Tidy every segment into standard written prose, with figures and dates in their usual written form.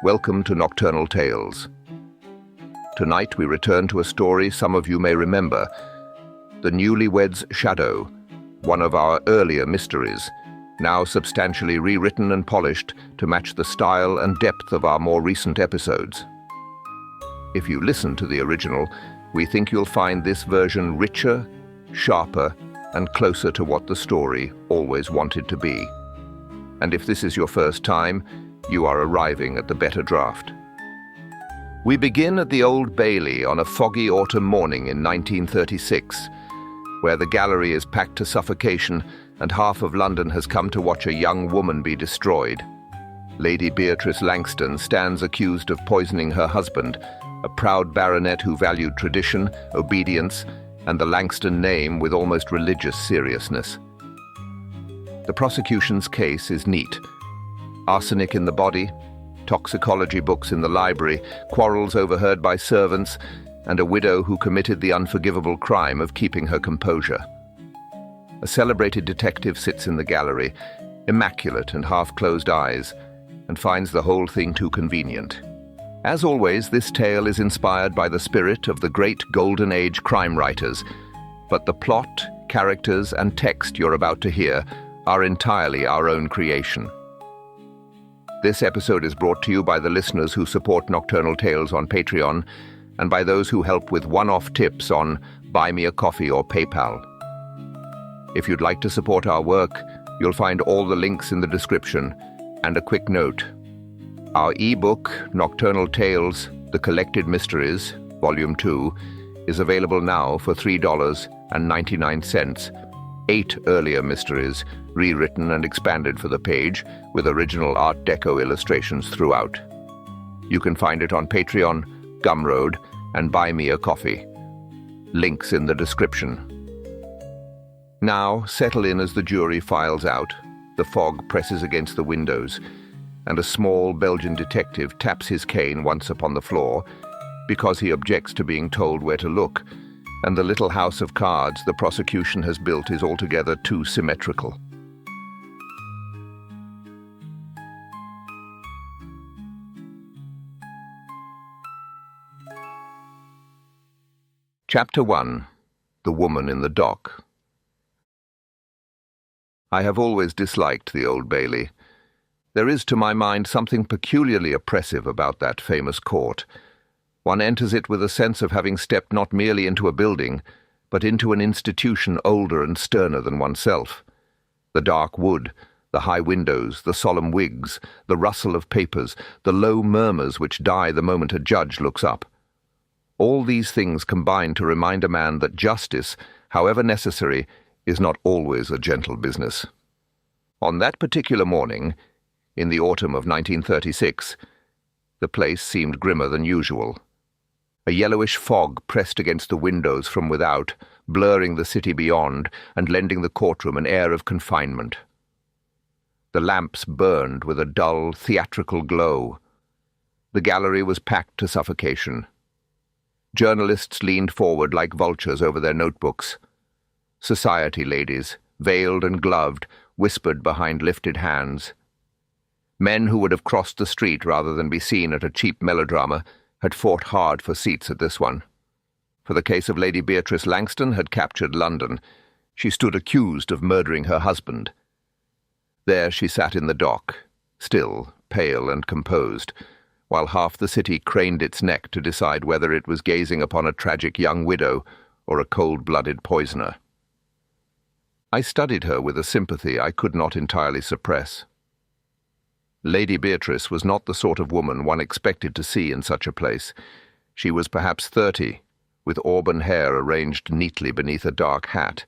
Welcome to Nocturnal Tales. Tonight we return to a story some of you may remember, The Newlywed's Shadow, one of our earlier mysteries, now substantially rewritten and polished to match the style and depth of our more recent episodes. If you listen to the original, we think you'll find this version richer, sharper, and closer to what the story always wanted to be. And if this is your first time, you are arriving at the better draft. We begin at the Old Bailey on a foggy autumn morning in 1936, where the gallery is packed to suffocation and half of London has come to watch a young woman be destroyed. Lady Beatrice Langston stands accused of poisoning her husband, a proud baronet who valued tradition, obedience, and the Langston name with almost religious seriousness. The prosecution's case is neat. Arsenic in the body, toxicology books in the library, quarrels overheard by servants, and a widow who committed the unforgivable crime of keeping her composure. A celebrated detective sits in the gallery, immaculate and half-closed eyes, and finds the whole thing too convenient. As always, this tale is inspired by the spirit of the great Golden Age crime writers, but the plot, characters, and text you're about to hear are entirely our own creation. This episode is brought to you by the listeners who support Nocturnal Tales on Patreon and by those who help with one-off tips on Buy Me a Coffee or PayPal. If you'd like to support our work, you'll find all the links in the description. And a quick note, our ebook, Nocturnal Tales, The Collected Mysteries, Volume 2, is available now for $3.99. 8 earlier mysteries, rewritten and expanded for the page, with original Art Deco illustrations throughout. You can find it on Patreon, Gumroad, and Buy Me a Coffee. Links in the description. Now, settle in as the jury files out. The fog presses against the windows, and a small Belgian detective taps his cane once upon the floor because he objects to being told where to look, and the little house of cards the prosecution has built is altogether too symmetrical. Chapter 1. The Woman in the Dock. I have always disliked the Old Bailey. There is, to my mind, something peculiarly oppressive about that famous court. One enters it with a sense of having stepped not merely into a building, but into an institution older and sterner than oneself. The dark wood, the high windows, the solemn wigs, the rustle of papers, the low murmurs which die the moment a judge looks up. All these things combine to remind a man that justice, however necessary, is not always a gentle business. On that particular morning, in the autumn of 1936, the place seemed grimmer than usual. A yellowish fog pressed against the windows from without, blurring the city beyond and lending the courtroom an air of confinement. The lamps burned with a dull, theatrical glow. The gallery was packed to suffocation. Journalists leaned forward like vultures over their notebooks. Society ladies, veiled and gloved, whispered behind lifted hands. Men who would have crossed the street rather than be seen at a cheap melodrama had fought hard for seats at this one. For the case of Lady Beatrice Langston had captured London. She stood accused of murdering her husband. There she sat in the dock, still, pale and composed, while half the city craned its neck to decide whether it was gazing upon a tragic young widow or a cold-blooded poisoner. I studied her with a sympathy I could not entirely suppress. Lady Beatrice was not the sort of woman one expected to see in such a place. She was perhaps 30, with auburn hair arranged neatly beneath a dark hat,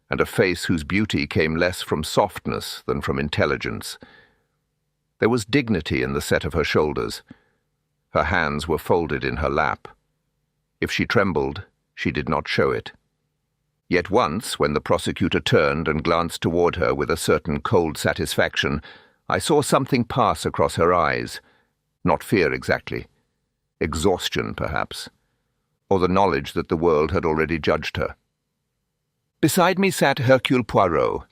and a face whose beauty came less from softness than from intelligence. There was dignity in the set of her shoulders. Her hands were folded in her lap. If she trembled, she did not show it. Yet once, when the prosecutor turned and glanced toward her with a certain cold satisfaction, I saw something pass across her eyes. Not fear exactly. Exhaustion, perhaps. Or the knowledge that the world had already judged her. Beside me sat Hercule Poirot.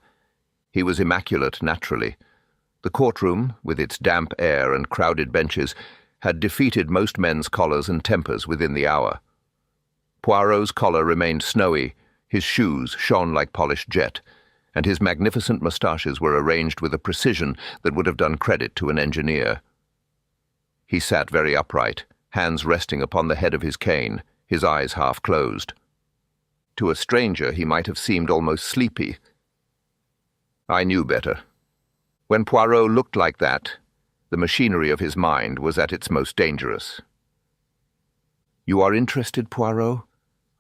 He was immaculate, naturally. The courtroom, with its damp air and crowded benches, had defeated most men's collars and tempers within the hour. Poirot's collar remained snowy, his shoes shone like polished jet, and his magnificent moustaches were arranged with a precision that would have done credit to an engineer. He sat very upright, hands resting upon the head of his cane, his eyes half closed. To a stranger he might have seemed almost sleepy. I knew better. When Poirot looked like that, the machinery of his mind was at its most dangerous. "You are interested, Poirot?"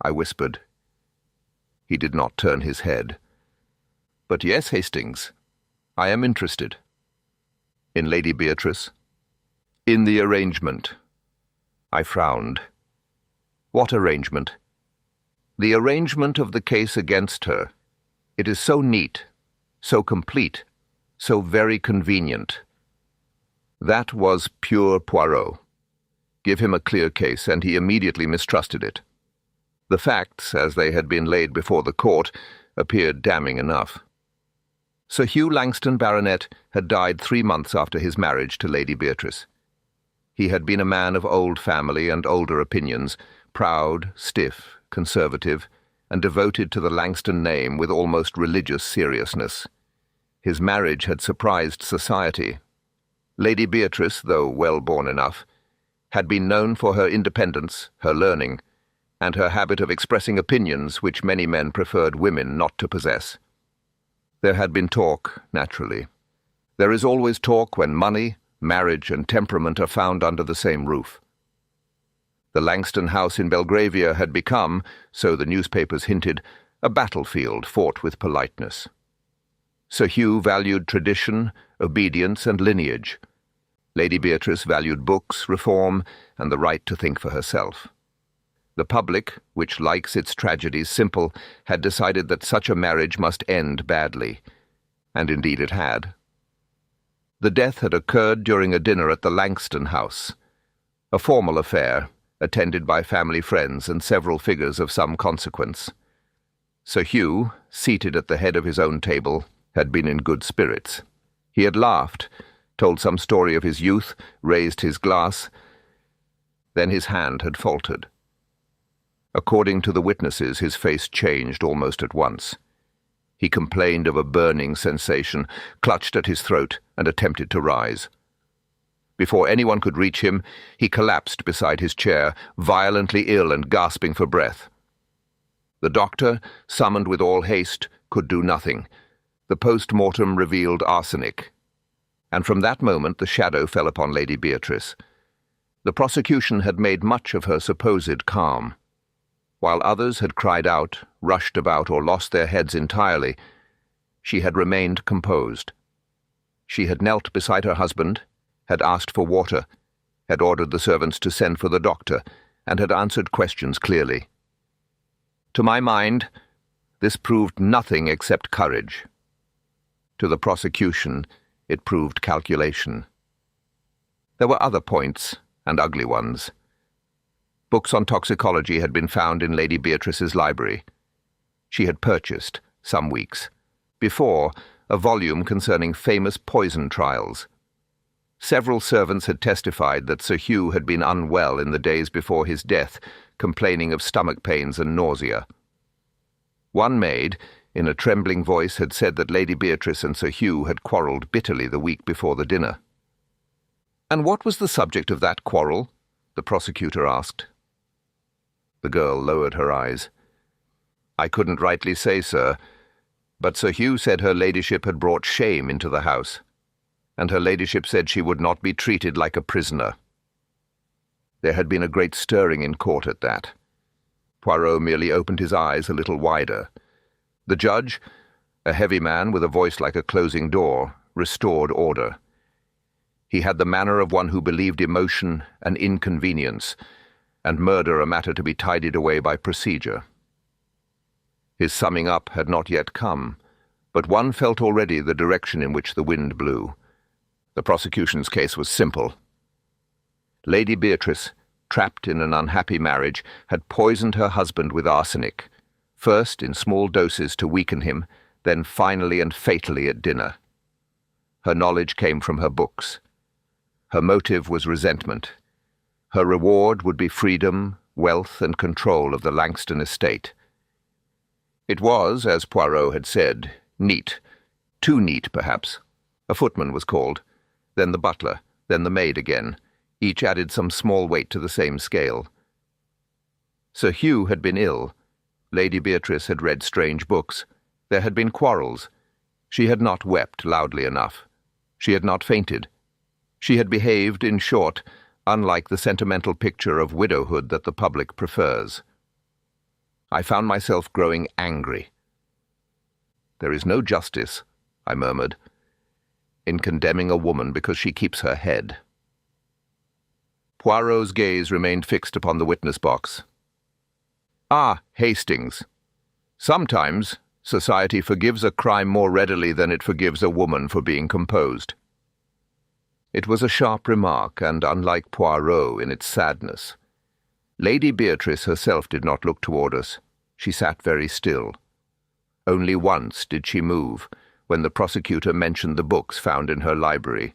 I whispered. He did not turn his head. "But yes, Hastings, I am interested." "In Lady Beatrice?" "In the arrangement." I frowned. "What arrangement?" "The arrangement of the case against her. It is so neat, so complete, so very convenient." That was pure Poirot. Give him a clear case, and he immediately mistrusted it. The facts, as they had been laid before the court, appeared damning enough. Sir Hugh Langston, Baronet, had died 3 months after his marriage to Lady Beatrice. He had been a man of old family and older opinions, proud, stiff, conservative, and devoted to the Langston name with almost religious seriousness. His marriage had surprised society. Lady Beatrice, though well-born enough, had been known for her independence, her learning, and her habit of expressing opinions which many men preferred women not to possess. There had been talk, naturally. There is always talk when money, marriage, and temperament are found under the same roof. The Langston house in Belgravia had become, so the newspapers hinted, a battlefield fought with politeness. Sir Hugh valued tradition, obedience, and lineage. Lady Beatrice valued books, reform, and the right to think for herself. The public, which likes its tragedies simple, had decided that such a marriage must end badly, and indeed it had. The death had occurred during a dinner at the Langston house, a formal affair, attended by family friends and several figures of some consequence. Sir Hugh, seated at the head of his own table, had been in good spirits. He had laughed, told some story of his youth, raised his glass. Then his hand had faltered. According to the witnesses, his face changed almost at once. He complained of a burning sensation, clutched at his throat, and attempted to rise. Before anyone could reach him, he collapsed beside his chair, violently ill and gasping for breath. The doctor, summoned with all haste, could do nothing. The post-mortem revealed arsenic. And from that moment the shadow fell upon Lady Beatrice. The prosecution had made much of her supposed calm. While others had cried out, rushed about, or lost their heads entirely, she had remained composed. She had knelt beside her husband, had asked for water, had ordered the servants to send for the doctor, and had answered questions clearly. To my mind, this proved nothing except courage. To the prosecution, it proved calculation. There were other points, and ugly ones. Books on toxicology had been found in Lady Beatrice's library. She had purchased, some weeks before, a volume concerning famous poison trials. Several servants had testified that Sir Hugh had been unwell in the days before his death, complaining of stomach pains and nausea. One maid, in a trembling voice, had said that Lady Beatrice and Sir Hugh had quarrelled bitterly the week before the dinner. "And what was the subject of that quarrel?" the prosecutor asked. The girl lowered her eyes. "I couldn't rightly say, sir, but Sir Hugh said her ladyship had brought shame into the house, and her ladyship said she would not be treated like a prisoner." There had been a great stirring in court at that. Poirot merely opened his eyes a little wider. The judge, a heavy man with a voice like a closing door, restored order. He had the manner of one who believed emotion an inconvenience, and murder a matter to be tidied away by procedure. His summing up had not yet come, but one felt already the direction in which the wind blew. The prosecution's case was simple. Lady Beatrice, trapped in an unhappy marriage, had poisoned her husband with arsenic, first in small doses to weaken him, then finally and fatally at dinner. Her knowledge came from her books. Her motive was resentment. Her reward would be freedom, wealth, and control of the Langston estate. It was, as Poirot had said, neat. Too neat, perhaps. A footman was called, then the butler, then the maid again. Each added some small weight to the same scale. Sir Hugh had been ill. Lady Beatrice had read strange books. There had been quarrels. She had not wept loudly enough. She had not fainted. She had behaved, in short, unlike the sentimental picture of widowhood that the public prefers. I found myself growing angry. "There is no justice," I murmured, "in condemning a woman because she keeps her head." Poirot's gaze remained fixed upon the witness box. "Ah, Hastings. Sometimes society forgives a crime more readily than it forgives a woman for being composed." It was a sharp remark, and unlike Poirot in its sadness. Lady Beatrice herself did not look toward us. She sat very still. Only once did she move, when the prosecutor mentioned the books found in her library.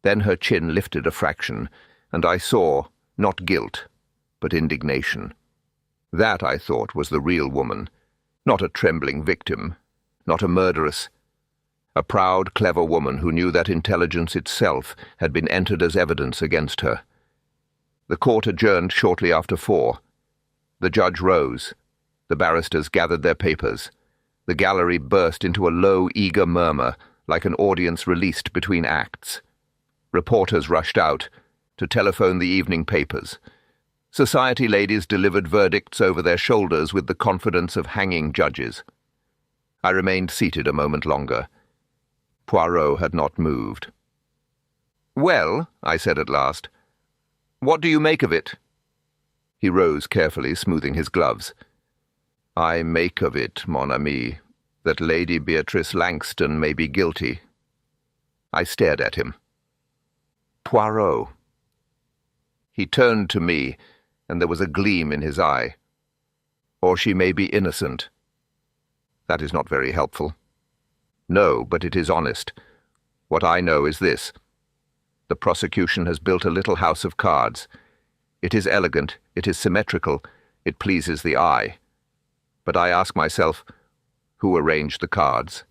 Then her chin lifted a fraction, and I saw, not guilt, but indignation. That, I thought, was the real woman, not a trembling victim, not a murderess. A proud, clever woman who knew that intelligence itself had been entered as evidence against her. The court adjourned shortly after 4. The judge rose. The barristers gathered their papers. The gallery burst into a low, eager murmur, like an audience released between acts. Reporters rushed out to telephone the evening papers. Society ladies delivered verdicts over their shoulders with the confidence of hanging judges. I remained seated a moment longer. Poirot had not moved. "Well," I said at last, "what do you make of it?" He rose carefully, smoothing his gloves. "I make of it, mon ami, that Lady Beatrice Langston may be guilty." I stared at him. "Poirot." He turned to me, and there was a gleam in his eye. "Or she may be innocent." That is not very helpful. No, but it is honest. What I know is this. The prosecution has built a little house of cards. It is elegant, it is symmetrical, it pleases the eye. But I ask myself, who arranged the cards?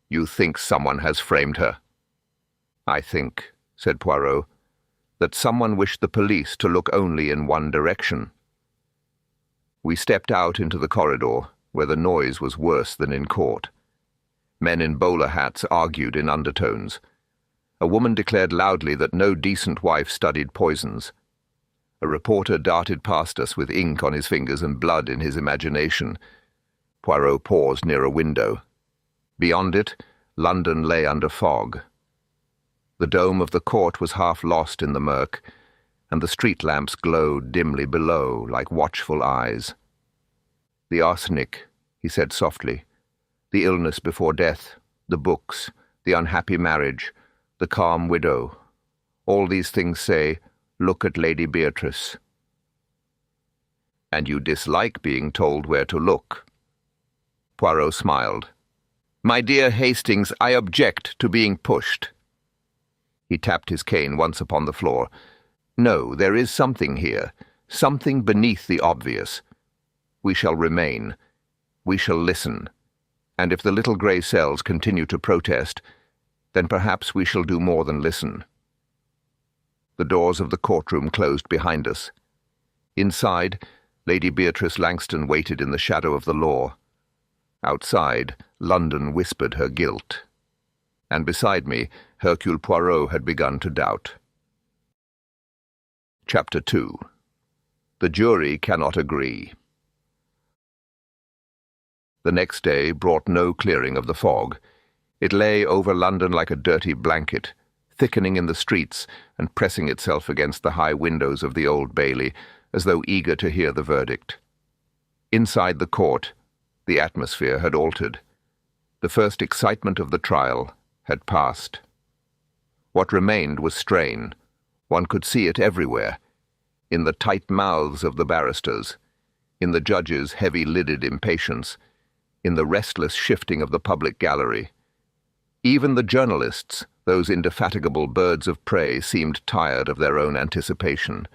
"You think someone has framed her?" "I think," said Poirot, "that someone wished the police to look only in one direction." We stepped out into the corridor, where the noise was worse than in court. Men in bowler hats argued in undertones. A woman declared loudly that no decent wife studied poisons. A reporter darted past us with ink on his fingers and blood in his imagination. Poirot paused near a window. Beyond it, London lay under fog. The dome of the court was half lost in the murk, and the street lamps glowed dimly below like watchful eyes. "The arsenic," he said softly. "The illness before death, the books, the unhappy marriage, the calm widow. All these things say, look at Lady Beatrice." "And you dislike being told where to look?" Poirot smiled. "My dear Hastings, I object to being pushed." He tapped his cane once upon the floor. "No, there is something here, something beneath the obvious. We shall remain. We shall listen. And if the little grey cells continue to protest, then perhaps we shall do more than listen." The doors of the courtroom closed behind us. Inside, Lady Beatrice Langston waited in the shadow of the law. Outside, London whispered her guilt. And beside me, Hercule Poirot had begun to doubt. Chapter 2. The jury cannot agree. The next day brought no clearing of the fog. It lay over London like a dirty blanket, thickening in the streets and pressing itself against the high windows of the Old Bailey, as though eager to hear the verdict. Inside the court, the atmosphere had altered. The first excitement of the trial had passed. What remained was strain. One could see it everywhere, in the tight mouths of the barristers, in the judge's heavy-lidded impatience, in the restless shifting of the public gallery. Even the journalists, those indefatigable birds of prey, seemed tired of their own anticipation.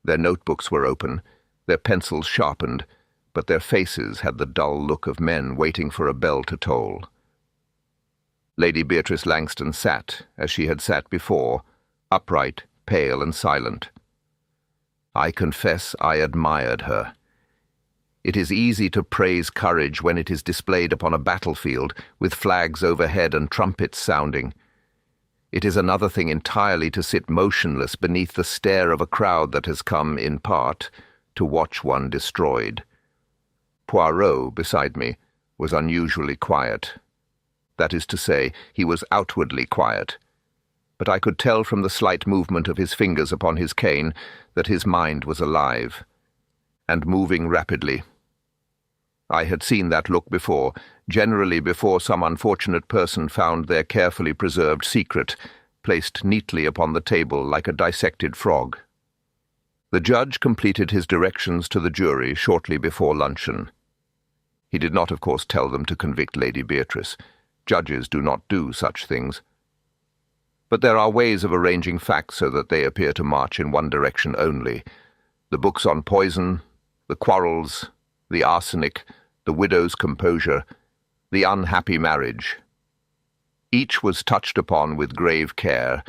Their notebooks were open, their pencils sharpened, but their faces had the dull look of men waiting for a bell to toll. Lady Beatrice Langston sat, as she had sat before, upright, pale and silent. I confess I admired her. It is easy to praise courage when it is displayed upon a battlefield, with flags overhead and trumpets sounding. It is another thing entirely to sit motionless beneath the stare of a crowd that has come, in part, to watch one destroyed. Poirot, beside me, was unusually quiet. That is to say, he was outwardly quiet, but I could tell from the slight movement of his fingers upon his cane that his mind was alive, and moving rapidly. I had seen that look before, generally before some unfortunate person found their carefully preserved secret, placed neatly upon the table like a dissected frog. The judge completed his directions to the jury shortly before luncheon. He did not, of course, tell them to convict Lady Beatrice. Judges do not do such things. But there are ways of arranging facts so that they appear to march in one direction only. The books on poison, the quarrels, the arsenic, the widow's composure, the unhappy marriage. Each was touched upon with grave care,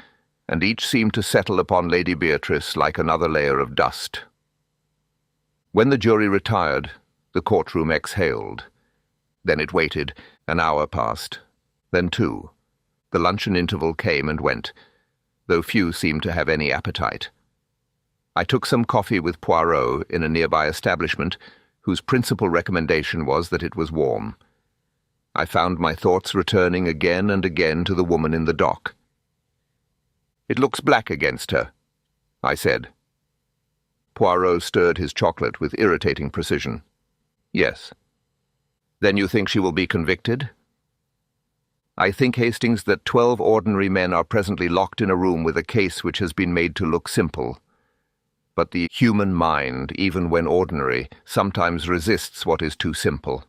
and each seemed to settle upon Lady Beatrice like another layer of dust. When the jury retired, the courtroom exhaled. Then it waited. An hour passed. Then 2. The luncheon interval came and went, though few seemed to have any appetite. I took some coffee with Poirot in a nearby establishment, whose principal recommendation was that it was warm. I found my thoughts returning again and again to the woman in the dock. "It looks black against her," I said. Poirot stirred his chocolate with irritating precision. "Yes." "Then you think she will be convicted?" "I think, Hastings, that 12 ordinary men are presently locked in a room with a case which has been made to look simple. But the human mind, even when ordinary, sometimes resists what is too simple."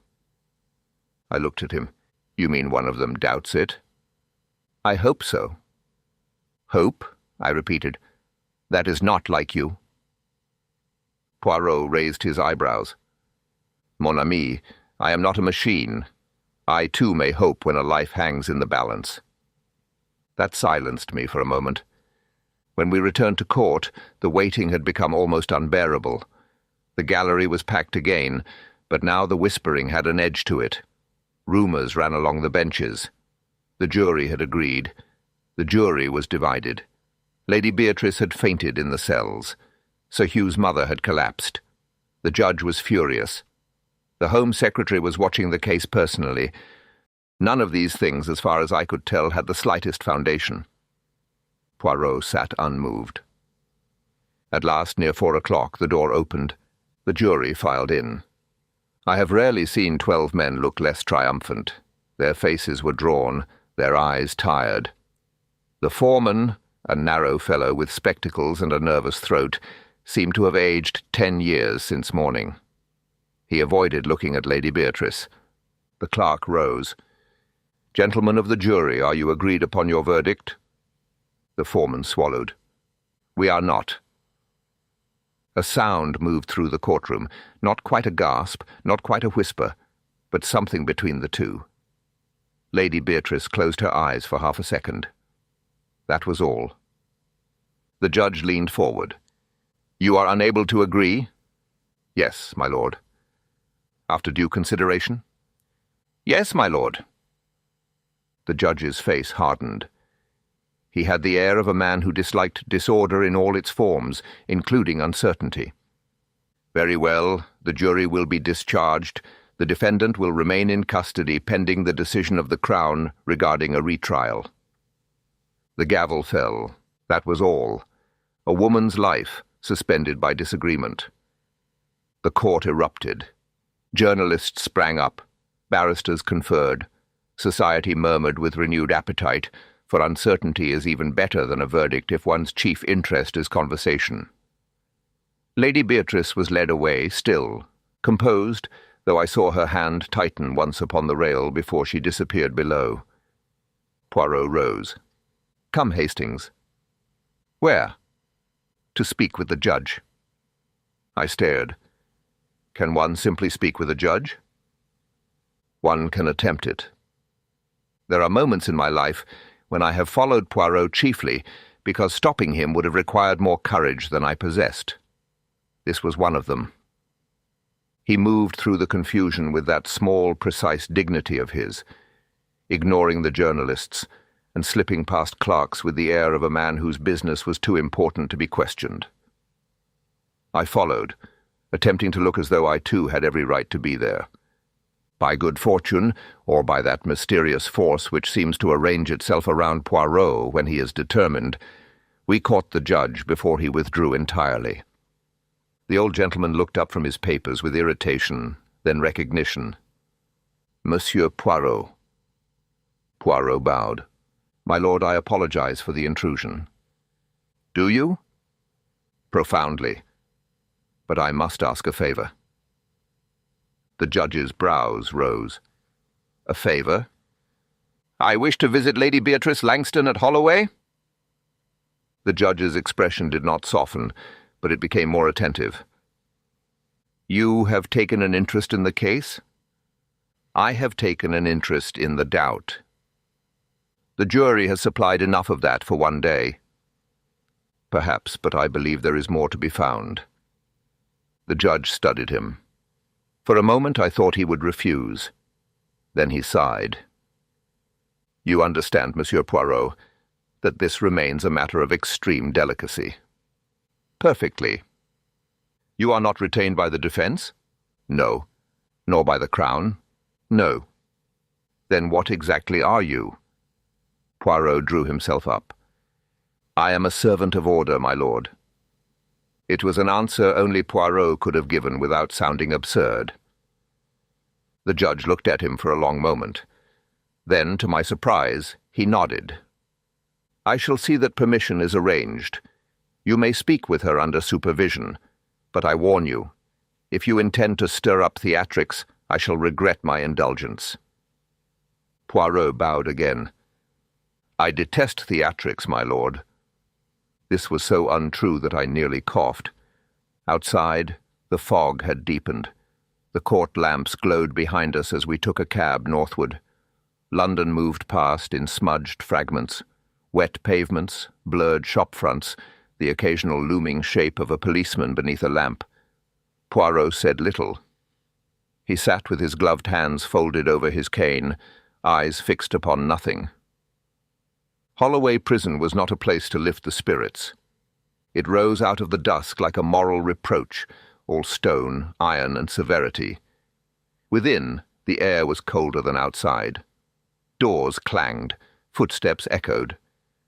I looked at him. "You mean one of them doubts it?" "I hope so." "Hope?" I repeated. "That is not like you." Poirot raised his eyebrows. "Mon ami, I am not a machine. I too may hope when a life hangs in the balance." That silenced me for a moment. When we returned to court, the waiting had become almost unbearable. The gallery was packed again, but now the whispering had an edge to it. Rumours ran along the benches. The jury had agreed. The jury was divided. Lady Beatrice had fainted in the cells. Sir Hugh's mother had collapsed. The judge was furious. The Home Secretary was watching the case personally. None of these things, as far as I could tell, had the slightest foundation. Poirot sat unmoved. At last, near 4 o'clock, the door opened. The jury filed in. I have rarely seen 12 men look less triumphant. Their faces were drawn, their eyes tired. The foreman, a narrow fellow with spectacles and a nervous throat, seemed to have aged 10 years since morning. He avoided looking at Lady Beatrice. The clerk rose. "Gentlemen of the jury, are you agreed upon your verdict?" The foreman swallowed. "We are not." A sound moved through the courtroom, not quite a gasp, not quite a whisper, but something between the two. Lady Beatrice closed her eyes for half a second. That was all. The judge leaned forward. "You are unable to agree?" "Yes, my lord." "After due consideration?" "Yes, my lord." The judge's face hardened. He had the air of a man who disliked disorder in all its forms, including uncertainty. "Very well, the jury will be discharged. The defendant will remain in custody pending the decision of the Crown regarding a retrial." The gavel fell. That was all. A woman's life suspended by disagreement. The court erupted. Journalists sprang up. Barristers conferred. Society murmured with renewed appetite, for uncertainty is even better than a verdict if one's chief interest is conversation. Lady Beatrice was led away, still, composed, though I saw her hand tighten once upon the rail before she disappeared below. Poirot rose. "Come, Hastings." "Where?" "To speak with the judge." I stared. Can one simply speak with a judge? One can attempt it. There are moments in my life when I have followed Poirot chiefly because stopping him would have required more courage than I possessed. This was one of them. He moved through the confusion with that small, precise dignity of his, ignoring the journalists and slipping past clerks with the air of a man whose business was too important to be questioned. I followed, attempting to look as though I too had every right to be there. By good fortune, or by that mysterious force which seems to arrange itself around Poirot when he is determined, we caught the judge before he withdrew entirely. The old gentleman looked up from his papers with irritation, then recognition. "Monsieur Poirot." Poirot bowed. "My lord, I apologize for the intrusion." "Do you?" "Profoundly. But I must ask a favor." The judge's brows rose. "A favor?" "I wish to visit Lady Beatrice Langston at Holloway." The judge's expression did not soften, but it became more attentive. "You have taken an interest in the case?" "I have taken an interest in the doubt. The jury has supplied enough of that for one day." "Perhaps, but I believe there is more to be found." The judge studied him. For a moment I thought he would refuse. Then he sighed. "You understand, Monsieur Poirot, that this remains a matter of extreme delicacy." "Perfectly." "You are not retained by the defense?" "No." "Nor by the Crown?" "No." "Then what exactly are you?" Poirot drew himself up. "I am a servant of order, my lord." It was an answer only Poirot could have given without sounding absurd. The judge looked at him for a long moment. Then, to my surprise, he nodded. "I shall see that permission is arranged. You may speak with her under supervision, but I warn you, if you intend to stir up theatrics, I shall regret my indulgence." Poirot bowed again. "I detest theatrics, my lord." This was so untrue that I nearly coughed. Outside, the fog had deepened. The court lamps glowed behind us as we took a cab northward. London moved past in smudged fragments, wet pavements, blurred shop fronts, the occasional looming shape of a policeman beneath a lamp. Poirot said little. He sat with his gloved hands folded over his cane, eyes fixed upon nothing. Holloway Prison was not a place to lift the spirits. It rose out of the dusk like a moral reproach, all stone, iron, and severity. Within, the air was colder than outside. Doors clanged, footsteps echoed.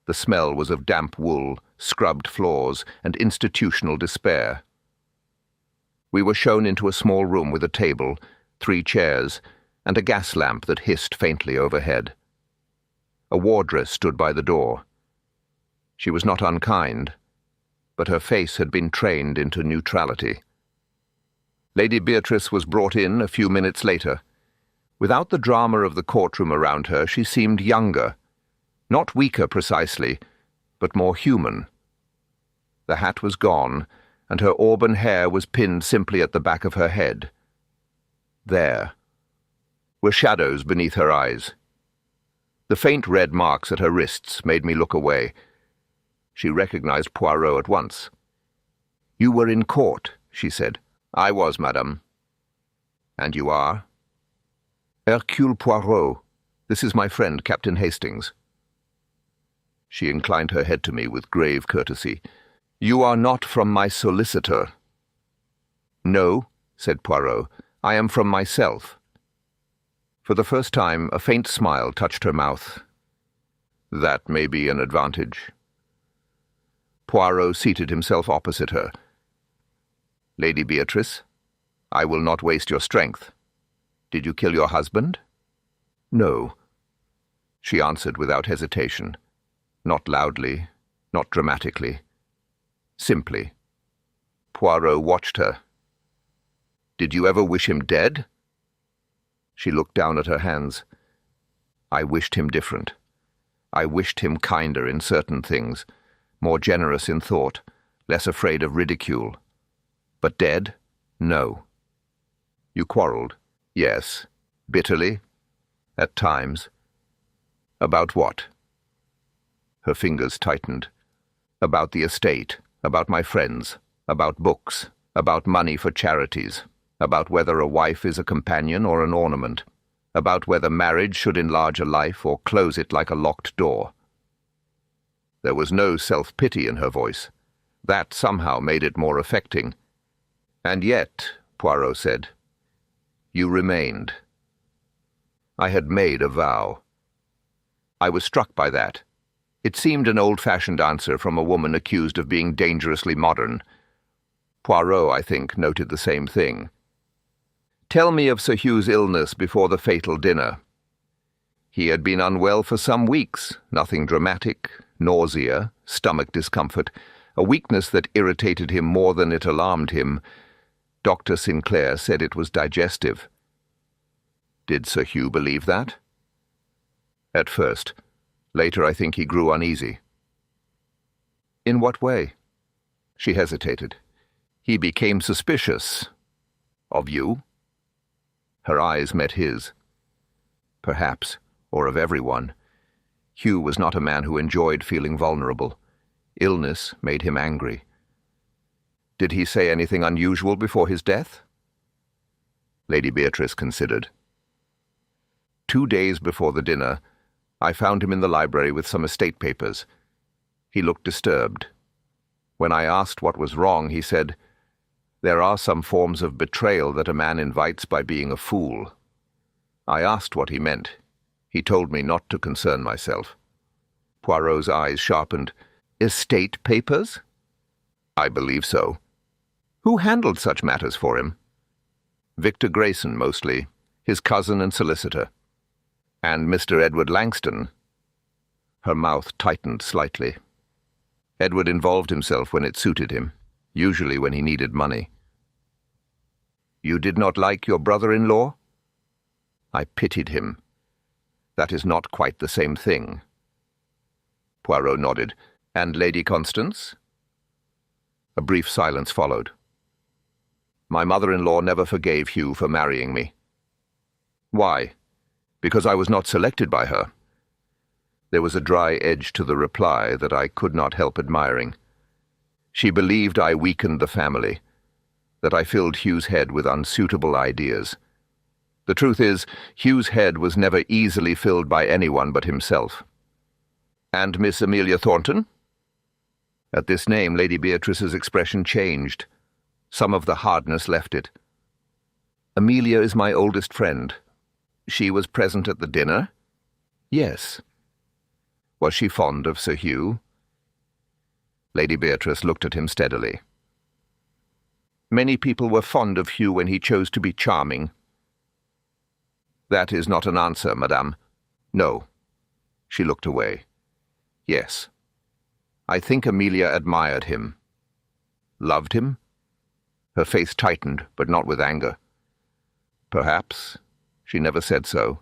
The smell was of damp wool, scrubbed floors, and institutional despair. We were shown into a small room with a table, 3 chairs, and a gas lamp that hissed faintly overhead. A wardress stood by the door. She was not unkind, but her face had been trained into neutrality. Lady Beatrice was brought in a few minutes later. Without the drama of the courtroom around her, she seemed younger, not weaker precisely, but more human. The hat was gone, and her auburn hair was pinned simply at the back of her head. There were shadows beneath her eyes. The faint red marks at her wrists made me look away. She recognized Poirot at once. "You were in court," she said. "I was, madame." "And you are?" "Hercule Poirot. This is my friend, Captain Hastings." She inclined her head to me with grave courtesy. "You are not from my solicitor." "No," said Poirot. "I am from myself." For the first time, a faint smile touched her mouth. "That may be an advantage." Poirot seated himself opposite her. "Lady Beatrice, I will not waste your strength. Did you kill your husband?" "No," she answered without hesitation. Not loudly, not dramatically. Simply. Poirot watched her. "Did you ever wish him dead?" She looked down at her hands. "I wished him different. I wished him kinder in certain things, more generous in thought, less afraid of ridicule. But dead? No. You quarrelled? Yes. Bitterly? At times. About what? Her fingers tightened. About the estate, about my friends, about books, about money for charities, about whether a wife is a companion or an ornament, about whether marriage should enlarge a life or close it like a locked door. There was no self-pity in her voice. That somehow made it more affecting. And yet, Poirot said, you remained. I had made a vow. I was struck by that. It seemed an old-fashioned answer from a woman accused of being dangerously modern. Poirot, I think, noted the same thing. Tell me of Sir Hugh's illness before the fatal dinner. He had been unwell for some weeks, nothing dramatic, nausea, stomach discomfort, a weakness that irritated him more than it alarmed him. Dr. Sinclair said it was digestive. Did Sir Hugh believe that? At first. Later, I think he grew uneasy. In what way? She hesitated. He became suspicious. Of you? Her eyes met his. Perhaps, or of everyone. Hugh was not a man who enjoyed feeling vulnerable. Illness made him angry. Did he say anything unusual before his death? Lady Beatrice considered. 2 days before the dinner, I found him in the library with some estate papers. He looked disturbed. When I asked what was wrong, he said, "There are some forms of betrayal that a man invites by being a fool." I asked what he meant. He told me not to concern myself. Poirot's eyes sharpened. Estate papers? I believe so. Who handled such matters for him? Victor Grayson, mostly, his cousin and solicitor. And Mr. Edward Langston. Her mouth tightened slightly. Edward involved himself when it suited him, usually when he needed money. You did not like your brother-in-law? I pitied him. That is not quite the same thing. Poirot nodded. And Lady Constance? A brief silence followed. My mother-in-law never forgave Hugh for marrying me. Why? Because I was not selected by her. There was a dry edge to the reply that I could not help admiring. She believed I weakened the family, that I filled Hugh's head with unsuitable ideas. The truth is, Hugh's head was never easily filled by anyone but himself. And Miss Amelia Thornton? At this name, Lady Beatrice's expression changed. Some of the hardness left it. Amelia is my oldest friend. She was present at the dinner? Yes. Was she fond of Sir Hugh? Lady Beatrice looked at him steadily. Many people were fond of Hugh when he chose to be charming. That is not an answer, madame. No. She looked away. Yes. I think Amelia admired him. Loved him? Her face tightened, but not with anger. Perhaps. She never said so.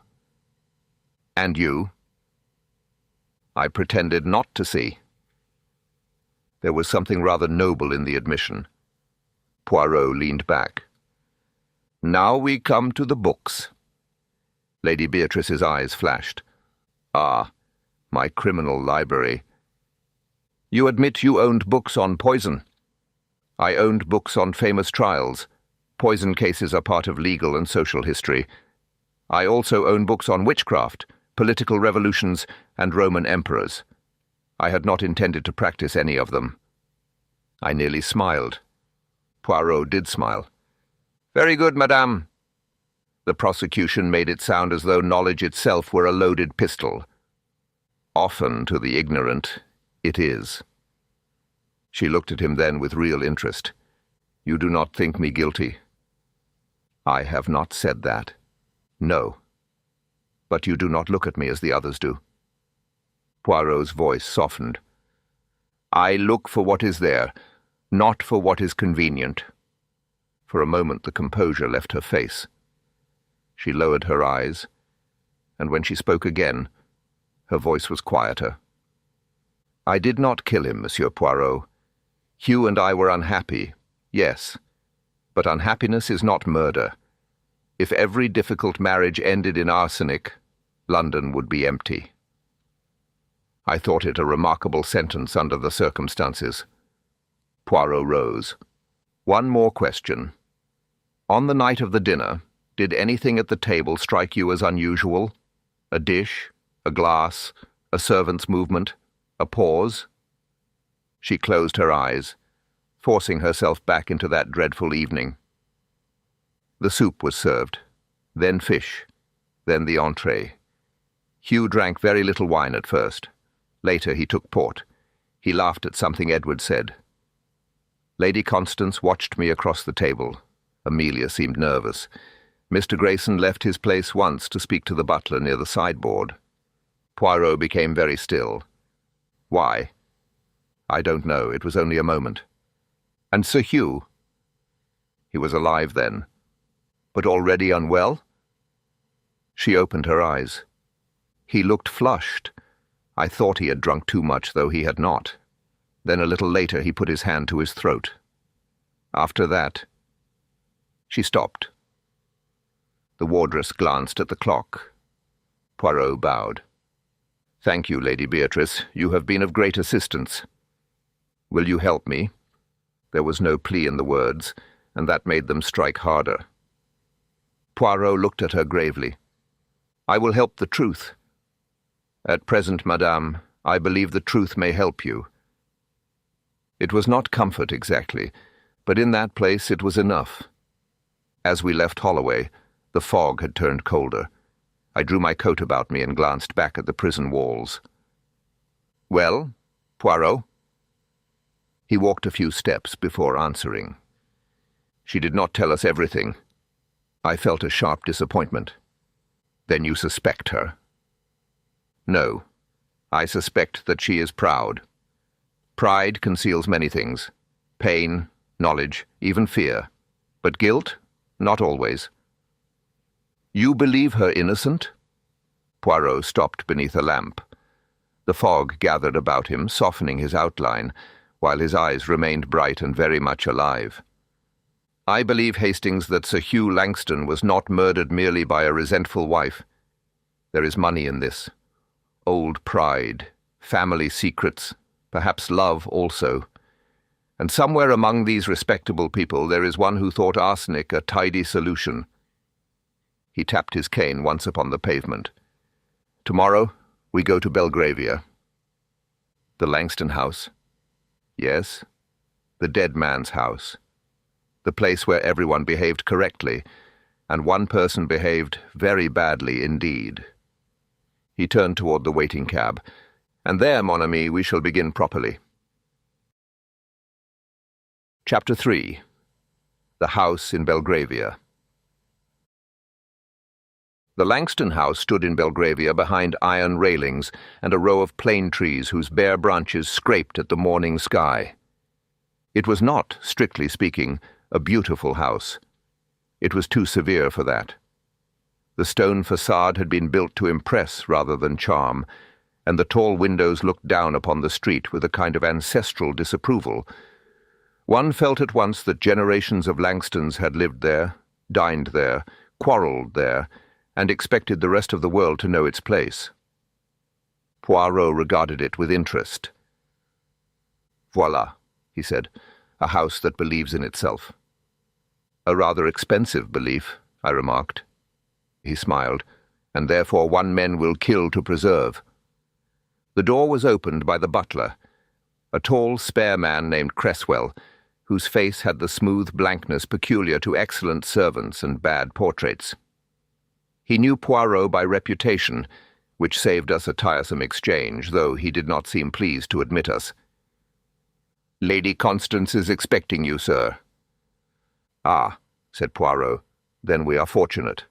And you? I pretended not to see. There was something rather noble in the admission. Poirot leaned back. Now we come to the books. Lady Beatrice's eyes flashed. Ah, my criminal library. You admit you owned books on poison. I owned books on famous trials. Poison cases are part of legal and social history. I also own books on witchcraft, political revolutions, and Roman emperors. I had not intended to practice any of them. I nearly smiled. Poirot did smile. Very good, madame. The prosecution made it sound as though knowledge itself were a loaded pistol. Often, to the ignorant, it is. She looked at him then with real interest. You do not think me guilty? I have not said that. No. But you do not look at me as the others do. Poirot's voice softened. I look for what is there, not for what is convenient. For a moment the composure left her face. She lowered her eyes, and when she spoke again, Her voice was quieter. "I did not kill him, Monsieur Poirot. Hugh and I were unhappy, yes, but unhappiness is not murder. If every difficult marriage ended in arsenic, London would be empty." I thought it a remarkable sentence under the circumstances. Poirot rose. "One more question. On the night of the dinner, did anything at the table strike you as unusual? A dish, a glass, a servant's movement, a pause?" She closed her eyes, forcing herself back into that dreadful evening. The soup was served, then fish, then the entree. Hugh drank very little wine at first. Later he took port. He laughed at something Edward said. Lady Constance watched me across the table. Amelia seemed nervous. Mr. Grayson left his place once to speak to the butler near the sideboard. Poirot became very still. Why? I don't know. It was only a moment. And Sir Hugh? He was alive then, but already unwell? She opened her eyes. He looked flushed. I thought he had drunk too much, though he had not. Then a little later he put his hand to his throat. After that... She stopped. The wardress glanced at the clock. Poirot bowed. "Thank you, Lady Beatrice. You have been of great assistance. Will you help me?" There was no plea in the words, and that made them strike harder. Poirot looked at her gravely. "I will help the truth. At present, madame, I believe the truth may help you." It was not comfort exactly, but in that place it was enough. As we left Holloway, the fog had turned colder. I drew my coat about me and glanced back at the prison walls. "Well, Poirot?" He walked a few steps before answering. "She did not tell us everything." I felt a sharp disappointment. "Then you suspect her?" "No. I suspect that she is proud. Pride conceals many things. Pain, knowledge, even fear. But guilt? Not always." "You believe her innocent?" Poirot stopped beneath a lamp. The fog gathered about him, softening his outline, while his eyes remained bright and very much alive. "I believe, Hastings, that Sir Hugh Langston was not murdered merely by a resentful wife. There is money in this. Old pride, family secrets, perhaps love also. And somewhere among these respectable people there is one who thought arsenic a tidy solution." He tapped his cane once upon the pavement. "Tomorrow we go to Belgravia." "The Langston house?" "Yes, the dead man's house. The place where everyone behaved correctly, and one person behaved very badly indeed." He turned toward the waiting cab. "And there, mon ami, we shall begin properly." Chapter 3. The House in Belgravia. The Langston house stood in Belgravia behind iron railings and a row of plane trees whose bare branches scraped at the morning sky. It was not, strictly speaking, a beautiful house. It was too severe for that. The stone facade had been built to impress rather than charm, and the tall windows looked down upon the street with a kind of ancestral disapproval. One felt at once that generations of Langstons had lived there, dined there, quarrelled there, and expected the rest of the world to know its place. Poirot regarded it with interest. "Voilà," he said, "a house that believes in itself." "A rather expensive belief," I remarked. He smiled. "And therefore one men will kill to preserve." The door was opened by the butler, a tall, spare man named Cresswell, whose face had the smooth blankness peculiar to excellent servants and bad portraits. He knew Poirot by reputation, which saved us a tiresome exchange, though he did not seem pleased to admit us. "Lady Constance is expecting you, sir." "Ah," said Poirot, "then we are fortunate."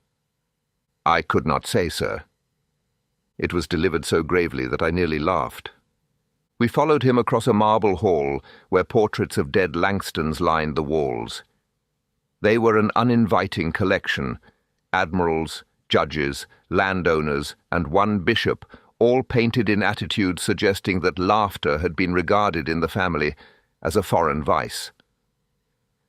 "I could not say, sir." It was delivered so gravely that I nearly laughed. We followed him across a marble hall where portraits of dead Langstons lined the walls. They were an uninviting collection: admirals, judges, landowners, and one bishop, all painted in attitudes suggesting that laughter had been regarded in the family as a foreign vice.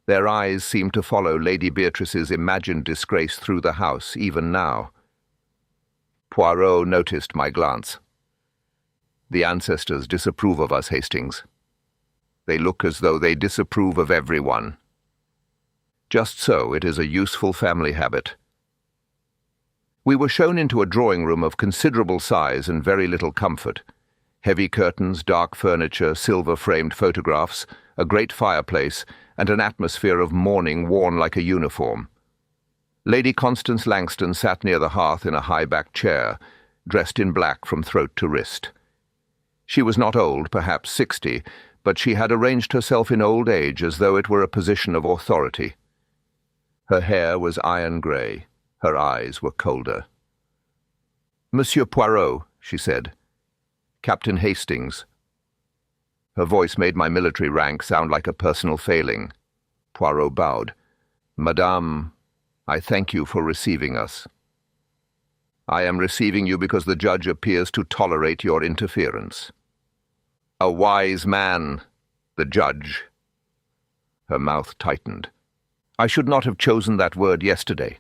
Their eyes seemed to follow Lady Beatrice's imagined disgrace through the house, even now. Poirot noticed my glance. "The ancestors disapprove of us, Hastings. They look as though they disapprove of everyone." Just so, it is a useful family habit. We were shown into a drawing room of considerable size and very little comfort. Heavy curtains, dark furniture, silver-framed photographs, a great fireplace, and an atmosphere of mourning worn like a uniform. Lady Constance Langston sat near the hearth in a high-backed chair, dressed in black from throat to wrist. She was not old, perhaps 60, but she had arranged herself in old age as though it were a position of authority. Her hair was iron grey. Her eyes were colder. "Monsieur Poirot," she said. "Captain Hastings." Her voice made my military rank sound like a personal failing. Poirot bowed. "Madame, I thank you for receiving us. I am receiving you because the judge appears to tolerate your interference." "A wise man, the judge." Her mouth tightened. "I should not have chosen that word yesterday."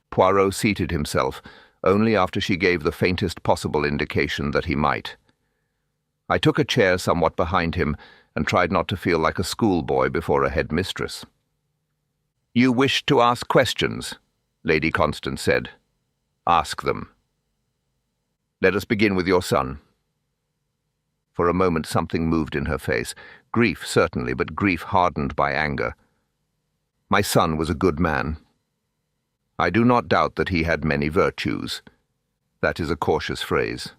Poirot seated himself, only after she gave the faintest possible indication that he might. I took a chair somewhat behind him and tried not to feel like a schoolboy before a headmistress. "You wish to ask questions," Lady Constance said. "Ask them. Let us begin with your son." For a moment something moved in her face. Grief, certainly, but grief hardened by anger. My son was a good man. I do not doubt that he had many virtues. That is a cautious phrase.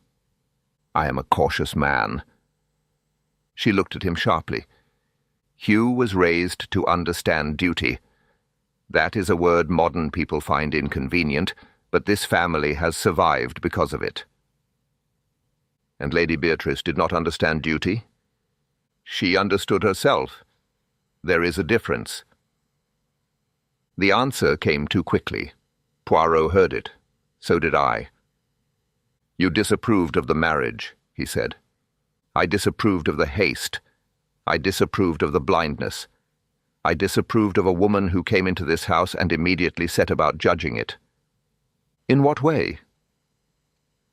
I am a cautious man. She looked at him sharply. Hugh was raised to understand duty. That is a word modern people find inconvenient, but this family has survived because of it. And Lady Beatrice did not understand duty? She understood herself. There is a difference. The answer came too quickly. Poirot heard it. So did I. "You disapproved of the marriage," he said. "I disapproved of the haste. I disapproved of the blindness. I disapproved of a woman who came into this house and immediately set about judging it." "In what way?"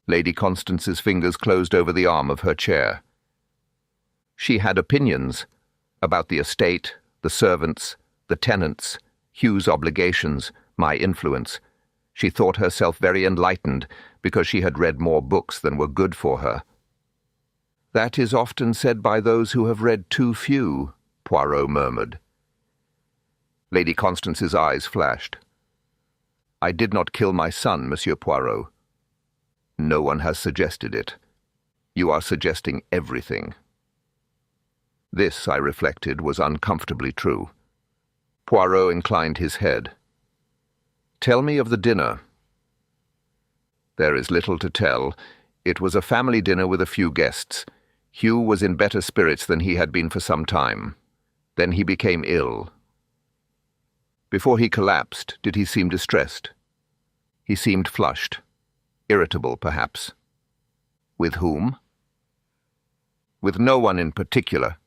Lady Constance's fingers closed over the arm of her chair. She had opinions about the estate, the servants, the tenants, Hugh's obligations, my influence. She thought herself very enlightened because she had read more books than were good for her. "That is often said by those who have read too few," Poirot murmured. Lady Constance's eyes flashed. "I did not kill my son, Monsieur Poirot. No one has suggested it. You are suggesting everything." This, I reflected, was uncomfortably true. Poirot inclined his head. "Tell me of the dinner." "There is little to tell. It was a family dinner with a few guests. Hugh was in better spirits than he had been for some time. Then he became ill." "Before he collapsed, did he seem distressed?" "He seemed flushed. Irritable, perhaps." "With whom?" "With no one in particular."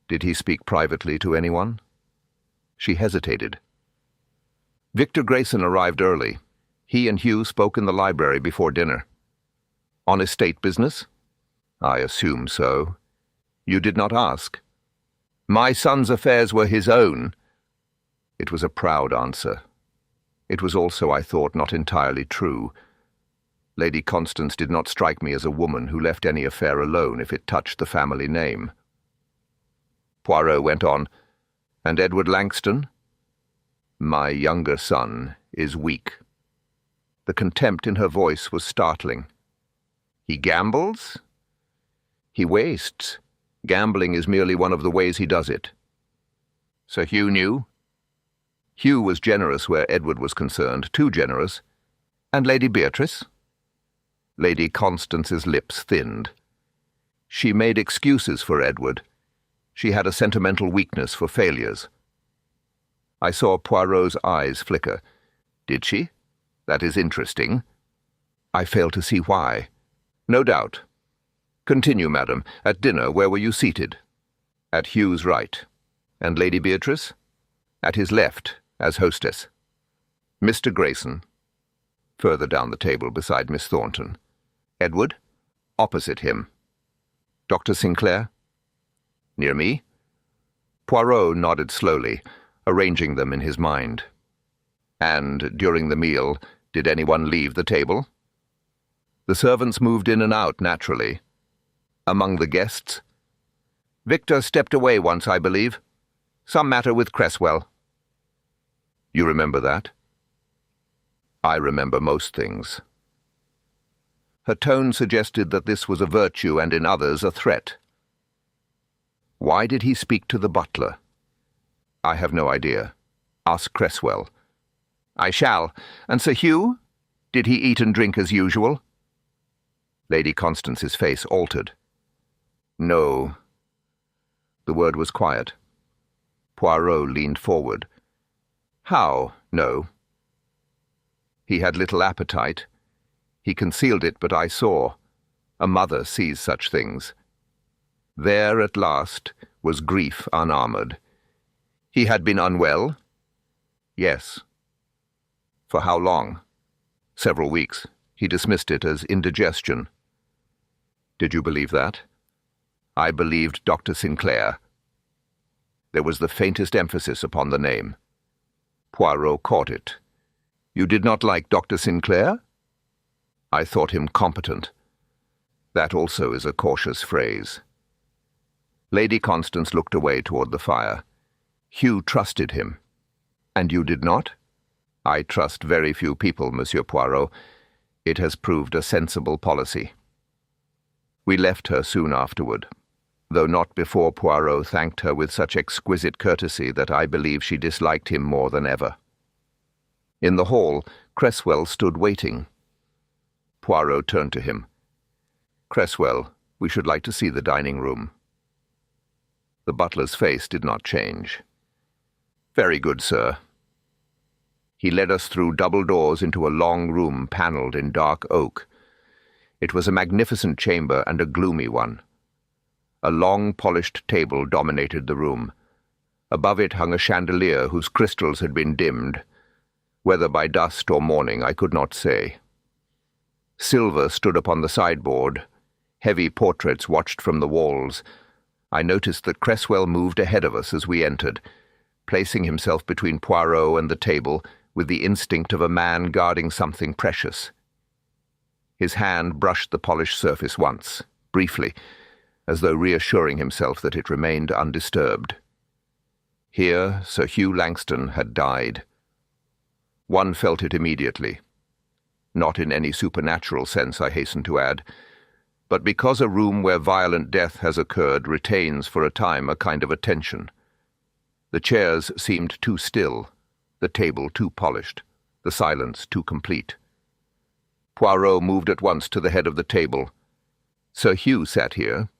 "Did he speak privately to anyone?" She hesitated. "Victor Grayson arrived early. He and Hugh spoke in the library before dinner." "On estate business?" "I assume so." "You did not ask?" "My son's affairs were his own." It was a proud answer. It was also, I thought, not entirely true. Lady Constance did not strike me as a woman who left any affair alone if it touched the family name. Poirot went on, "And Edward Langston?" "My younger son is weak." The contempt in her voice was startling. "He gambles?" "He wastes. Gambling is merely one of the ways he does it." "Sir Hugh knew?" "Hugh was generous where Edward was concerned, too generous." "And Lady Beatrice?" Lady Constance's lips thinned. "She made excuses for Edward. She had a sentimental weakness for failures." I saw Poirot's eyes flicker. "Did she? That is interesting." I fail to see why. No doubt. Continue, madam. At dinner, where were you seated? At Hugh's right. And Lady Beatrice? At his left, as hostess. Mr. Grayson? Further down the table beside Miss Thornton. Edward? Opposite him. Dr. Sinclair? Near me? Poirot nodded slowly, arranging them in his mind. And, during the meal, did anyone leave the table? The servants moved in and out naturally. Among the guests? Victor stepped away once, I believe. Some matter with Cresswell. You remember that? I remember most things. Her tone suggested that this was a virtue and in others a threat. Why did he speak to the butler? I have no idea. Ask Cresswell. I shall. And Sir Hugh? Did he eat and drink as usual? Lady Constance's face altered. No. The word was quiet. Poirot leaned forward. How, no? He had little appetite. He concealed it, but I saw. A mother sees such things. There, at last, was grief unarmoured. He had been unwell? Yes. For how long? Several weeks. He dismissed it as indigestion. Did you believe that? I believed Dr. Sinclair. There was the faintest emphasis upon the name. Poirot caught it. You did not like Dr. Sinclair? I thought him competent. That also is a cautious phrase. Lady Constance looked away toward the fire. Hugh trusted him. And you did not? I trust very few people, Monsieur Poirot. It has proved a sensible policy. We left her soon afterward, though not before Poirot thanked her with such exquisite courtesy that I believe she disliked him more than ever. In the hall, Cresswell stood waiting. Poirot turned to him. Cresswell, we should like to see the dining room. The butler's face did not change. Very good, sir. He led us through double doors into a long room panelled in dark oak. It was a magnificent chamber and a gloomy one. A long polished table dominated the room. Above it hung a chandelier whose crystals had been dimmed. Whether by dust or morning I could not say. Silver stood upon the sideboard. Heavy portraits watched from the walls. I noticed that Cresswell moved ahead of us as we entered, placing himself between Poirot and the table with the instinct of a man guarding something precious. His hand brushed the polished surface once, briefly, as though reassuring himself that it remained undisturbed. Here Sir Hugh Langston had died. One felt it immediately. Not in any supernatural sense, I hasten to add, but because a room where violent death has occurred retains for a time a kind of attention. The chairs seemed too still, the table too polished, the silence too complete. Poirot moved at once to the head of the table. Sir Hugh sat here.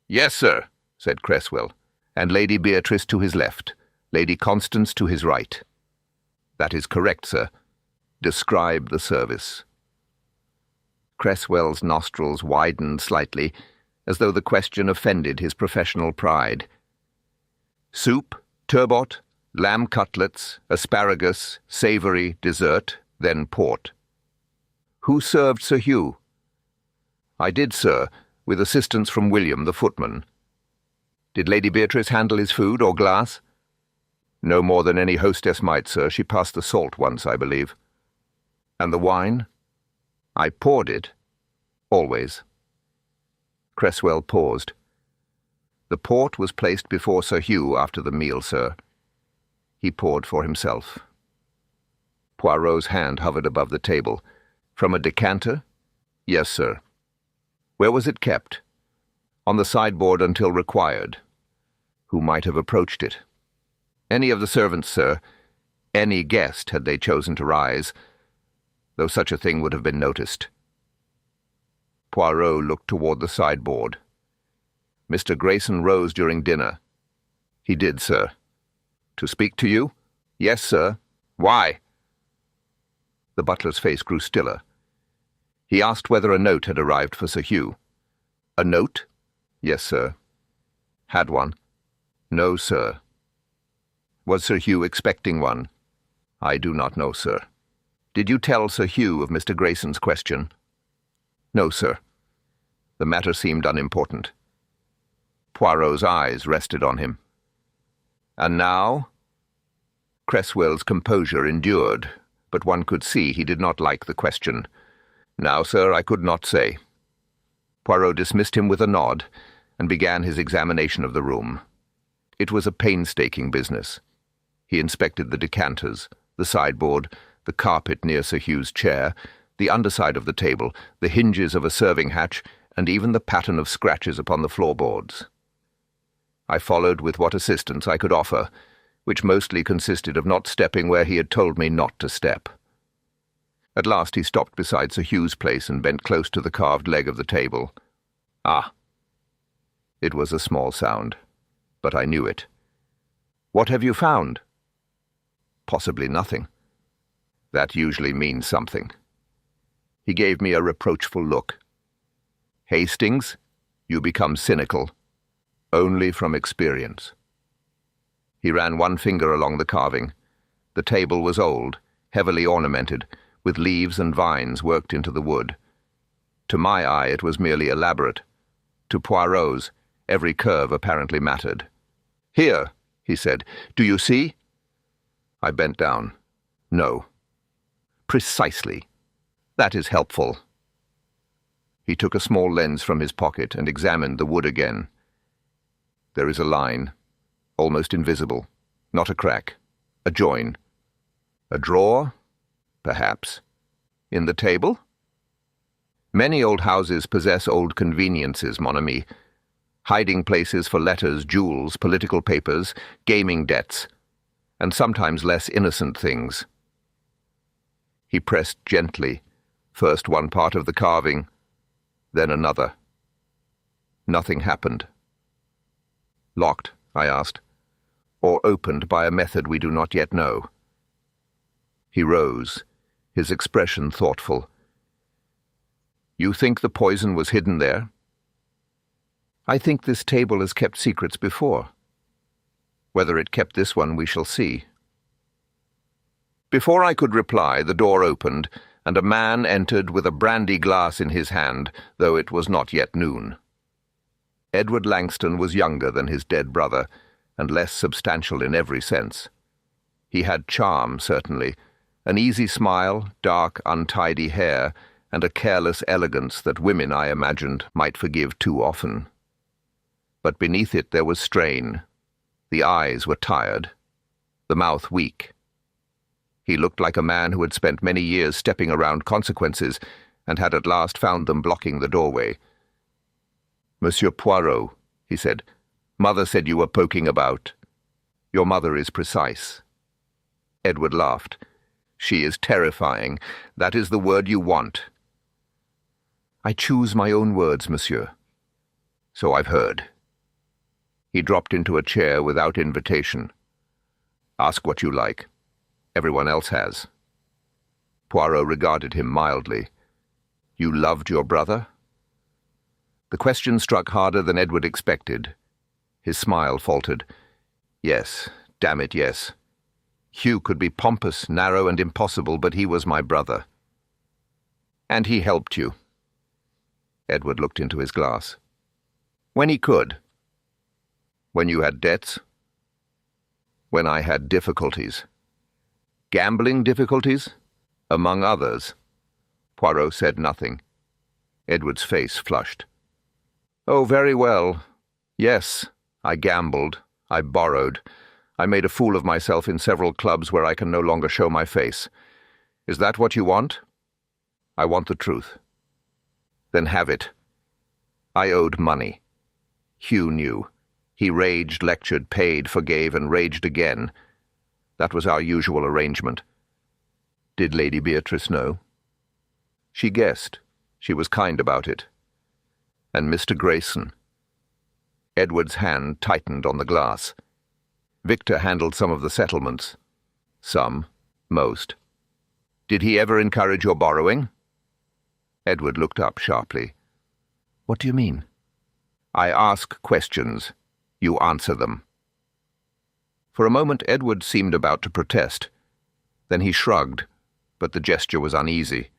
Yes, sir, said Cresswell, and Lady Beatrice to his left, Lady Constance to his right. That is correct, sir. Describe the service. Cresswell's nostrils widened slightly, as though the question offended his professional pride. Soup, turbot, lamb cutlets, asparagus, savoury, dessert, then port. Who served Sir Hugh? I did, sir, with assistance from William, the footman. Did Lady Beatrice handle his food or glass? No more than any hostess might, sir. She passed the salt once, I believe. And the wine? I poured it. Always. Cresswell paused. The port was placed before Sir Hugh after the meal, sir. He poured for himself. Poirot's hand hovered above the table. From a decanter? Yes, sir. Where was it kept? On the sideboard until required. Who might have approached it? Any of the servants, sir. Any guest, had they chosen to rise, though such a thing would have been noticed. Poirot looked toward the sideboard. Mr. Grayson rose during dinner. He did, sir. To speak to you? Yes, sir. Why? The butler's face grew stiller. He asked whether a note had arrived for Sir Hugh. A note? Yes, sir. Had one? No, sir. Was Sir Hugh expecting one? I do not know, sir. Did you tell Sir Hugh of Mr. Grayson's question? No, sir. The matter seemed unimportant. Poirot's eyes rested on him. And now? Cresswell's composure endured, but one could see he did not like the question. Now, sir, I could not say. Poirot dismissed him with a nod and began his examination of the room. It was a painstaking business. He inspected the decanters, the sideboard, the carpet near Sir Hugh's chair, the underside of the table, the hinges of a serving hatch, and even the pattern of scratches upon the floorboards. I followed with what assistance I could offer, which mostly consisted of not stepping where he had told me not to step. At last he stopped beside Sir Hugh's place and bent close to the carved leg of the table. Ah! It was a small sound, but I knew it. What have you found? Possibly nothing. That usually means something. He gave me a reproachful look. Hastings, you become cynical. Only from experience. He ran one finger along the carving. The table was old, heavily ornamented, with leaves and vines worked into the wood. To my eye it was merely elaborate. To Poirot's, every curve apparently mattered. Here, he said, do you see? I bent down. No. Precisely. That is helpful. He took a small lens from his pocket and examined the wood again. There is a line, almost invisible, not a crack, a join. A drawer? Perhaps. In the table? Many old houses possess old conveniences, mon ami. Hiding places for letters, jewels, political papers, gaming debts, and sometimes less innocent things. He pressed gently, first one part of the carving, then another. Nothing happened. Locked, I asked, or opened by a method we do not yet know. He rose, his expression thoughtful. You think the poison was hidden there? I think this table has kept secrets before. Whether it kept this one we shall see. Before I could reply, the door opened, and a man entered with a brandy glass in his hand, though it was not yet noon. Edward Langston was younger than his dead brother, and less substantial in every sense. He had charm, certainly, an easy smile, dark, untidy hair, and a careless elegance that women, I imagined, might forgive too often. But beneath it there was strain. The eyes were tired, the mouth weak. He looked like a man who had spent many years stepping around consequences and had at last found them blocking the doorway. Monsieur Poirot, he said, Mother said you were poking about. Your mother is precise. Edward laughed. She is terrifying. That is the word you want. I choose my own words, monsieur. So I've heard. He dropped into a chair without invitation. Ask what you like. Everyone else has. Poirot regarded him mildly. You loved your brother? The question struck harder than Edward expected. His smile faltered. Yes, damn it, yes. Hugh could be pompous, narrow, and impossible, but he was my brother. And he helped you. Edward looked into his glass. When he could. When you had debts? When I had difficulties. Gambling difficulties? Among others. Poirot said nothing. Edward's face flushed. Oh, very well. Yes, I gambled. I borrowed. I made a fool of myself in several clubs where I can no longer show my face. Is that what you want? I want the truth. Then have it. I owed money. Hugh knew. He raged, lectured, paid, forgave, and raged again. That was our usual arrangement. Did Lady Beatrice know? She guessed. She was kind about it. And Mr. Grayson. Edward's hand tightened on the glass. Victor handled some of the settlements. Some. Most. Did he ever encourage your borrowing? Edward looked up sharply. "What do you mean?" "I ask questions. You answer them." For a moment Edward seemed about to protest. Then he shrugged, but the gesture was uneasy.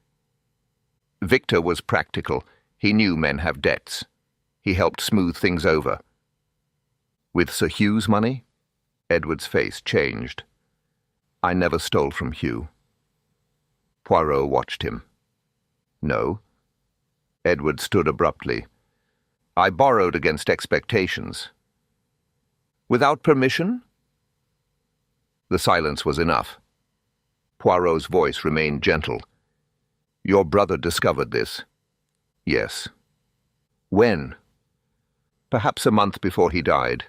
Victor was practical. He knew men have debts. He helped smooth things over. "With Sir Hugh's money?" Edward's face changed. "I never stole from Hugh." Poirot watched him. "No." Edward stood abruptly. "I borrowed against expectations." "Without permission?" The silence was enough. Poirot's voice remained gentle. "Your brother discovered this?" "Yes." "When?" "Perhaps a month before he died."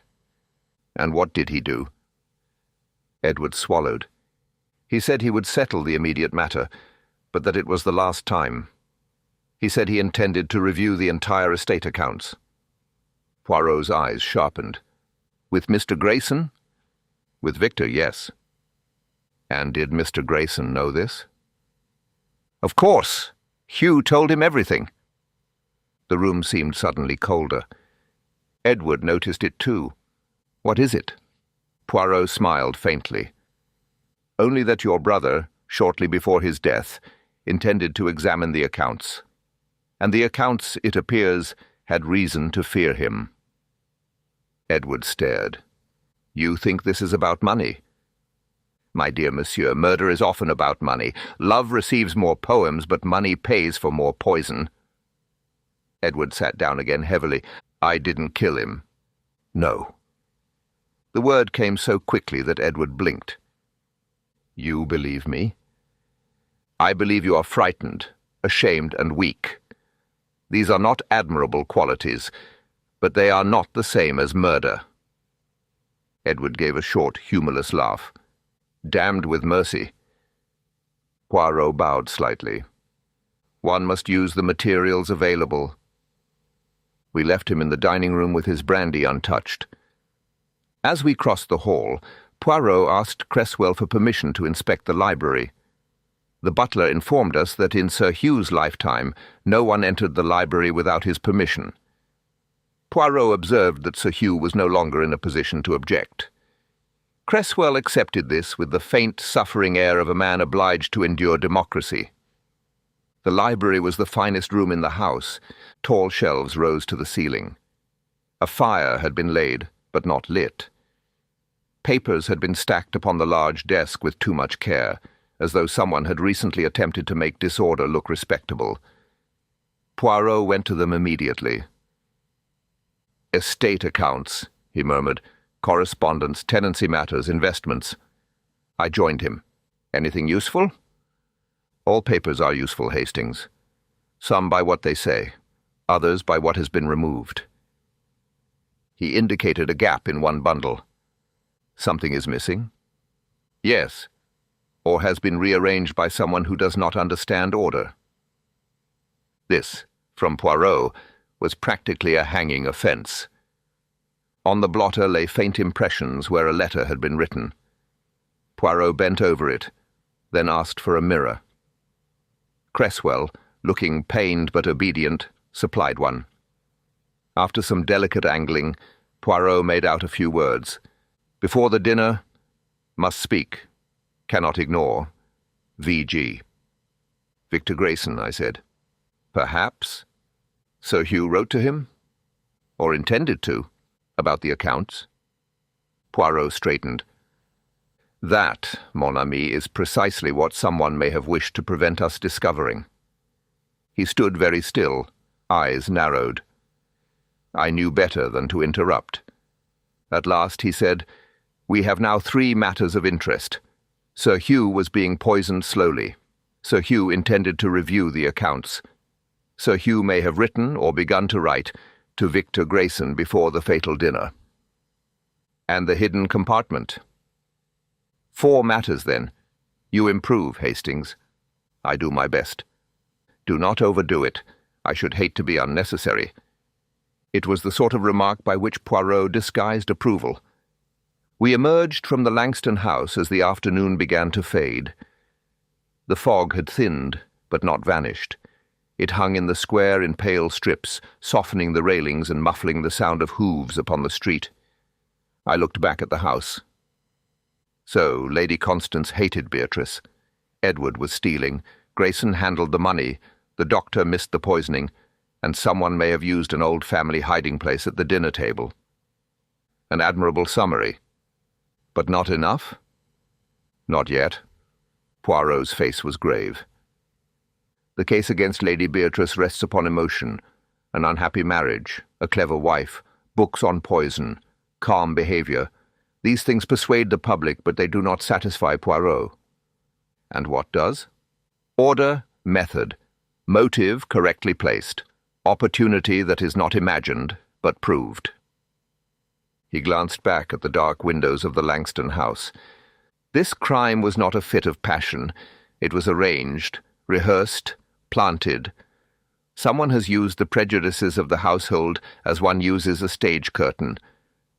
"And what did he do?" Edward swallowed. He said he would settle the immediate matter, but that it was the last time. He said he intended to review the entire estate accounts. Poirot's eyes sharpened. "With Mr. Grayson?" "With Victor, yes." "And did Mr. Grayson know this?" "Of course. Hugh told him everything." The room seemed suddenly colder. Edward noticed it too. "What is it?" Poirot smiled faintly. "Only that your brother, shortly before his death, intended to examine the accounts. And the accounts, it appears, had reason to fear him." Edward stared. "You think this is about money?" "My dear monsieur, murder is often about money. Love receives more poems, but money pays for more poison." Edward sat down again heavily. "I didn't kill him." "No." The word came so quickly that Edward blinked. "You believe me?" "I believe you are frightened, ashamed, and weak. These are not admirable qualities, but they are not the same as murder." Edward gave a short, humorless laugh. "Damned with mercy." Poirot bowed slightly. "One must use the materials available." We left him in the dining room with his brandy untouched. As we crossed the hall, Poirot asked Cresswell for permission to inspect the library. The butler informed us that in Sir Hugh's lifetime no one entered the library without his permission. Poirot observed that Sir Hugh was no longer in a position to object. Cresswell accepted this with the faint, suffering air of a man obliged to endure democracy. The library was the finest room in the house. Tall shelves rose to the ceiling. A fire had been laid, but not lit. Papers had been stacked upon the large desk with too much care, as though someone had recently attempted to make disorder look respectable. Poirot went to them immediately. "Estate accounts," he murmured. "Correspondence, tenancy matters, investments." I joined him. "Anything useful?" "All papers are useful, Hastings. Some by what they say, others by what has been removed." He indicated a gap in one bundle. "Something is missing?" "Yes. Or has been rearranged by someone who does not understand order." This, from Poirot, was practically a hanging offence. On the blotter lay faint impressions where a letter had been written. Poirot bent over it, then asked for a mirror. Cresswell, looking pained but obedient, supplied one. After some delicate angling, Poirot made out a few words. "Before the dinner, must speak, cannot ignore, V.G." "Victor Grayson," I said. "Perhaps. Sir Hugh wrote to him? Or intended to, about the accounts?" Poirot straightened. "That, mon ami, is precisely what someone may have wished to prevent us discovering." He stood very still, eyes narrowed. I knew better than to interrupt. At last he said, "We have now 3 matters of interest. Sir Hugh was being poisoned slowly. Sir Hugh intended to review the accounts. Sir Hugh may have written, or begun to write, to Victor Grayson before the fatal dinner." "And the hidden compartment?" 4 matters, then. You improve, Hastings. I do my best. Do not overdo it. I should hate to be unnecessary." It was the sort of remark by which Poirot disguised approval. We emerged from the Langston house as the afternoon began to fade. The fog had thinned, but not vanished. It hung in the square in pale strips, softening the railings and muffling the sound of hooves upon the street. I looked back at the house. So Lady Constance hated Beatrice. Edward was stealing, Grayson handled the money, the doctor missed the poisoning, and someone may have used an old family hiding place at the dinner table. An admirable summary. But not enough? Not yet. Poirot's face was grave. The case against Lady Beatrice rests upon emotion, an unhappy marriage, a clever wife, books on poison, calm behavior. These things persuade the public, but they do not satisfy Poirot. And what does? Order, method, motive correctly placed, opportunity that is not imagined, but proved. He glanced back at the dark windows of the Langston house. This crime was not a fit of passion. It was arranged, rehearsed, planted. Someone has used the prejudices of the household as one uses a stage curtain,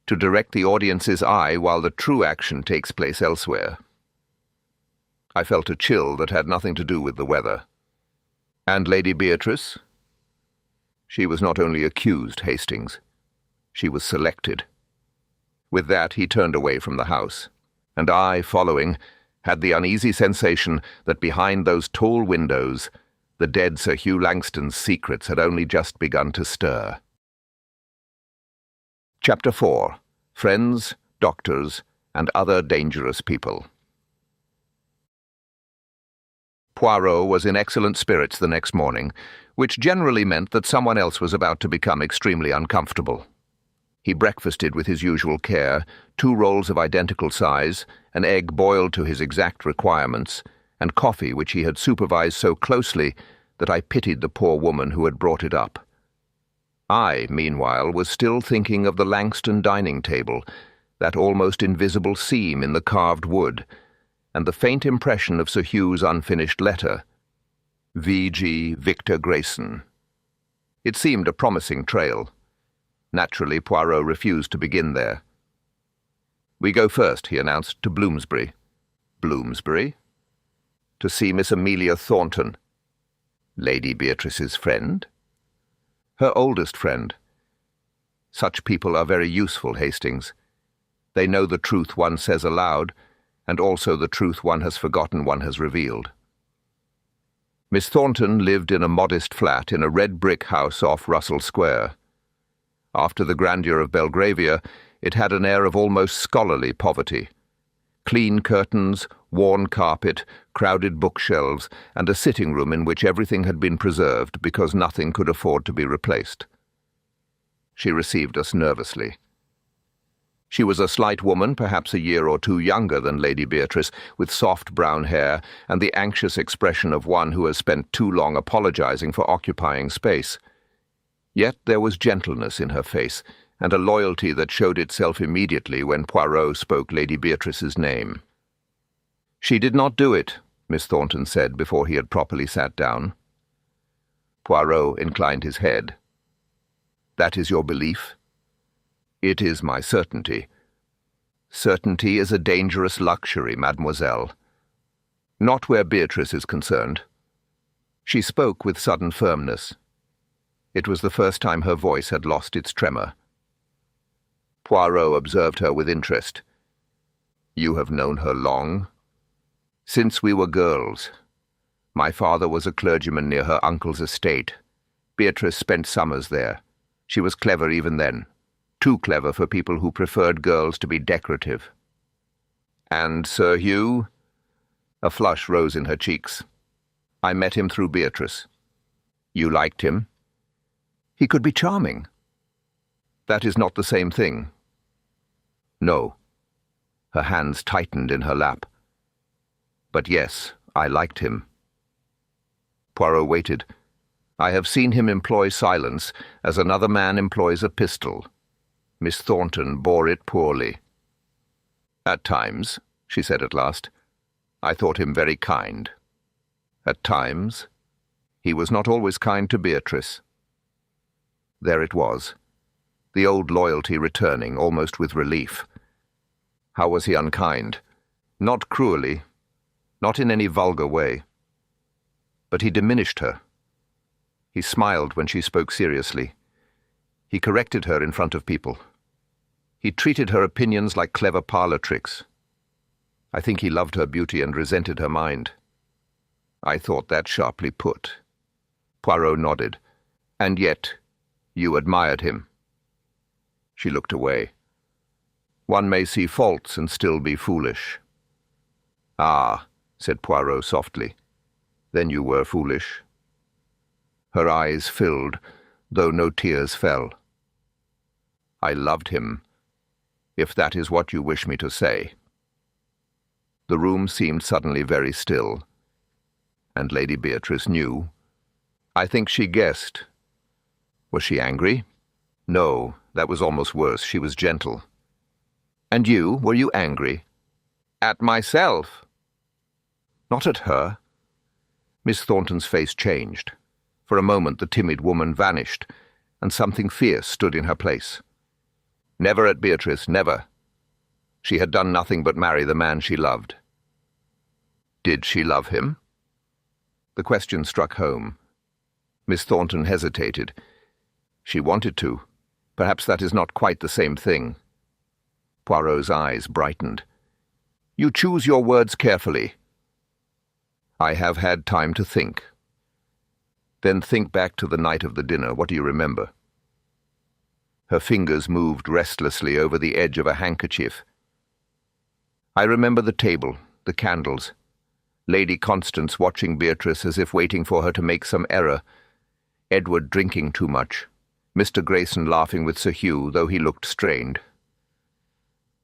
to direct the audience's eye while the true action takes place elsewhere. I felt a chill that had nothing to do with the weather. And Lady Beatrice? She was not only accused, Hastings. She was selected. With that, he turned away from the house, and I, following, had the uneasy sensation that behind those tall windows, the dead Sir Hugh Langston's secrets had only just begun to stir. Chapter 4. Friends, Doctors, and Other Dangerous People. Poirot was in excellent spirits the next morning, which generally meant that someone else was about to become extremely uncomfortable. He breakfasted with his usual care, 2 rolls of identical size, an egg boiled to his exact requirements, and coffee which he had supervised so closely that I pitied the poor woman who had brought it up. I, meanwhile, was still thinking of the Langston dining table, that almost invisible seam in the carved wood, and the faint impression of Sir Hugh's unfinished letter. V.G. Victor Grayson. It seemed a promising trail. Naturally, Poirot refused to begin there. "We go first," he announced, "to Bloomsbury." "Bloomsbury?" "To see Miss Amelia Thornton." "Lady Beatrice's friend?" "Her oldest friend. Such people are very useful, Hastings. They know the truth one says aloud, and also the truth one has forgotten one has revealed." Miss Thornton lived in a modest flat in a red brick house off Russell Square. After the grandeur of Belgravia, it had an air of almost scholarly poverty. Clean curtains, worn carpet, crowded bookshelves, and a sitting room in which everything had been preserved because nothing could afford to be replaced. She received us nervously. She was a slight woman, perhaps a year or 2 younger than Lady Beatrice, with soft brown hair and the anxious expression of one who has spent too long apologizing for occupying space. Yet there was gentleness in her face, and a loyalty that showed itself immediately when Poirot spoke Lady Beatrice's name. "She did not do it," Miss Thornton said before he had properly sat down. Poirot inclined his head. "That is your belief?" "It is my certainty." "Certainty is a dangerous luxury, mademoiselle. Not where Beatrice is concerned." She spoke with sudden firmness. It was the first time her voice had lost its tremor. Poirot observed her with interest. "You have known her long?" "Since we were girls. My father was a clergyman near her uncle's estate. Beatrice spent summers there. She was clever even then. Too clever for people who preferred girls to be decorative." "And Sir Hugh?" A flush rose in her cheeks. "I met him through Beatrice." "You liked him?" "He could be charming." "That is not the same thing." "No." Her hands tightened in her lap. "But yes, I liked him." Poirot waited. "I have seen him employ silence as another man employs a pistol. Miss Thornton bore it poorly." "At times," she said at last. "I thought him very kind." "At times. He was not always kind to Beatrice." There it was, the old loyalty returning, almost with relief. How was he unkind? Not cruelly, not in any vulgar way. But he diminished her. He smiled when she spoke seriously. He corrected her in front of people. He treated her opinions like clever parlour tricks. I think he loved her beauty and resented her mind. I thought that sharply put. Poirot nodded. And yet, you admired him. She looked away. One may see faults and still be foolish. Ah, said Poirot softly. Then you were foolish. Her eyes filled, though no tears fell. I loved him, if that is what you wish me to say. The room seemed suddenly very still, and Lady Beatrice knew. I think she guessed. Was she angry? No, that was almost worse. She was gentle. And you, were you angry? At myself. Not at her. Miss Thornton's face changed. For a moment the timid woman vanished, and something fierce stood in her place. Never at Beatrice, never. She had done nothing but marry the man she loved. Did she love him? The question struck home. Miss Thornton hesitated. She wanted to. Perhaps that is not quite the same thing. Poirot's eyes brightened. You choose your words carefully. I have had time to think. Then think back to the night of the dinner. What do you remember? Her fingers moved restlessly over the edge of a handkerchief. I remember the table, the candles, Lady Constance watching Beatrice as if waiting for her to make some error, Edward drinking too much, Mr. Grayson laughing with Sir Hugh, though he looked strained.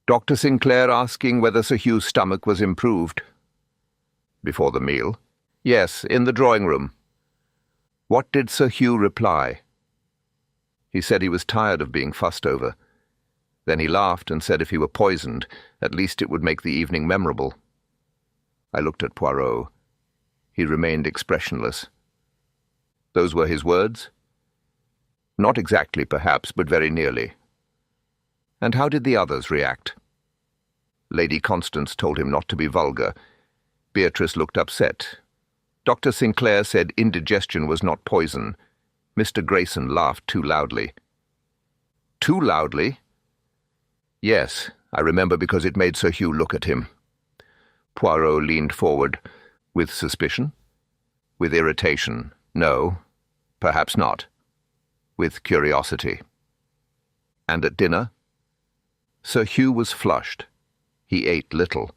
Dr. Sinclair asking whether Sir Hugh's stomach was improved. Before the meal? Yes, in the drawing-room. What did Sir Hugh reply? He said he was tired of being fussed over. Then he laughed and said if he were poisoned, at least it would make the evening memorable. I looked at Poirot. He remained expressionless. Those were his words? Not exactly, perhaps, but very nearly. And how did the others react? Lady Constance told him not to be vulgar. Beatrice looked upset. Dr. Sinclair said indigestion was not poison. Mr. Grayson laughed too loudly. Too loudly? Yes, I remember because it made Sir Hugh look at him. Poirot leaned forward. With suspicion? With irritation? No, perhaps not. With curiosity. And at dinner? Sir Hugh was flushed. He ate little.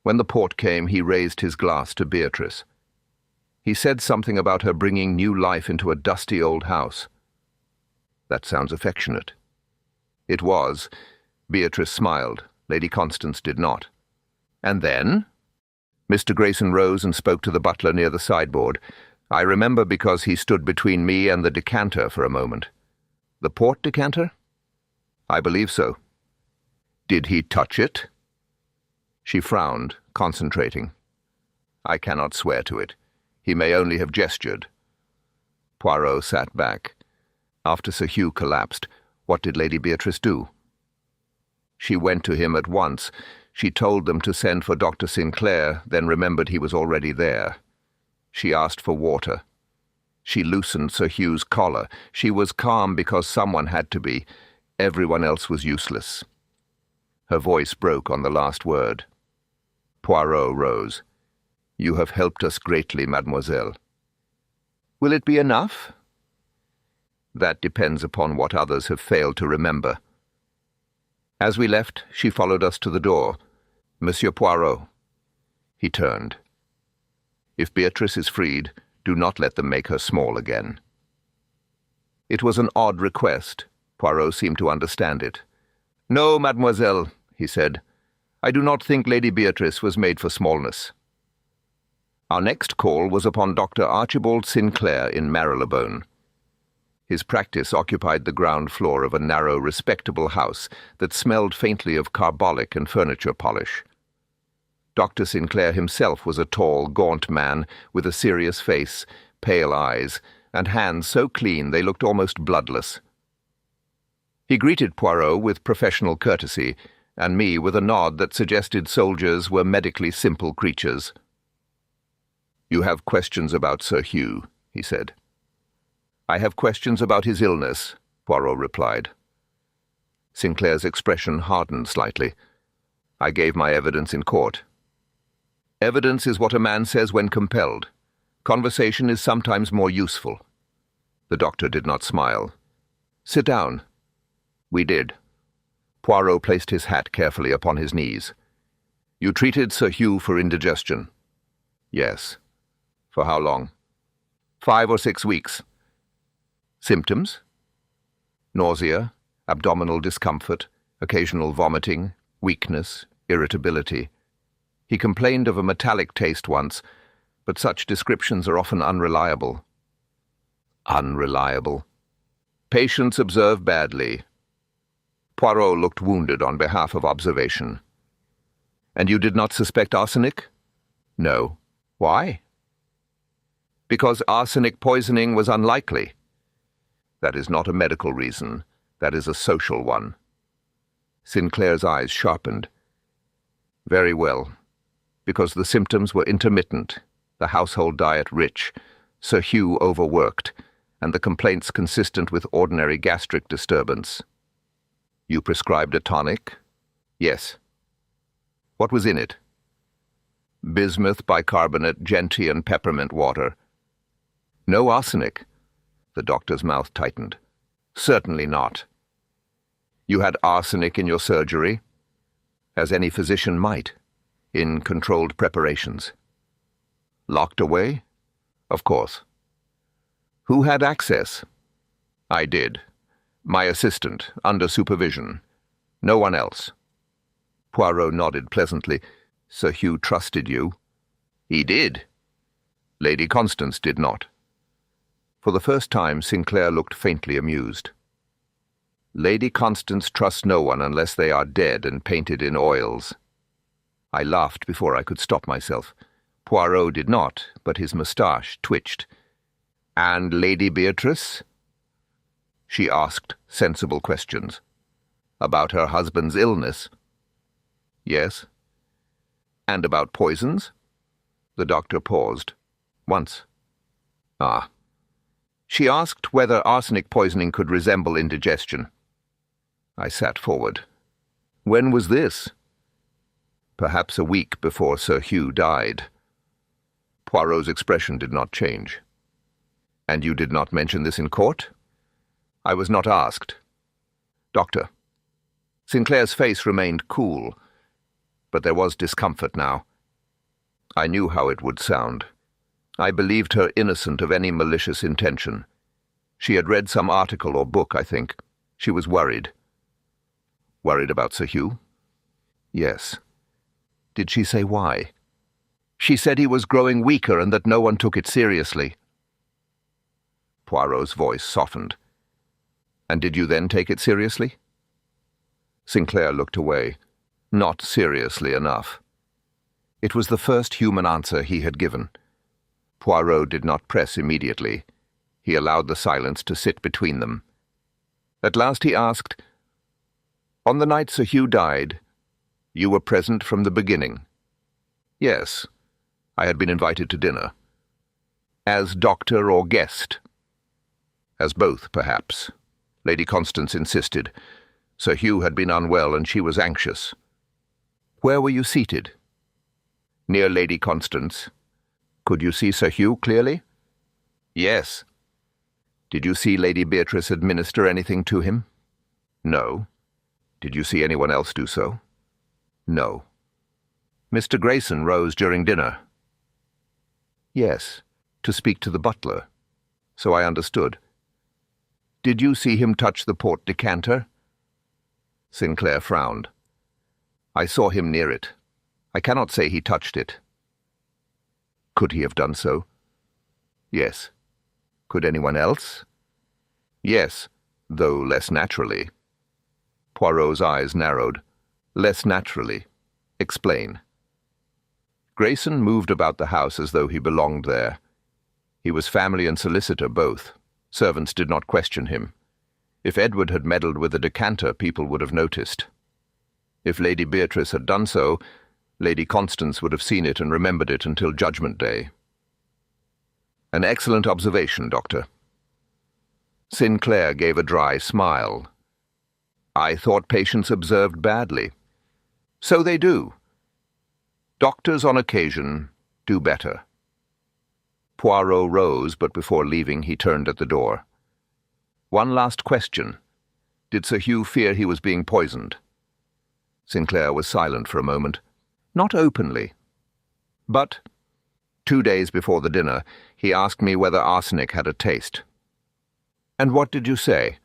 When the port came, he raised his glass to Beatrice. He said something about her bringing new life into a dusty old house. That sounds affectionate. It was. Beatrice smiled. Lady Constance did not. And then? Mr. Grayson rose and spoke to the butler near the sideboard. I remember because he stood between me and the decanter for a moment. The port decanter? I believe so. Did he touch it? She frowned, concentrating. I cannot swear to it. He may only have gestured. Poirot sat back. After Sir Hugh collapsed, what did Lady Beatrice do? She went to him at once. She told them to send for Dr. Sinclair, then remembered he was already there. She asked for water. She loosened Sir Hugh's collar. She was calm because someone had to be. Everyone else was useless. Her voice broke on the last word. Poirot rose. You have helped us greatly, mademoiselle. Will it be enough? That depends upon what others have failed to remember. As we left, she followed us to the door. Monsieur Poirot. He turned. If Beatrice is freed, do not let them make her small again. It was an odd request. Poirot seemed to understand it. No, mademoiselle, he said. I do not think Lady Beatrice was made for smallness. Our next call was upon Dr. Archibald Sinclair in Marylebone. His practice occupied the ground floor of a narrow, respectable house that smelled faintly of carbolic and furniture polish. Dr. Sinclair himself was a tall, gaunt man with a serious face, pale eyes, and hands so clean they looked almost bloodless. He greeted Poirot with professional courtesy, and me with a nod that suggested soldiers were medically simple creatures. You have questions about Sir Hugh, he said. I have questions about his illness, Poirot replied. Sinclair's expression hardened slightly. I gave my evidence in court. Evidence is what a man says when compelled. Conversation is sometimes more useful. The doctor did not smile. Sit down. We did. Poirot placed his hat carefully upon his knees. You treated Sir Hugh for indigestion? Yes. For how long? 5 or 6 weeks. Symptoms? Nausea, abdominal discomfort, occasional vomiting, weakness, irritability. He complained of a metallic taste once, but such descriptions are often unreliable. Unreliable. Patients observe badly. Poirot looked wounded on behalf of observation. And you did not suspect arsenic? No. Why? Because arsenic poisoning was unlikely. That is not a medical reason. That is a social one. Sinclair's eyes sharpened. Very well. Because the symptoms were intermittent, the household diet rich, Sir Hugh overworked, and the complaints consistent with ordinary gastric disturbance. You prescribed a tonic? Yes. What was in it? Bismuth, bicarbonate, gentian, peppermint water. No arsenic. The doctor's mouth tightened. Certainly not. You had arsenic in your surgery, as any physician might, in controlled preparations. Locked away? Of course. Who had access? I did. My assistant, under supervision. No one else. Poirot nodded pleasantly. Sir Hugh trusted you. He did. Lady Constance did not. For the first time, Sinclair looked faintly amused. Lady Constance trusts no one unless they are dead and painted in oils. I laughed before I could stop myself. Poirot did not, but his moustache twitched. And Lady Beatrice? She asked sensible questions. About her husband's illness? Yes. And about poisons? The doctor paused. Once. Ah. She asked whether arsenic poisoning could resemble indigestion. I sat forward. When was this? Perhaps a week before Sir Hugh died. Poirot's expression did not change. And you did not mention this in court? I was not asked. Doctor. Sinclair's face remained cool, but there was discomfort now. I knew how it would sound. I believed her innocent of any malicious intention. She had read some article or book, I think. She was worried. Worried about Sir Hugh? Yes. Did she say why? She said he was growing weaker and that no one took it seriously. Poirot's voice softened. And did you then take it seriously? Sinclair looked away. Not seriously enough. It was the first human answer he had given. Poirot did not press immediately. He allowed the silence to sit between them. At last he asked, On the night Sir Hugh died, you were present from the beginning? Yes. I had been invited to dinner. As doctor or guest? As both, perhaps. Lady Constance insisted. Sir Hugh had been unwell and she was anxious. Where were you seated? Near Lady Constance. Could you see Sir Hugh clearly? Yes. Did you see Lady Beatrice administer anything to him? No. Did you see anyone else do so? No. Mr. Grayson rose during dinner. Yes, to speak to the butler. So I understood. Did you see him touch the port decanter? Sinclair frowned. I saw him near it. I cannot say he touched it. Could he have done so? Yes. Could anyone else? Yes, though less naturally. Poirot's eyes narrowed. Less naturally. Explain. Grayson moved about the house as though he belonged there. He was family and solicitor both. Servants did not question him. If Edward had meddled with the decanter, people would have noticed. If Lady Beatrice had done so, Lady Constance would have seen it and remembered it until Judgment Day. An excellent observation, Doctor. Sinclair gave a dry smile. I thought patients observed badly. So they do. Doctors on occasion do better. Poirot rose, but before leaving he turned at the door. One last question. Did Sir Hugh fear he was being poisoned? Sinclair was silent for a moment. Not openly. But 2 days before the dinner, he asked me whether arsenic had a taste. And what did you say?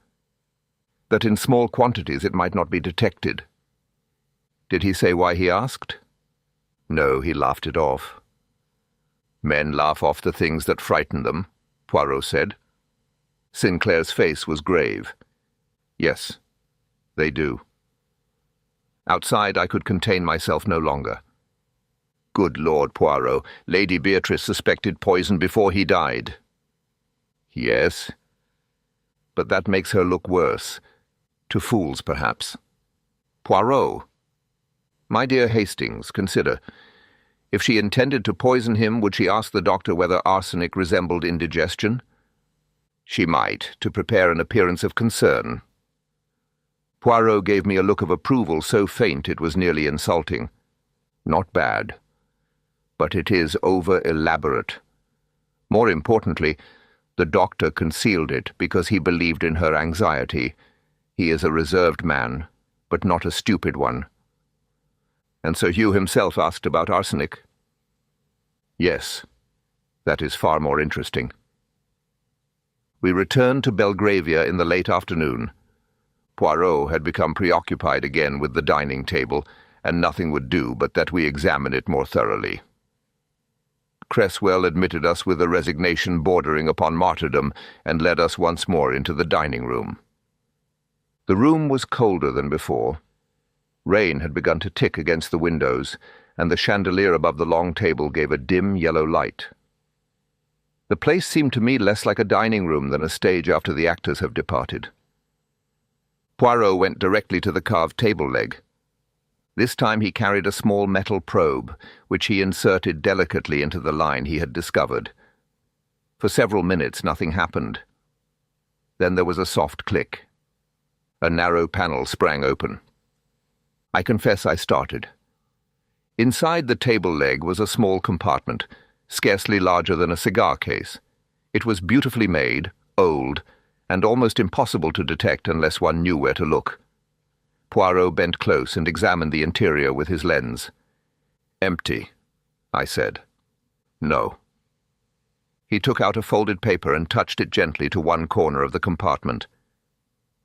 That in small quantities it might not be detected. Did he say why he asked? No, he laughed it off. Men laugh off the things that frighten them, Poirot said. Sinclair's face was grave. Yes, they do. Outside I could contain myself no longer. Good Lord, Poirot, Lady Beatrice suspected poison before he died. Yes, but that makes her look worse. To fools, perhaps. Poirot. My dear Hastings, consider. If she intended to poison him, would she ask the doctor whether arsenic resembled indigestion? She might, to prepare an appearance of concern. Poirot gave me a look of approval so faint it was nearly insulting. Not bad. But it is over-elaborate. More importantly, the doctor concealed it because he believed in her anxiety. He is a reserved man, but not a stupid one. And Sir Hugh himself asked about arsenic? Yes, that is far more interesting. We returned to Belgravia in the late afternoon. Poirot had become preoccupied again with the dining table, and nothing would do but that we examine it more thoroughly. Cresswell admitted us with a resignation bordering upon martyrdom and led us once more into the dining room. The room was colder than before. Rain had begun to tick against the windows, and the chandelier above the long table gave a dim yellow light. The place seemed to me less like a dining room than a stage after the actors have departed. Poirot went directly to the carved table leg. This time he carried a small metal probe, which he inserted delicately into the line he had discovered. For several minutes nothing happened. Then there was a soft click. A narrow panel sprang open. I confess I started. Inside the table leg was a small compartment, scarcely larger than a cigar case. It was beautifully made, old, and almost impossible to detect unless one knew where to look. Poirot bent close and examined the interior with his lens. "Empty," I said. "No." He took out a folded paper and touched it gently to one corner of the compartment.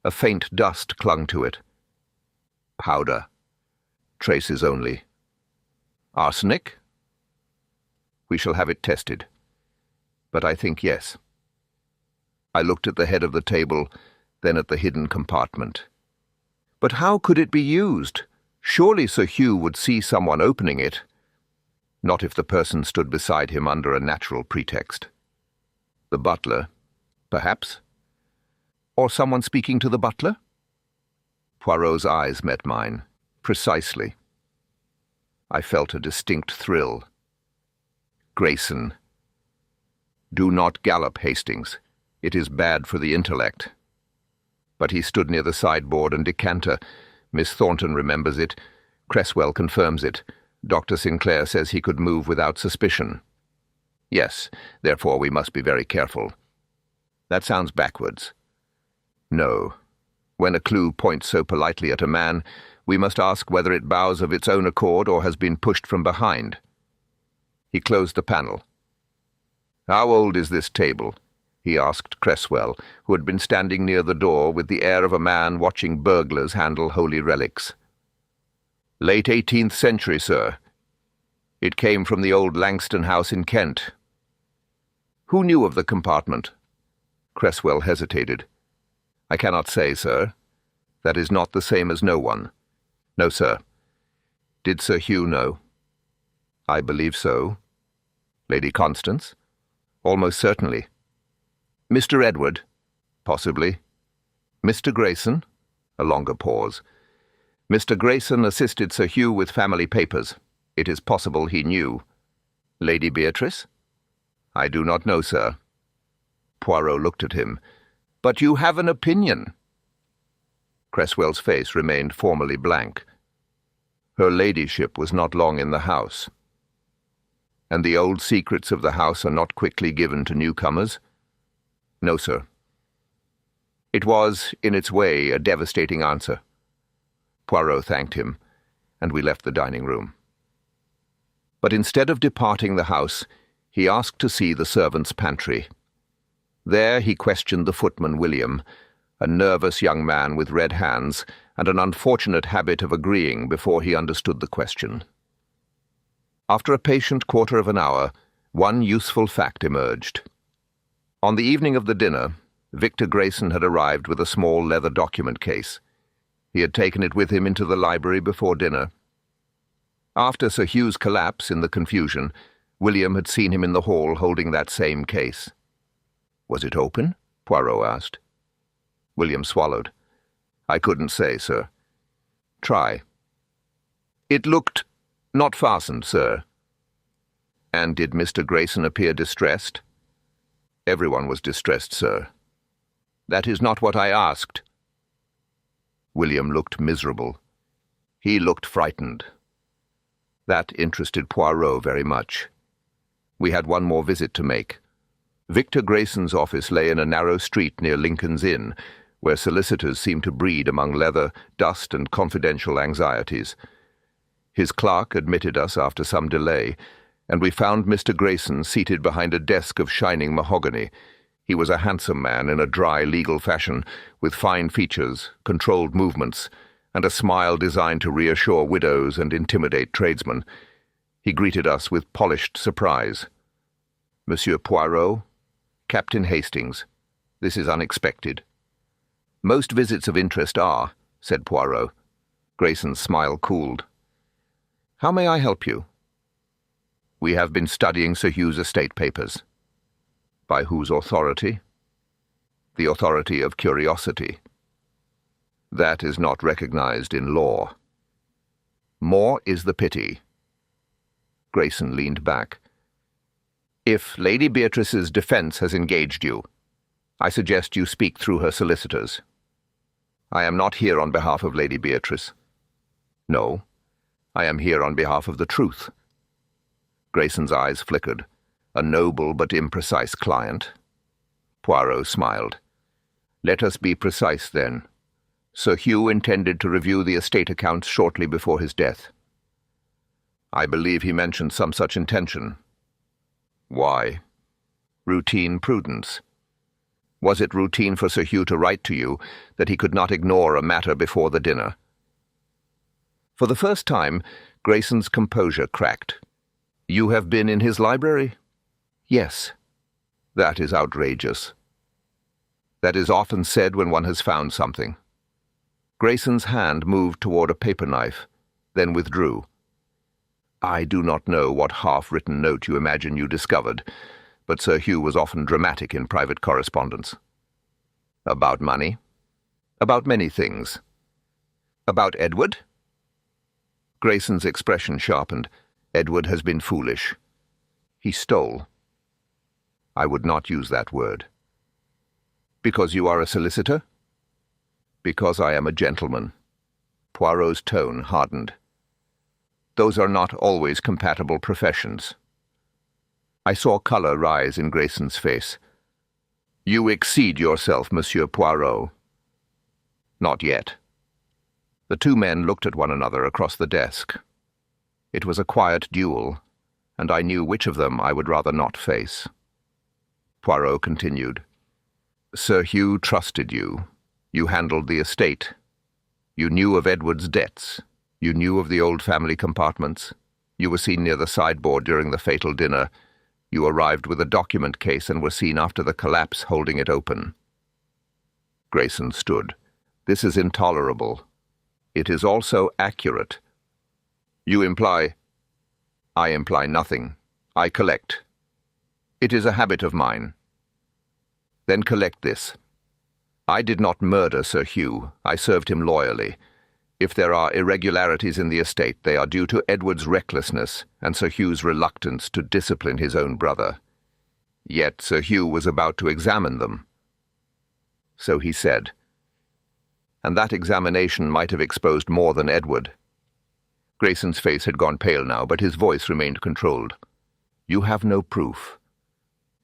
A faint dust clung to it. Powder. Traces only. Arsenic? We shall have it tested. But I think yes. I looked at the head of the table, then at the hidden compartment. But how could it be used? Surely Sir Hugh would see someone opening it. Not if the person stood beside him under a natural pretext. The butler, perhaps? Or someone speaking to the butler? Poirot's eyes met mine. Precisely. I felt a distinct thrill. Grayson. Do not gallop, Hastings. It is bad for the intellect. But he stood near the sideboard and decanter. Miss Thornton remembers it. Cresswell confirms it. Dr. Sinclair says he could move without suspicion. Yes, therefore we must be very careful. That sounds backwards. No. When a clue points so politely at a man, we must ask whether it bows of its own accord or has been pushed from behind. He closed the panel. How old is this table? He asked Cresswell, who had been standing near the door with the air of a man watching burglars handle holy relics. Late 18th century, sir. It came from the old Langston house in Kent. Who knew of the compartment? Cresswell hesitated. I cannot say, sir. That is not the same as no one. No, sir. Did Sir Hugh know? I believe so. Lady Constance? Almost certainly. Mr. Edward? Possibly. Mr. Grayson? A longer pause. Mr. Grayson assisted Sir Hugh with family papers. It is possible he knew. Lady Beatrice? I do not know, sir. Poirot looked at him. But you have an opinion." Cresswell's face remained formally blank. Her ladyship was not long in the house. "And the old secrets of the house are not quickly given to newcomers?" "No, sir." It was, in its way, a devastating answer. Poirot thanked him, and we left the dining room. But instead of departing the house, he asked to see the servants' pantry. There he questioned the footman William, a nervous young man with red hands and an unfortunate habit of agreeing before he understood the question. After a patient quarter of an hour, one useful fact emerged. On the evening of the dinner, Victor Grayson had arrived with a small leather document case. He had taken it with him into the library before dinner. After Sir Hugh's collapse in the confusion, William had seen him in the hall holding that same case. "Was it open?" Poirot asked. William swallowed. "I couldn't say, sir." "Try." "It looked not fastened, sir." "And did Mr. Grayson appear distressed?" "Everyone was distressed, sir." "That is not what I asked." William looked miserable. He looked frightened. That interested Poirot very much. We had one more visit to make. Victor Grayson's office lay in a narrow street near Lincoln's Inn, where solicitors seemed to breed among leather, dust, and confidential anxieties. His clerk admitted us after some delay, and we found Mr. Grayson seated behind a desk of shining mahogany. He was a handsome man in a dry legal fashion, with fine features, controlled movements, and a smile designed to reassure widows and intimidate tradesmen. He greeted us with polished surprise. "Monsieur Poirot, Captain Hastings, this is unexpected." "Most visits of interest are," said Poirot. Grayson's smile cooled. "How may I help you?" "We have been studying Sir Hugh's estate papers." "By whose authority?" "The authority of curiosity." "That is not recognized in law." "More is the pity." Grayson leaned back. "If Lady Beatrice's defense has engaged you, I suggest you speak through her solicitors." "I am not here on behalf of Lady Beatrice." "No, I am here on behalf of the truth." Grayson's eyes flickered. A noble but imprecise client. Poirot smiled. "Let us be precise, then. Sir Hugh intended to review the estate accounts shortly before his death." "I believe he mentioned some such intention." "Why?" "Routine prudence." "Was it routine for Sir Hugh to write to you that he could not ignore a matter before the dinner?" For the first time, Grayson's composure cracked. "You have been in his library?" "Yes." "That is outrageous." "That is often said when one has found something." Grayson's hand moved toward a paper knife, then withdrew. "I do not know what half-written note you imagine you discovered, but Sir Hugh was often dramatic in private correspondence." "About money?" "About many things." "About Edward?" Grayson's expression sharpened. "Edward has been foolish. He stole." "I would not use that word." "Because you are a solicitor?" "Because I am a gentleman." Poirot's tone hardened. "Those are not always compatible professions." I saw colour rise in Grayson's face. "You exceed yourself, Monsieur Poirot." "Not yet." The two men looked at one another across the desk. It was a quiet duel, and I knew which of them I would rather not face. Poirot continued. "Sir Hugh trusted you. You handled the estate. You knew of Edward's debts. You knew of the old family compartments. You were seen near the sideboard during the fatal dinner. You arrived with a document case and were seen after the collapse holding it open." Grayson stood. "This is intolerable. It is also accurate." "You imply—" "I imply nothing. I collect. It is a habit of mine." "Then collect this. I did not murder Sir Hugh. I served him loyally. If there are irregularities in the estate, they are due to Edward's recklessness and Sir Hugh's reluctance to discipline his own brother. Yet Sir Hugh was about to examine them." So he said. And that examination might have exposed more than Edward. Grayson's face had gone pale now, but his voice remained controlled. You have no proof.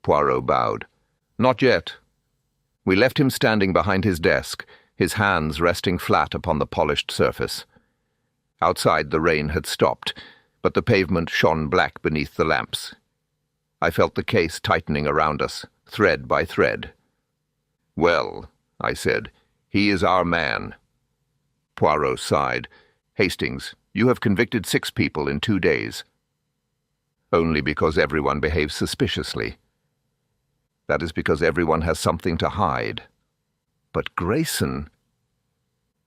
Poirot bowed. Not yet. We left him standing behind his desk, his hands resting flat upon the polished surface. Outside the rain had stopped, but the pavement shone black beneath the lamps. I felt the case tightening around us, thread by thread. Well, I said, he is our man. Poirot sighed. Hastings, you have convicted 6 people in 2 days. Only because everyone behaves suspiciously. That is because everyone has something to hide. But Grayson...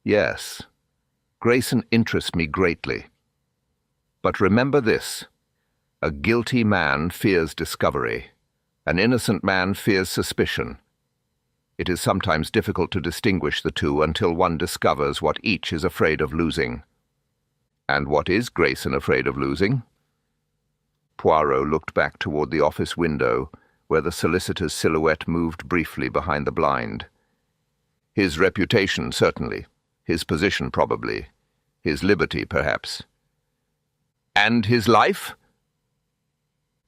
Yes, Grayson interests me greatly. But remember this. A guilty man fears discovery. An innocent man fears suspicion. It is sometimes difficult to distinguish the two until one discovers what each is afraid of losing. And what is Grayson afraid of losing? Poirot looked back toward the office window, where the solicitor's silhouette moved briefly behind the blind. His reputation, certainly. His position, probably. His liberty, perhaps. And his life?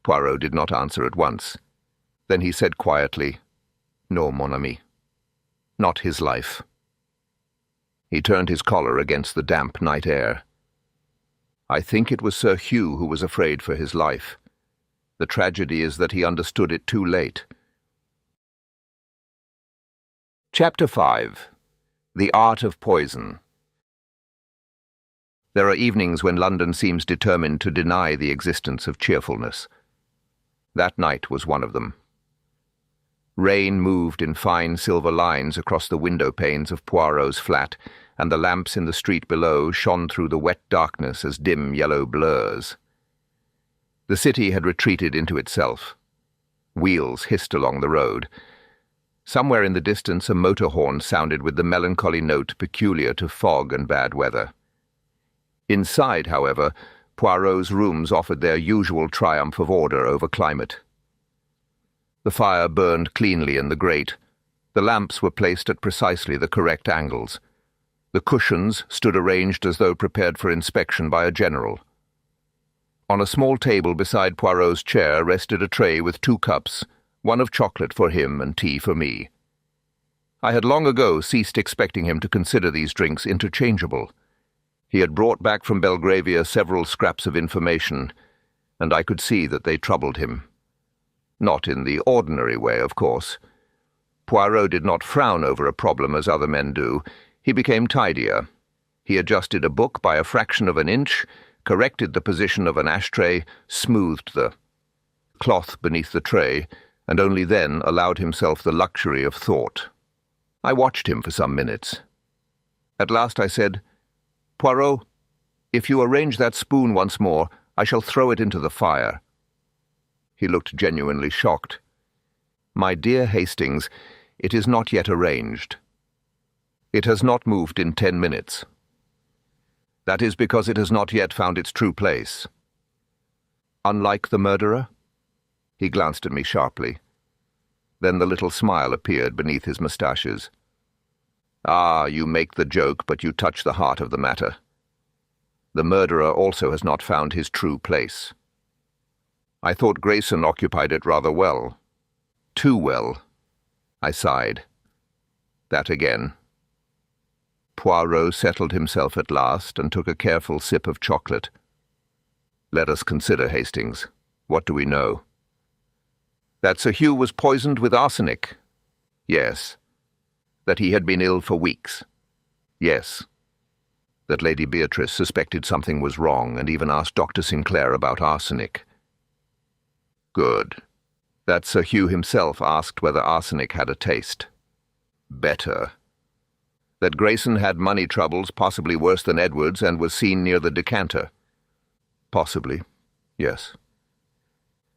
Poirot did not answer at once. Then he said quietly, No, mon ami. Not his life. He turned his collar against the damp night air. I think it was Sir Hugh who was afraid for his life. The tragedy is that he understood it too late. Chapter 5. The Art of Poison. There are evenings when London seems determined to deny the existence of cheerfulness. That night was one of them. Rain moved in fine silver lines across the window panes of Poirot's flat, and the lamps in the street below shone through the wet darkness as dim yellow blurs. The city had retreated into itself. Wheels hissed along the road. Somewhere in the distance a motor horn sounded with the melancholy note peculiar to fog and bad weather. Inside, however, Poirot's rooms offered their usual triumph of order over climate. The fire burned cleanly in the grate. The lamps were placed at precisely the correct angles. The cushions stood arranged as though prepared for inspection by a general. On a small table beside Poirot's chair rested a tray with 2 cups, one of chocolate for him and tea for me. I had long ago ceased expecting him to consider these drinks interchangeable. He had brought back from Belgravia several scraps of information, and I could see that they troubled him. Not in the ordinary way, of course. Poirot did not frown over a problem as other men do. He became tidier. He adjusted a book by a fraction of an inch, corrected the position of an ashtray, smoothed the cloth beneath the tray, and only then allowed himself the luxury of thought. I watched him for some minutes. At last I said, Poirot, if you arrange that spoon once more, I shall throw it into the fire. He looked genuinely shocked. My dear Hastings, it is not yet arranged. It has not moved in 10 minutes. That is because it has not yet found its true place. Unlike the murderer? He glanced at me sharply. Then the little smile appeared beneath his moustaches. Ah, you make the joke, but you touch the heart of the matter. The murderer also has not found his true place. I thought Grayson occupied it rather well. Too well. I sighed. That again. Poirot settled himself at last and took a careful sip of chocolate. Let us consider, Hastings. What do we know? That Sir Hugh was poisoned with arsenic. Yes. That he had been ill for weeks. Yes. That Lady Beatrice suspected something was wrong and even asked Dr. Sinclair about arsenic. Good. That Sir Hugh himself asked whether arsenic had a taste. Better. That Grayson had money troubles, possibly worse than Edward's, and was seen near the decanter. Possibly, yes.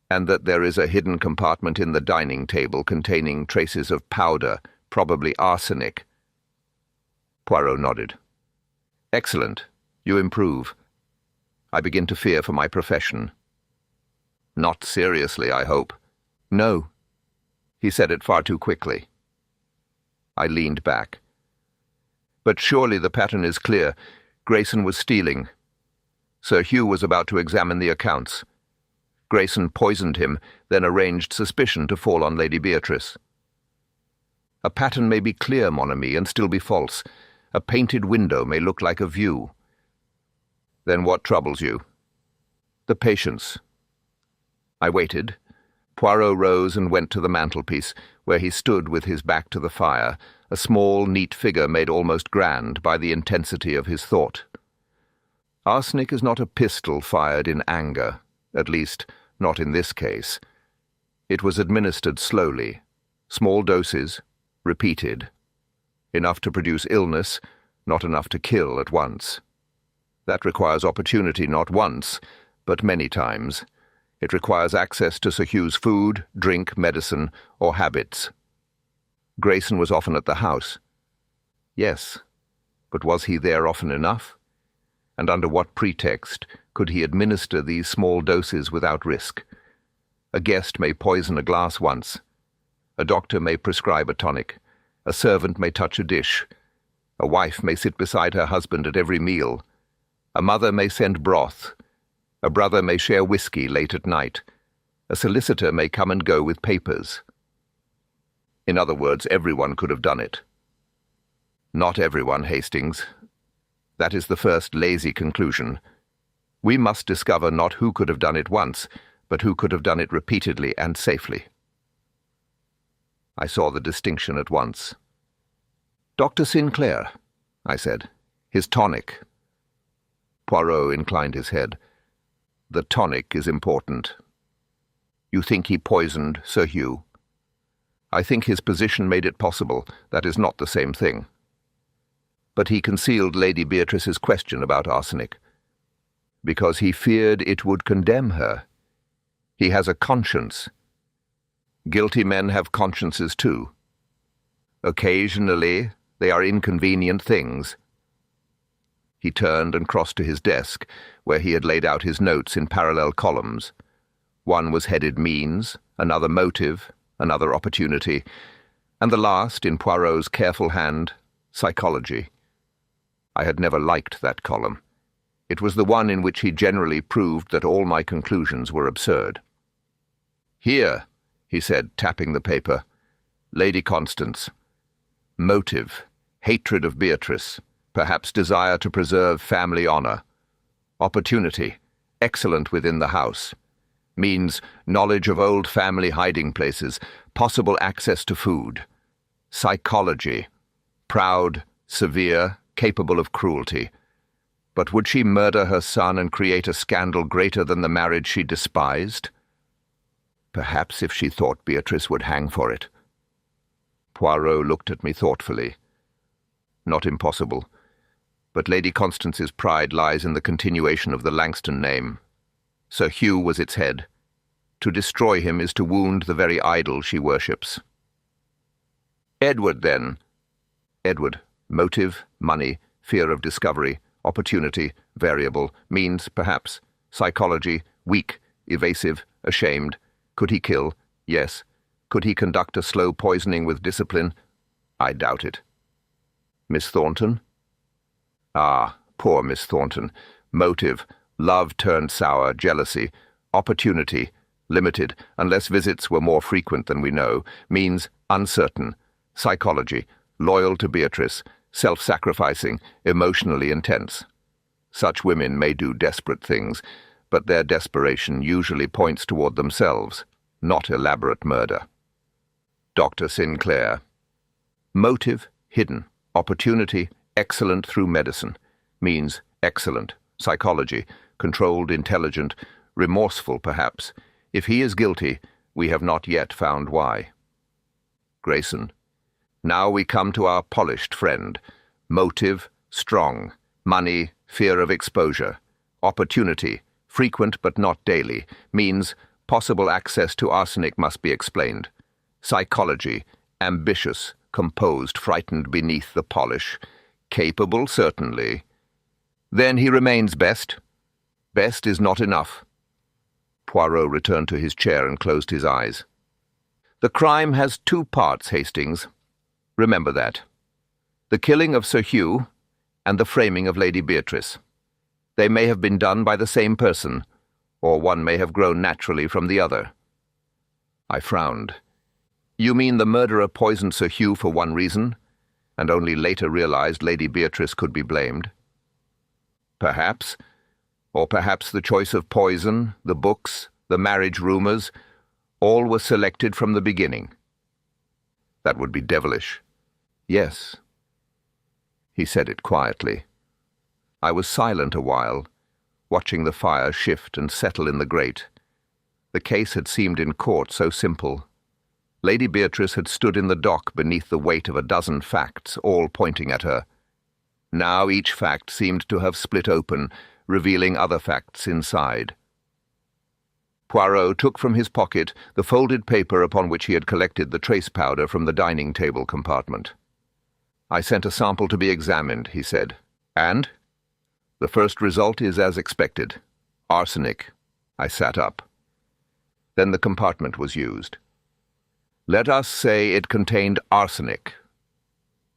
And that there is a hidden compartment in the dining table containing traces of powder, probably arsenic. Poirot nodded. Excellent. You improve. I begin to fear for my profession. Not seriously, I hope. No. He said it far too quickly. I leaned back. But surely the pattern is clear. Grayson was stealing. Sir Hugh was about to examine the accounts. Grayson poisoned him, then arranged suspicion to fall on Lady Beatrice. A pattern may be clear, mon ami, and still be false. A painted window may look like a view. Then what troubles you? The patience. I waited. Poirot rose and went to the mantelpiece, where he stood with his back to the fire, a small, neat figure made almost grand by the intensity of his thought. Arsenic is not a pistol fired in anger, at least not in this case. It was administered slowly, small doses, repeated. Enough to produce illness, not enough to kill at once. That requires opportunity not once, but many times. It requires access to Sir Hugh's food, drink, medicine, or habits. Grayson was often at the house. Yes, but was he there often enough? And under what pretext could he administer these small doses without risk? A guest may poison a glass once. A doctor may prescribe a tonic. A servant may touch a dish. A wife may sit beside her husband at every meal. A mother may send broth. A brother may share whiskey late at night. A solicitor may come and go with papers. In other words, everyone could have done it. Not everyone, Hastings. That is the first lazy conclusion. We must discover not who could have done it once, but who could have done it repeatedly and safely. I saw the distinction at once. Dr. Sinclair, I said. His tonic. Poirot inclined his head. The tonic is important. You think he poisoned Sir Hugh? I think his position made it possible. That is not the same thing. But he concealed Lady Beatrice's question about arsenic, because he feared it would condemn her. He has a conscience. Guilty men have consciences too. Occasionally, they are inconvenient things. He turned and crossed to his desk, where he had laid out his notes in parallel columns. One was headed means, another motive, another opportunity, and the last, in Poirot's careful hand, psychology. I had never liked that column. It was the one in which he generally proved that all my conclusions were absurd. Here, he said, tapping the paper. Lady Constance. Motive. Hatred of Beatrice. Perhaps desire to preserve family honour. Opportunity. Excellent within the house. Means knowledge of old family hiding places. Possible access to food. Psychology. Proud, severe, capable of cruelty. But would she murder her son and create a scandal greater than the marriage she despised? Perhaps if she thought Beatrice would hang for it. Poirot looked at me thoughtfully. Not impossible. But Lady Constance's pride lies in the continuation of the Langston name. Sir Hugh was its head. To destroy him is to wound the very idol she worships. Edward, then. Edward. Motive, money, fear of discovery, opportunity, variable, means, perhaps, psychology, weak, evasive, ashamed. Could he kill? Yes. Could he conduct a slow poisoning with discipline? I doubt it. Miss Thornton? Ah, poor Miss Thornton. Motive, love turned sour, jealousy, opportunity, limited, unless visits were more frequent than we know, means uncertain, psychology, loyal to Beatrice, self-sacrificing, emotionally intense. Such women may do desperate things, but their desperation usually points toward themselves, not elaborate murder. Dr. Sinclair. Motive, hidden. Opportunity, excellent through medicine. Means excellent. Psychology, controlled, intelligent, remorseful perhaps. If he is guilty, we have not yet found why. Grayson. Now we come to our polished friend. Motive, strong. Money, fear of exposure. Opportunity, frequent but not daily. Means possible access to arsenic must be explained. Psychology, ambitious, composed, frightened beneath the polish. Capable, certainly. Then he remains best. Best is not enough. Poirot returned to his chair and closed his eyes. The crime has two parts, Hastings. Remember that. The killing of Sir Hugh and the framing of Lady Beatrice. They may have been done by the same person, or one may have grown naturally from the other. I frowned. You mean the murderer poisoned Sir Hugh for one reason, and only later realized Lady Beatrice could be blamed? Perhaps. Or perhaps the choice of poison, the books, the marriage rumors, all were selected from the beginning. That would be devilish. Yes. He said it quietly. I was silent a while, watching the fire shift and settle in the grate. The case had seemed in court so simple. Lady Beatrice had stood in the dock beneath the weight of a dozen facts, all pointing at her. Now each fact seemed to have split open, revealing other facts inside. Poirot took from his pocket the folded paper upon which he had collected the trace powder from the dining table compartment. I sent a sample to be examined, he said. And? The first result is as expected. Arsenic. I sat up. Then the compartment was used. Let us say it contained arsenic.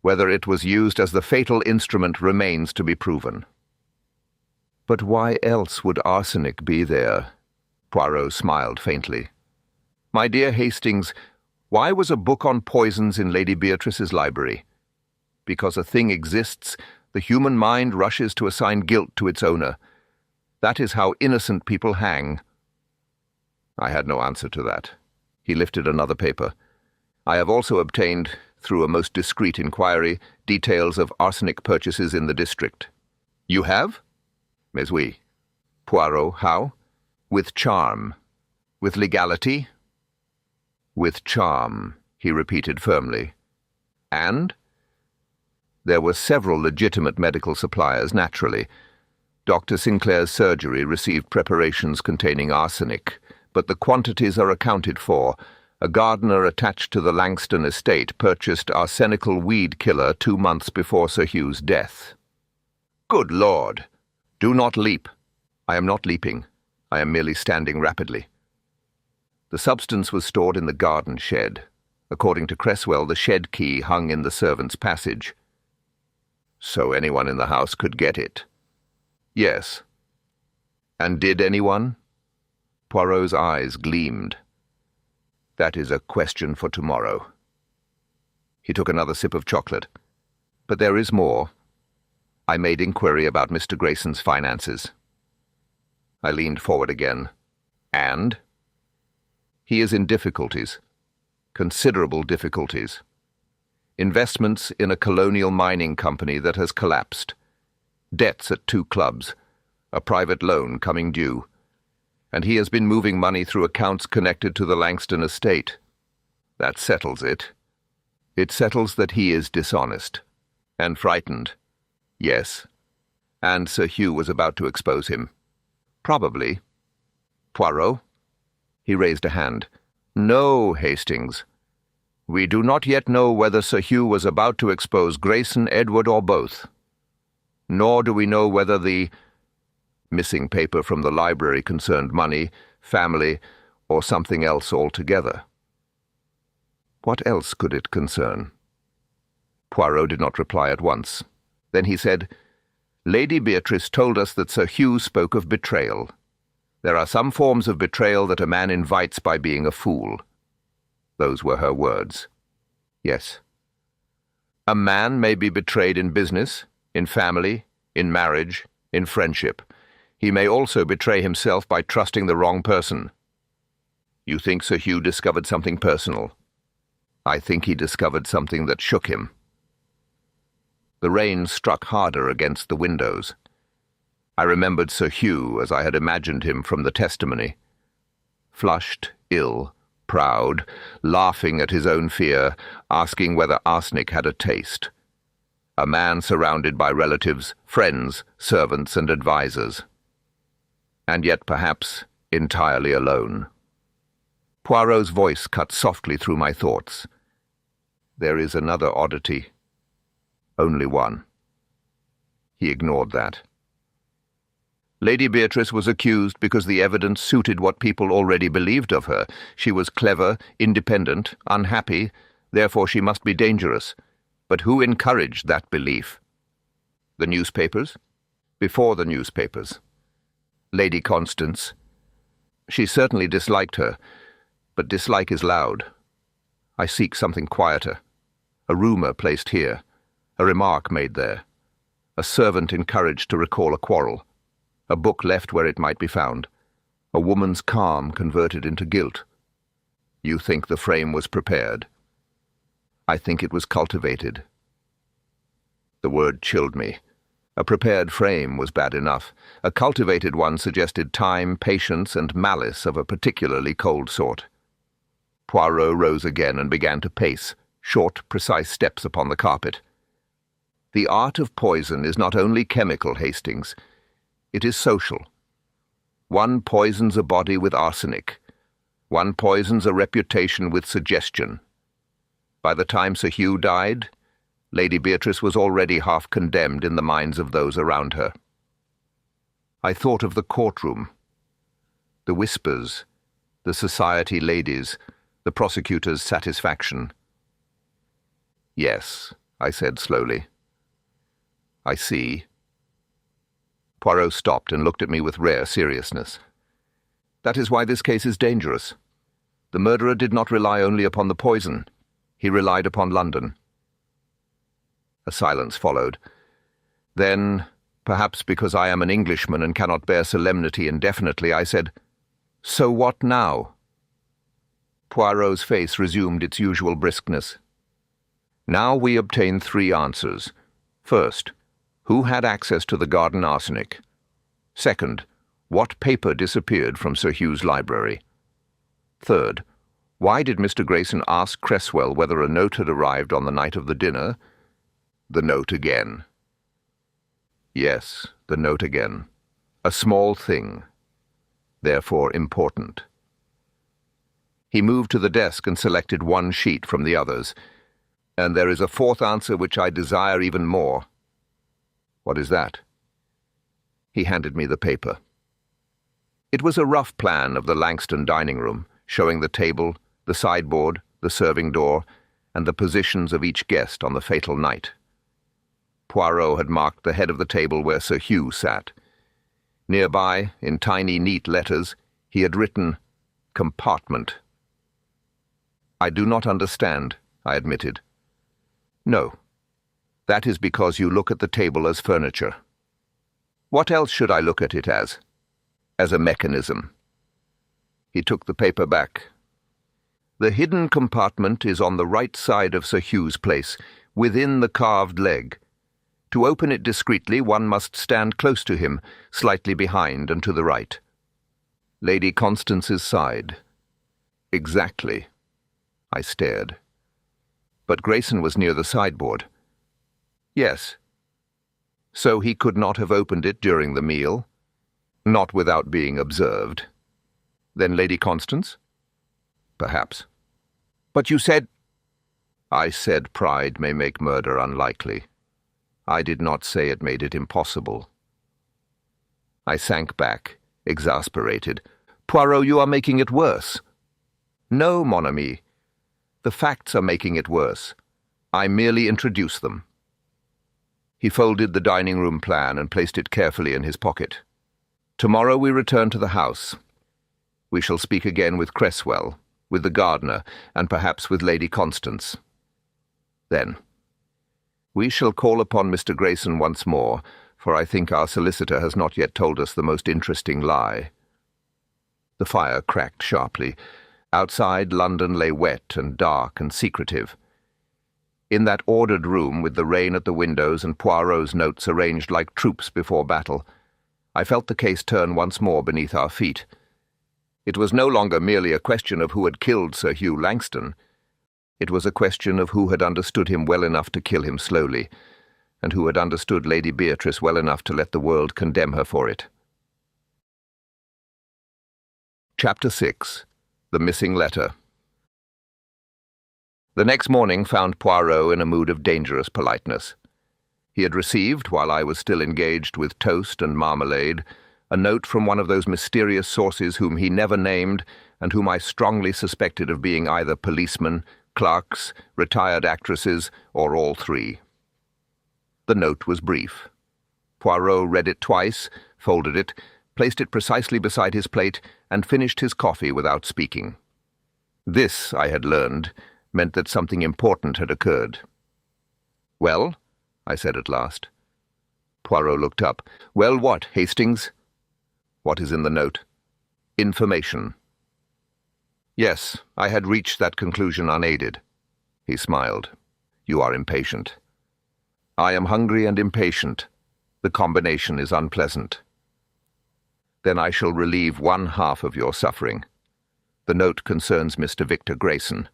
Whether it was used as the fatal instrument remains to be proven. But why else would arsenic be there? Poirot smiled faintly. My dear Hastings, why was a book on poisons in Lady Beatrice's library? Because a thing exists, the human mind rushes to assign guilt to its owner. That is how innocent people hang. I had no answer to that. He lifted another paper. I have also obtained, through a most discreet inquiry, details of arsenic purchases in the district. You have? Mais oui. Poirot, how? With charm. With legality? With charm, he repeated firmly. And? There were several legitimate medical suppliers, naturally. Dr. Sinclair's surgery received preparations containing arsenic, but the quantities are accounted for. A gardener attached to the Langston estate purchased arsenical weed killer 2 months before Sir Hugh's death. Good Lord! Do not leap. I am not leaping. I am merely standing rapidly. The substance was stored in the garden shed. According to Cresswell, the shed key hung in the servants' passage. So anyone in the house could get it? Yes. And did anyone? Poirot's eyes gleamed. That is a question for tomorrow. He took another sip of chocolate. But there is more. I made inquiry about Mr. Grayson's finances. I leaned forward again. And? He is in difficulties. Considerable difficulties. Investments in a colonial mining company that has collapsed. Debts at 2 clubs. A private loan coming due. And he has been moving money through accounts connected to the Langston estate. That settles it. It settles that he is dishonest. And frightened. Yes. And Sir Hugh was about to expose him. Probably. Poirot? He raised a hand. No, Hastings. We do not yet know whether Sir Hugh was about to expose Grayson, Edward, or both. Nor do we know whether the missing paper from the library concerned money, family, or something else altogether. What else could it concern? Poirot did not reply at once. Then he said, Lady Beatrice told us that Sir Hugh spoke of betrayal. There are some forms of betrayal that a man invites by being a fool. Those were her words. Yes. A man may be betrayed in business, in family, in marriage, in friendship. He may also betray himself by trusting the wrong person. You think Sir Hugh discovered something personal? I think he discovered something that shook him. The rain struck harder against the windows. I remembered Sir Hugh as I had imagined him from the testimony. Flushed, ill, proud, laughing at his own fear, asking whether arsenic had a taste. A man surrounded by relatives, friends, servants, and advisers. And yet perhaps entirely alone. Poirot's voice cut softly through my thoughts. There is another oddity. Only one. He ignored that. Lady Beatrice was accused because the evidence suited what people already believed of her. She was clever, independent, unhappy, therefore she must be dangerous. But who encouraged that belief? The newspapers? Before the newspapers. Lady Constance. She certainly disliked her, but dislike is loud. I seek something quieter. A rumour placed here, a remark made there, a servant encouraged to recall a quarrel, a book left where it might be found, a woman's calm converted into guilt. You think the frame was prepared? I think it was cultivated. The word chilled me. A prepared frame was bad enough. A cultivated one suggested time, patience, and malice of a particularly cold sort. Poirot rose again and began to pace, short, precise steps upon the carpet. The art of poison is not only chemical, Hastings. It is social. One poisons a body with arsenic. One poisons a reputation with suggestion. By the time Sir Hugh died, Lady Beatrice was already half condemned in the minds of those around her. I thought of the courtroom, the whispers, the society ladies, the prosecutor's satisfaction. Yes, I said slowly. I see. Poirot stopped and looked at me with rare seriousness. That is why this case is dangerous. The murderer did not rely only upon the poison. He relied upon London. A silence followed. Then, perhaps because I am an Englishman and cannot bear solemnity indefinitely, I said, "So what now?" Poirot's face resumed its usual briskness. Now we obtain 3 answers. First, who had access to the garden arsenic? Second, what paper disappeared from Sir Hugh's library? Third, why did Mr. Grayson ask Cresswell whether a note had arrived on the night of the dinner? The note again. Yes, the note again. A small thing, therefore important. He moved to the desk and selected one sheet from the others. And there is a 4th answer which I desire even more. What is that? He handed me the paper. It was a rough plan of the Langston dining room, showing the table, the sideboard, the serving door, and the positions of each guest on the fatal night. Poirot had marked the head of the table where Sir Hugh sat. Nearby, in tiny, neat letters, he had written, "Compartment." I do not understand, I admitted. No. That is because you look at the table as furniture. What else should I look at it as? As a mechanism. He took the paper back. The hidden compartment is on the right side of Sir Hugh's place, within the carved leg. To open it discreetly, one must stand close to him, slightly behind and to the right. Lady Constance's side. Exactly. I stared. But Grayson was near the sideboard. Yes. So he could not have opened it during the meal? Not without being observed. Then Lady Constance? Perhaps. But you said... I said pride may make murder unlikely. I did not say it made it impossible. I sank back, exasperated. Poirot, you are making it worse. No, mon ami. The facts are making it worse. I merely introduce them. He folded the dining room plan and placed it carefully in his pocket. Tomorrow we return to the house. We shall speak again with Cresswell, with the gardener, and perhaps with Lady Constance. Then, we shall call upon Mr. Grayson once more, for I think our solicitor has not yet told us the most interesting lie. The fire cracked sharply. Outside, London lay wet and dark and secretive. In that ordered room, with the rain at the windows and Poirot's notes arranged like troops before battle, I felt the case turn once more beneath our feet. It was no longer merely a question of who had killed Sir Hugh Langston. It was a question of who had understood him well enough to kill him slowly, and who had understood Lady Beatrice well enough to let the world condemn her for it. Chapter 6. The Missing Letter. The next morning found Poirot in a mood of dangerous politeness. He had received, while I was still engaged with toast and marmalade, a note from one of those mysterious sources whom he never named and whom I strongly suspected of being either policemen, clerks, retired actresses, or all three. The note was brief. Poirot read it twice, folded it, placed it precisely beside his plate, and finished his coffee without speaking. This, I had learned, meant that something important had occurred. "Well?" I said at last. Poirot looked up. "Well, what, Hastings?" "What is in the note?" "Information." Yes, I had reached that conclusion unaided. He smiled. "You are impatient." "I am hungry and impatient. The combination is unpleasant." "Then I shall relieve one half of your suffering. The note concerns Mr. Victor Grayson."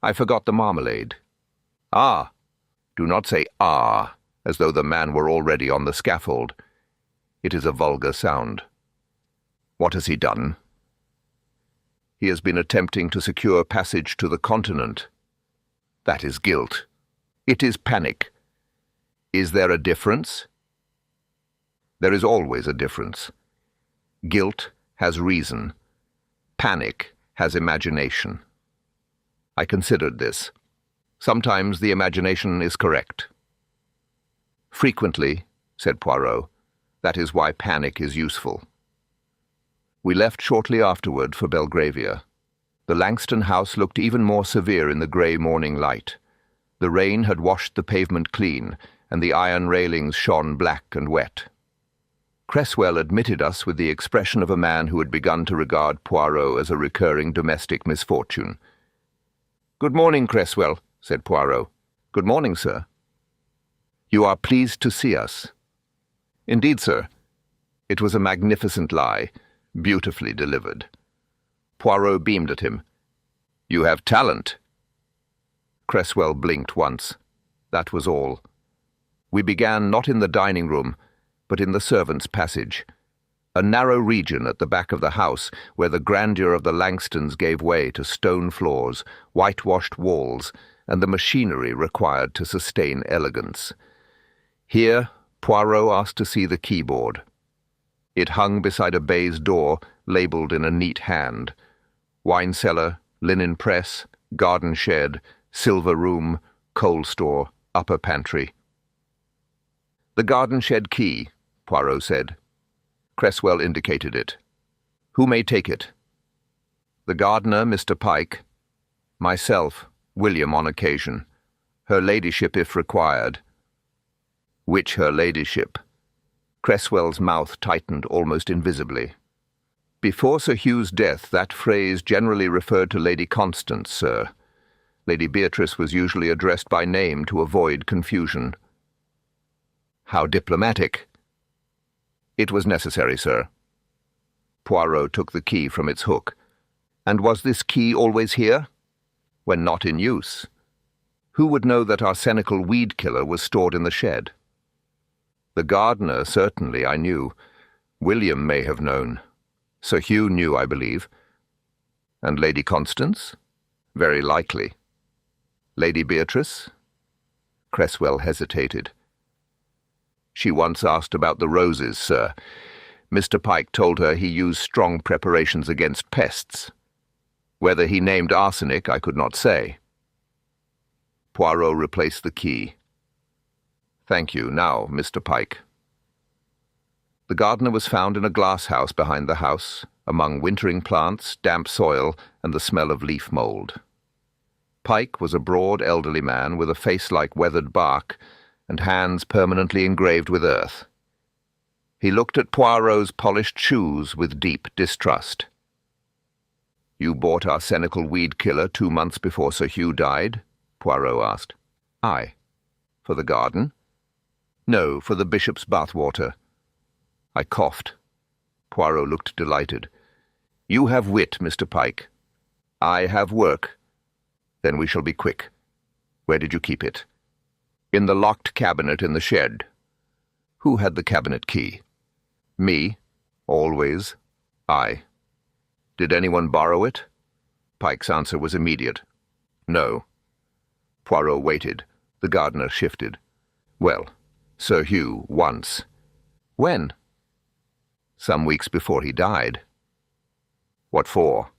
"I forgot the marmalade." "Ah! Do not say 'ah' as though the man were already on the scaffold. It is a vulgar sound." "What has he done?" "He has been attempting to secure passage to the continent." "That is guilt. It is panic." "Is there a difference?" "There is always a difference. Guilt has reason. Panic has imagination." I considered this. Sometimes the imagination is correct. "Frequently," said Poirot. "That is why panic is useful." We left shortly afterward for Belgravia. The Langston house looked even more severe in the grey morning light. The rain had washed the pavement clean, and the iron railings shone black and wet. Cresswell admitted us with the expression of a man who had begun to regard Poirot as a recurring domestic misfortune. "Good morning, Cresswell," said Poirot. "Good morning, sir." "You are pleased to see us?" "Indeed, sir." It was a magnificent lie, beautifully delivered. Poirot beamed at him. "You have talent." Cresswell blinked once. That was all. We began not in the dining room, but in the servants' passage, a narrow region at the back of the house where the grandeur of the Langstons gave way to stone floors, whitewashed walls, and the machinery required to sustain elegance. Here, Poirot asked to see the keyboard. It hung beside a baize door, labelled in a neat hand. Wine cellar, linen press, garden shed, silver room, coal store, upper pantry. "The garden shed key," Poirot said. Cresswell indicated it. "Who may take it?" "The gardener, Mr. Pike. Myself, William on occasion. Her ladyship if required." "Which her ladyship?" Cresswell's mouth tightened almost invisibly. "Before Sir Hugh's death, that phrase generally referred to Lady Constance, sir. Lady Beatrice was usually addressed by name to avoid confusion." "How diplomatic." "It was necessary, sir." Poirot took the key from its hook. "And was this key always here?" "When not in use." "Who would know that arsenical weed killer was stored in the shed?" "The gardener, certainly, I knew. William may have known. Sir Hugh knew, I believe." "And Lady Constance?" "Very likely." "Lady Beatrice?" Cresswell hesitated. "She once asked about the roses, sir. Mr. Pike told her he used strong preparations against pests. Whether he named arsenic, I could not say." Poirot replaced the key. "Thank you. Now, Mr. Pike." The gardener was found in a glass house behind the house, among wintering plants, damp soil, and the smell of leaf mould. Pike was a broad, elderly man with a face like weathered bark and hands permanently engraved with earth. He looked at Poirot's polished shoes with deep distrust. "You bought arsenical weed killer 2 months before Sir Hugh died?" Poirot asked. "Aye." "For the garden?" "No, for the bishop's bathwater." I coughed. Poirot looked delighted. "You have wit, Mr. Pike." "I have work." "Then we shall be quick. Where did you keep it?" "In the locked cabinet in the shed." "Who had the cabinet key?" "Me. Always." "Aye." "Did anyone borrow it?" Pike's answer was immediate. "No." Poirot waited. The gardener shifted. "Well, Sir Hugh, once." "When?" "Some weeks before he died." "What for?"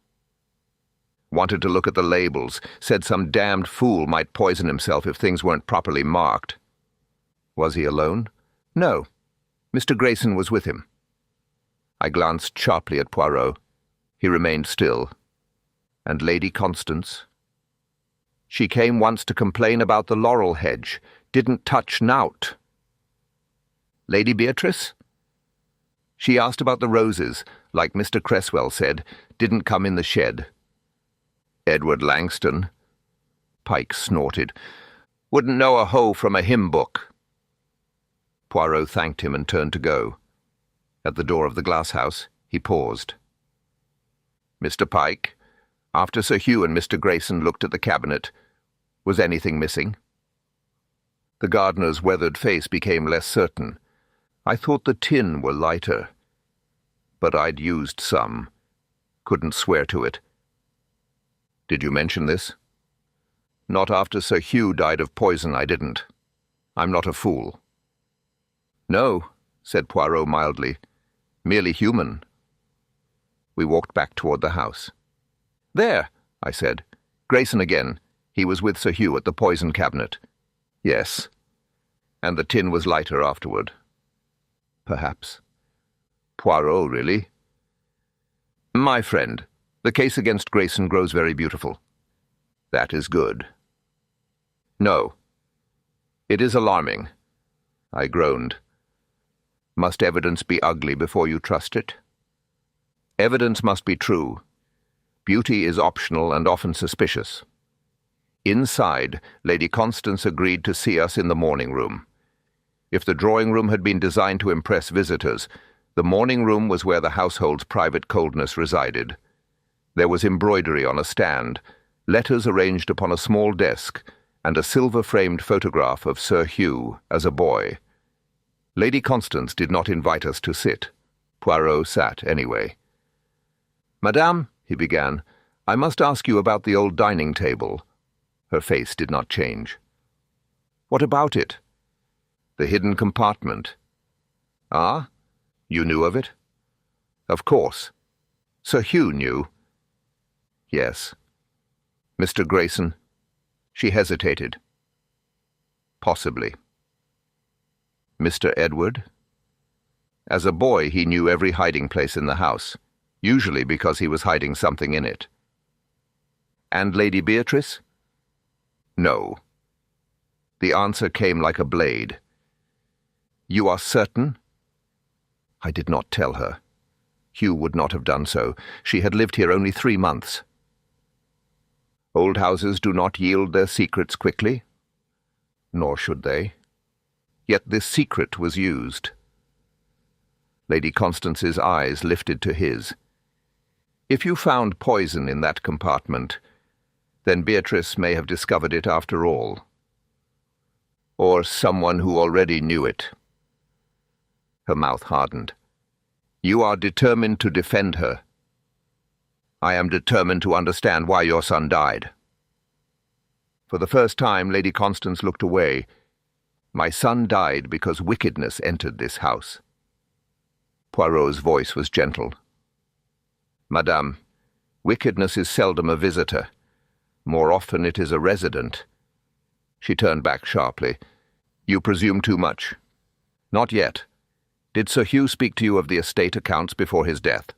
Wanted to look at the labels, said some damned fool might poison himself if things weren't properly marked. Was he alone? No. Mr. Grayson was with him. I glanced sharply at Poirot. He remained still. And Lady Constance? She came once to complain about the laurel hedge. Didn't touch nout. Lady Beatrice? She asked about the roses, like Mr. Cresswell said, didn't come in the shed. Edward Langston? Pike snorted. Wouldn't know a hoe from a hymn book. Poirot thanked him and turned to go. At the door of the glasshouse, he paused. Mr. Pike, after Sir Hugh and Mr. Grayson looked at the cabinet, was anything missing? The gardener's weathered face became less certain. I thought the tin were lighter. But I'd used some. Couldn't swear to it. Did you mention this? Not after Sir Hugh died of poison, I didn't. I'm not a fool. No, said Poirot mildly. Merely human. We walked back toward the house. There, I said. Grayson again. He was with Sir Hugh at the poison cabinet. Yes. And the tin was lighter afterward. Perhaps. Poirot, really? My friend, the case against Grayson grows very beautiful. That is good. No. It is alarming. I groaned. Must evidence be ugly before you trust it? Evidence must be true. Beauty is optional and often suspicious. Inside, Lady Constance agreed to see us in the morning room. If the drawing room had been designed to impress visitors, the morning room was where the household's private coldness resided. There was embroidery on a stand, letters arranged upon a small desk, and a silver-framed photograph of Sir Hugh as a boy. Lady Constance did not invite us to sit. Poirot sat anyway. Madame, he began, I must ask you about the old dining table. Her face did not change. What about it? The hidden compartment. Ah? You knew of it? Of course. Sir Hugh knew. Yes. Mr. Grayson? She hesitated. Possibly. Mr. Edward? As a boy, he knew every hiding place in the house, usually because he was hiding something in it. And Lady Beatrice? No. The answer came like a blade. You are certain? I did not tell her. Hugh would not have done so. She had lived here only 3 months. Old houses do not yield their secrets quickly. Nor should they. Yet this secret was used. Lady Constance's eyes lifted to his. If you found poison in that compartment, then Beatrice may have discovered it after all. Or someone who already knew it. Her mouth hardened. You are determined to defend her. I am determined to understand why your son died. For the first time, Lady Constance looked away. My son died because wickedness entered this house. Poirot's voice was gentle. Madame, wickedness is seldom a visitor. More often it is a resident. She turned back sharply. You presume too much. Not yet. Did Sir Hugh speak to you of the estate accounts before his death?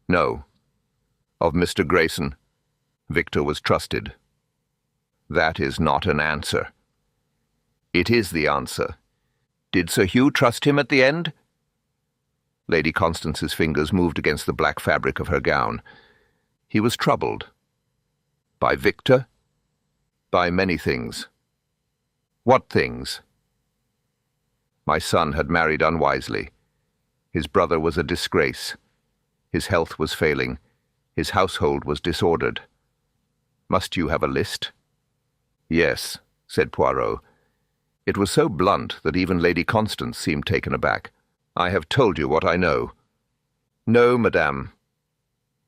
No. Of Mr. Grayson? Victor was trusted. That is not an answer. It is the answer. Did Sir Hugh trust him at the end? Lady Constance's fingers moved against the black fabric of her gown. He was troubled. By Victor? By many things. What things? My son had married unwisely. His brother was a disgrace. His health was failing. His household was disordered. Must you have a list? Yes, said Poirot. It was so blunt that even Lady Constance seemed taken aback. I have told you what I know. No, madame.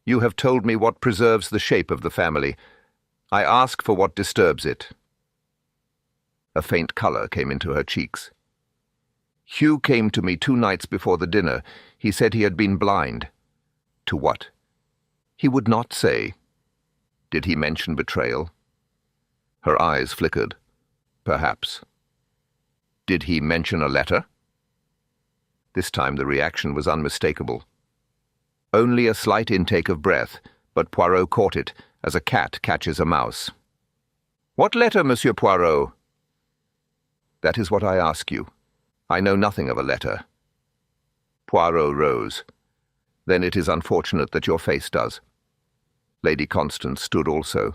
You have told me what preserves the shape of the family. I ask for what disturbs it. A faint colour came into her cheeks. Hugh came to me 2 nights before the dinner. He said he had been blind. To what? He would not say. Did he mention betrayal? Her eyes flickered. Perhaps. Did he mention a letter? This time the reaction was unmistakable. Only a slight intake of breath, but Poirot caught it, as a cat catches a mouse. "What letter, Monsieur Poirot?" "That is what I ask you. I know nothing of a letter." Poirot rose. "Then it is unfortunate that your face does." Lady Constance stood also.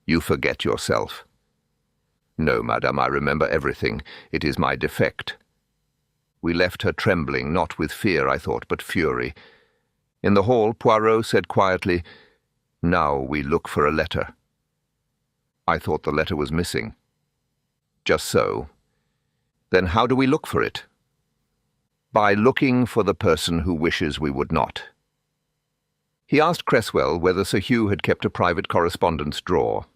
"You forget yourself." "No, madame, I remember everything. It is my defect." We left her trembling, not with fear, I thought, but fury. In the hall, Poirot said quietly, "Now we look for a letter." I thought the letter was missing. "Just so. Then how do we look for it?" "By looking for the person who wishes we would not." He asked Cresswell whether Sir Hugh had kept a private correspondence drawer.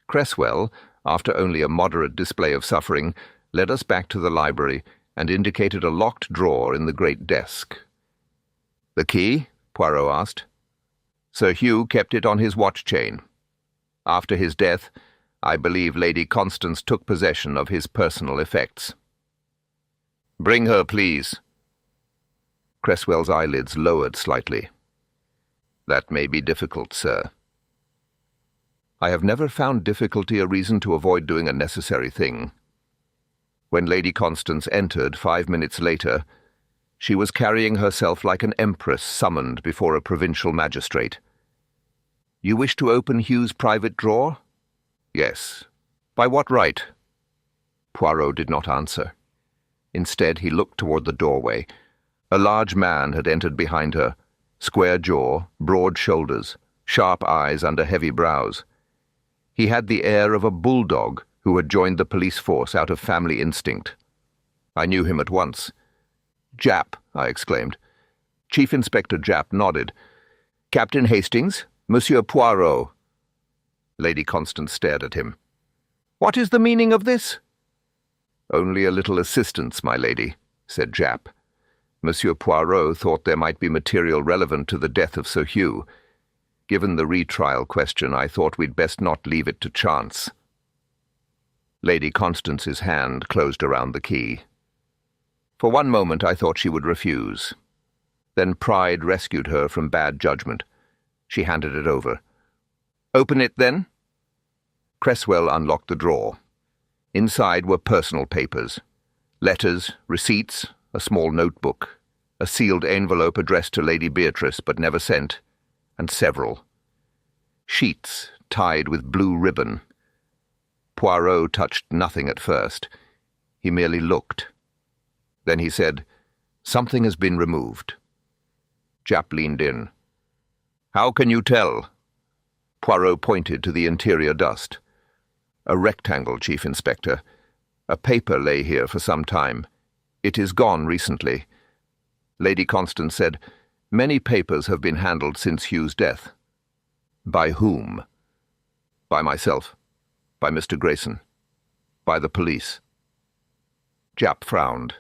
Cresswell, after only a moderate display of suffering, led us back to the library and indicated a locked drawer in the great desk. "The key?" Poirot asked. "Sir Hugh kept it on his watch chain. After his death, I believe Lady Constance took possession of his personal effects." "Bring her, please." Cresswell's eyelids lowered slightly. "That may be difficult, sir." I have never found difficulty a reason to avoid doing a necessary thing. When Lady Constance entered 5 minutes later, she was carrying herself like an empress summoned before a provincial magistrate. "You wish to open Hugh's private drawer?" "Yes." "By what right?" Poirot did not answer. Instead, he looked toward the doorway. A large man had entered behind her, square jaw, broad shoulders, sharp eyes under heavy brows. He had the air of a bulldog who had joined the police force out of family instinct. I knew him at once. "Japp," I exclaimed. Chief Inspector Japp nodded. "Captain Hastings, Monsieur Poirot." Lady Constance stared at him. "What is the meaning of this?" "Only a little assistance, my lady," said Japp. Monsieur Poirot thought there might be material relevant to the death of Sir Hugh. Given the retrial question, I thought we'd best not leave it to chance. Lady Constance's hand closed around the key. For one moment I thought she would refuse. Then pride rescued her from bad judgment. She handed it over. "Open it, then." Cresswell unlocked the drawer. Inside were personal papers. Letters, receipts, a small notebook, a sealed envelope addressed to Lady Beatrice but never sent, and several. Sheets tied with blue ribbon. Poirot touched nothing at first. He merely looked. Then he said, "Something has been removed." Japp leaned in. "How can you tell?" Poirot pointed to the interior dust. "A rectangle, Chief Inspector. A paper lay here for some time. It is gone recently." Lady Constance said, "Many papers have been handled since Hugh's death." "By whom?" "By myself. By Mr. Grayson. By the police." Japp frowned.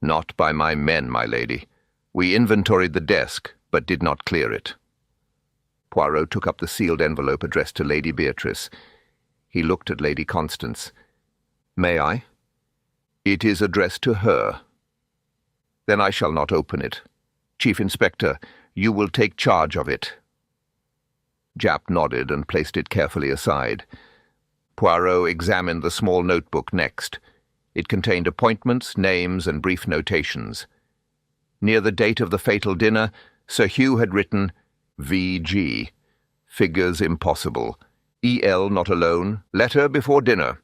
"Not by my men, my lady. We inventoried the desk, but did not clear it." Poirot took up the sealed envelope addressed to Lady Beatrice. He looked at Lady Constance. "May I?" "It is addressed to her." "Then I shall not open it. Chief Inspector, you will take charge of it." Japp nodded and placed it carefully aside. Poirot examined the small notebook next. It contained appointments, names, and brief notations. Near the date of the fatal dinner, Sir Hugh had written, "V.G. Figures impossible. E.L. not alone. Letter before dinner.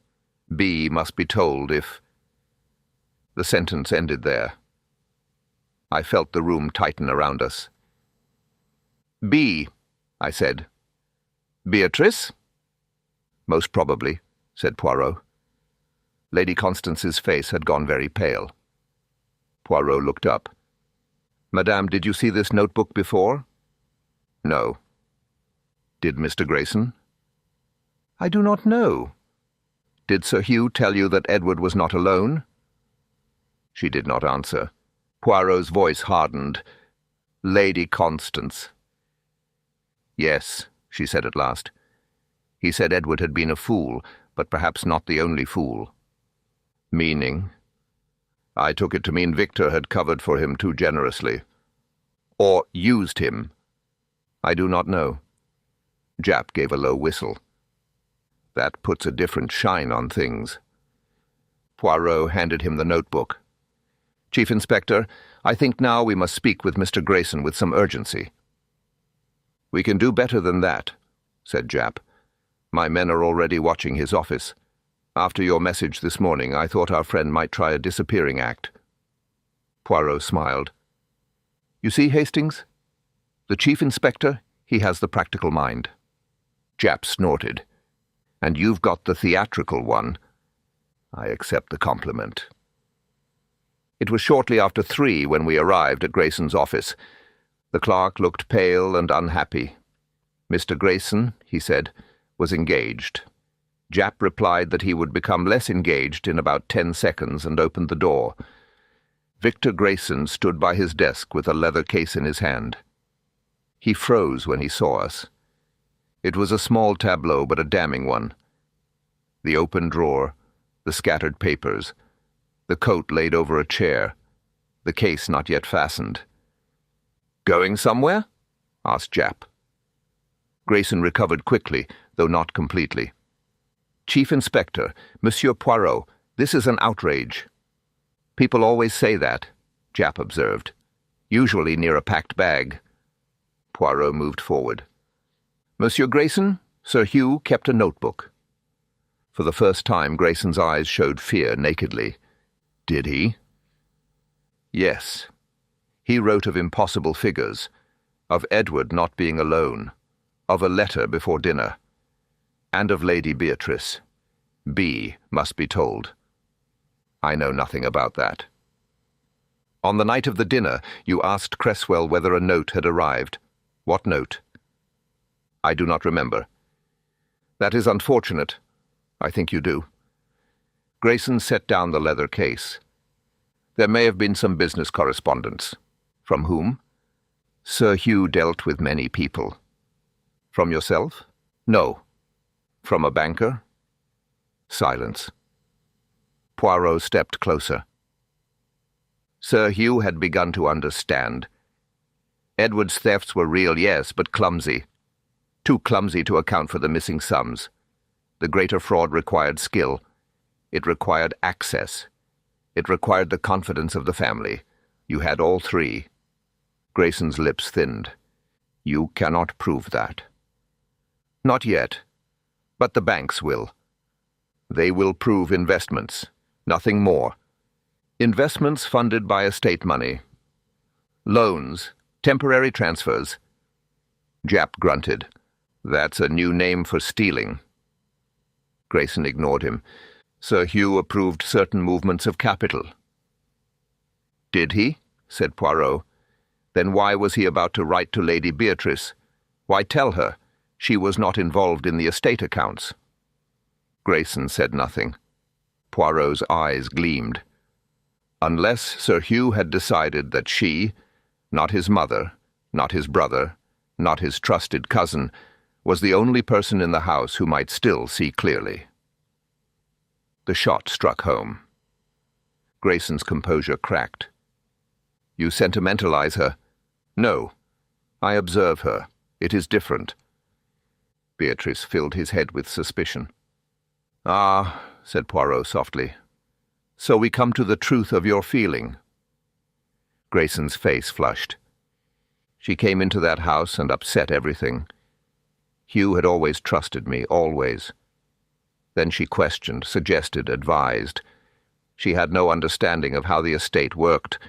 B. must be told if—" The sentence ended there. I felt the room tighten around us. "B," I said. "Beatrice?" "Most probably," said Poirot. Lady Constance's face had gone very pale. Poirot looked up. "Madame, did you see this notebook before?" "No." "Did Mr. Grayson?" "I do not know." "Did Sir Hugh tell you that Edward was not alone?" She did not answer. Poirot's voice hardened. "Lady Constance." "Yes," she said at last. He said Edward had been a fool, but perhaps not the only fool. Meaning? I took it to mean Victor had covered for him too generously. Or used him. I do not know. Japp gave a low whistle. That puts a different shine on things. Poirot handed him the notebook. Chief Inspector, I think now we must speak with Mr. Grayson with some urgency. We can do better than that, said Japp. My men are already watching his office. After your message this morning, I thought our friend might try a disappearing act. Poirot smiled. You see, Hastings? The Chief Inspector, he has the practical mind. Japp snorted. And you've got the theatrical one. I accept the compliment. It was shortly after 3 when we arrived at Grayson's office. The clerk looked pale and unhappy. Mr. Grayson, he said, was engaged. Japp replied that he would become less engaged in about 10 seconds and opened the door. Victor Grayson stood by his desk with a leather case in his hand. He froze when he saw us. It was a small tableau, but a damning one. The open drawer, the scattered papers, the coat laid over a chair, the case not yet fastened. "Going somewhere?" asked Japp. Grayson recovered quickly, though not completely. "Chief Inspector, Monsieur Poirot, this is an outrage." "People always say that," Japp observed. "Usually near a packed bag." Poirot moved forward. "Monsieur Grayson, Sir Hugh kept a notebook." For the first time, Grayson's eyes showed fear nakedly. "Did he?" "Yes. He wrote of impossible figures, of Edward not being alone, of a letter before dinner, and of Lady Beatrice. B must be told. I know nothing about that." "On the night of the dinner, you asked Cresswell whether a note had arrived. What note?" "I do not remember." "That is unfortunate. I think you do." Grayson set down the leather case. "There may have been some business correspondence." "From whom?" "Sir Hugh dealt with many people." "From yourself?" "No." "From a banker?" Silence. Poirot stepped closer. Sir Hugh had begun to understand. Edward's thefts were real, yes, but clumsy. Too clumsy to account for the missing sums. The greater fraud required skill. It required access. It required the confidence of the family. You had all 3. Grayson's lips thinned. "You cannot prove that." "Not yet. But the banks will. They will prove investments. Nothing more. Investments funded by estate money. Loans. Temporary transfers." Japp grunted. "That's a new name for stealing." Grayson ignored him. "Sir Hugh approved certain movements of capital." "Did he?" said Poirot. "Then why was he about to write to Lady Beatrice? Why tell her? She was not involved in the estate accounts." Grayson said nothing. Poirot's eyes gleamed. Unless Sir Hugh had decided that she, not his mother, not his brother, not his trusted cousin, was the only person in the house who might still see clearly. The shot struck home. Grayson's composure cracked. "You sentimentalize her." "No. I observe her. It is different." Beatrice filled his head with suspicion. "Ah," said Poirot softly. "So we come to the truth of your feeling." Grayson's face flushed. "She came into that house and upset everything. Hugh had always trusted me, always. Then she questioned, suggested, advised. She had no understanding of how the estate worked,